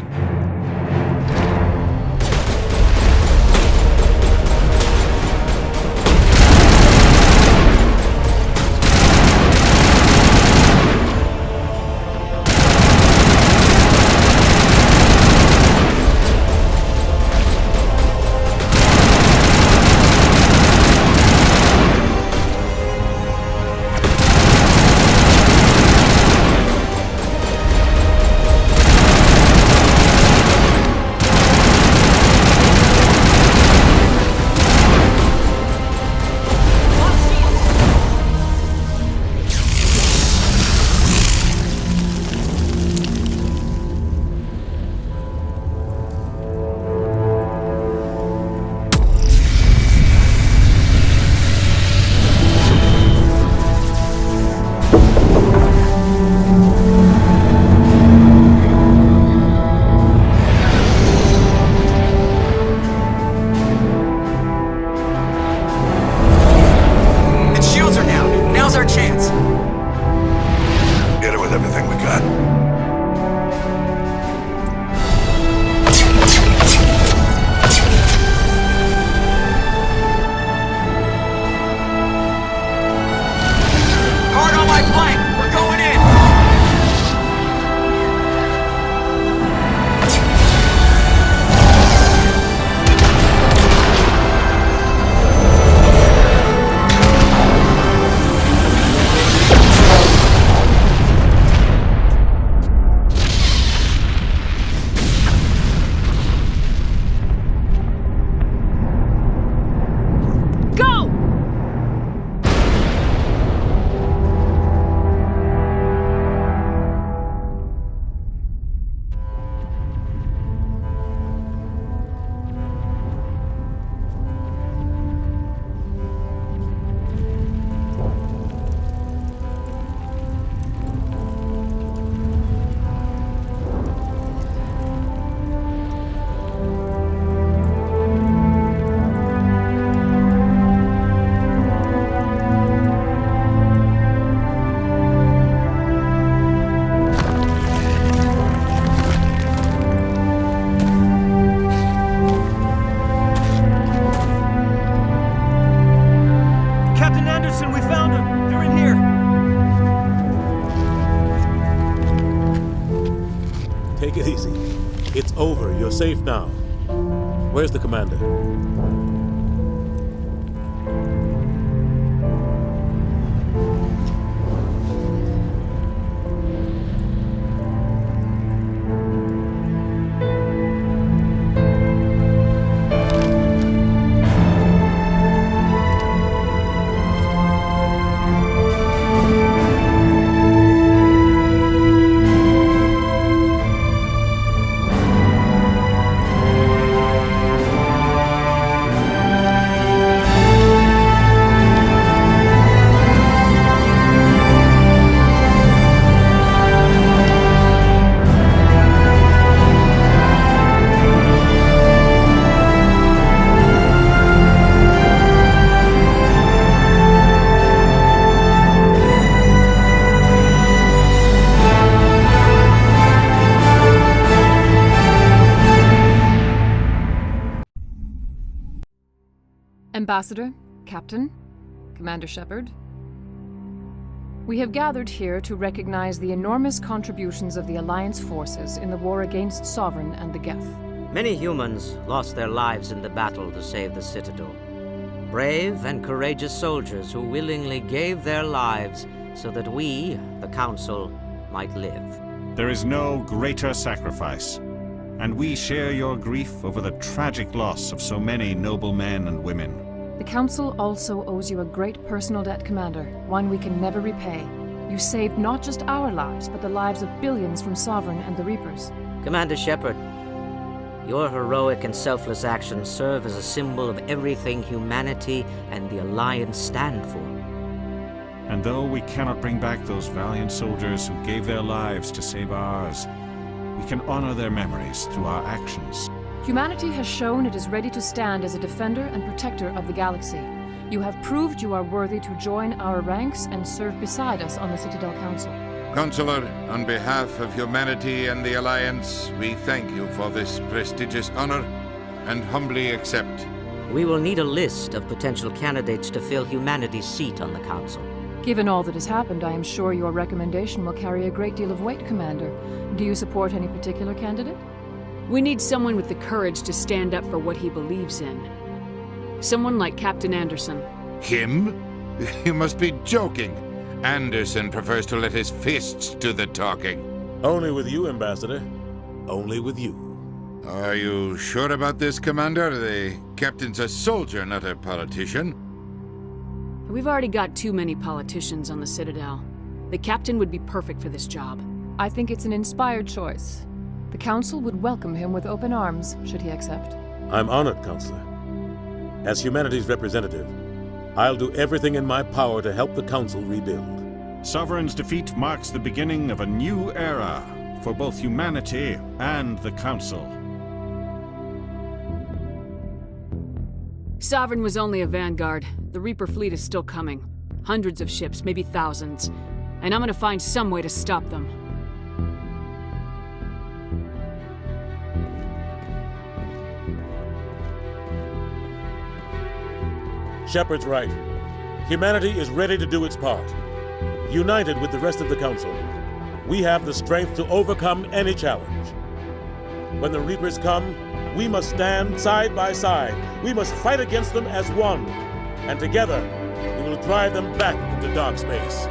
safe now. Where's the commander? Ambassador, Captain, Commander Shepard. We have gathered here to recognize the enormous contributions of the Alliance forces in the war against Sovereign and the Geth. Many humans lost their lives in the battle to save the Citadel. Brave and courageous soldiers who willingly gave their lives so that we, the Council, might live. There is no greater sacrifice, and we share your grief over the tragic loss of so many noble men and women. The Council also owes you a great personal debt, Commander, one we can never repay. You saved not just our lives, but the lives of billions from Sovereign and the Reapers. Commander Shepard, your heroic and selfless actions serve as a symbol of everything humanity and the Alliance stand for. And though we cannot bring back those valiant soldiers who gave their lives to save ours, we can honor their memories through our actions. Humanity has shown it is ready to stand as a defender and protector of the galaxy. You have proved you are worthy to join our ranks and serve beside us on the Citadel Council. Counselor, on behalf of humanity and the Alliance, we thank you for this prestigious honor and humbly accept. We will need a list of potential candidates to fill humanity's seat on the Council. Given all that has happened, I am sure your recommendation will carry a great deal of weight, Commander. Do you support any particular candidate? We need someone with the courage to stand up for what he believes in. Someone like Captain Anderson. Him? You must be joking. Anderson prefers to let his fists do the talking. Only with you, Ambassador. Only with you. Are you sure about this, Commander? The captain's a soldier, not a politician. We've already got too many politicians on the Citadel. The captain would be perfect for this job. I think it's an inspired choice. The Council would welcome him with open arms, should he accept. I'm honored, Counselor. As humanity's representative, I'll do everything in my power to help the Council rebuild. Sovereign's defeat marks the beginning of a new era for both humanity and the Council. Sovereign was only a vanguard. The Reaper fleet is still coming. Hundreds of ships, maybe thousands. And I'm gonna find some way to stop them. Shepard's right. Humanity is ready to do its part. United with the rest of the Council, we have the strength to overcome any challenge. When the Reapers come, we must stand side by side. We must fight against them as one. And together, we will drive them back into dark space.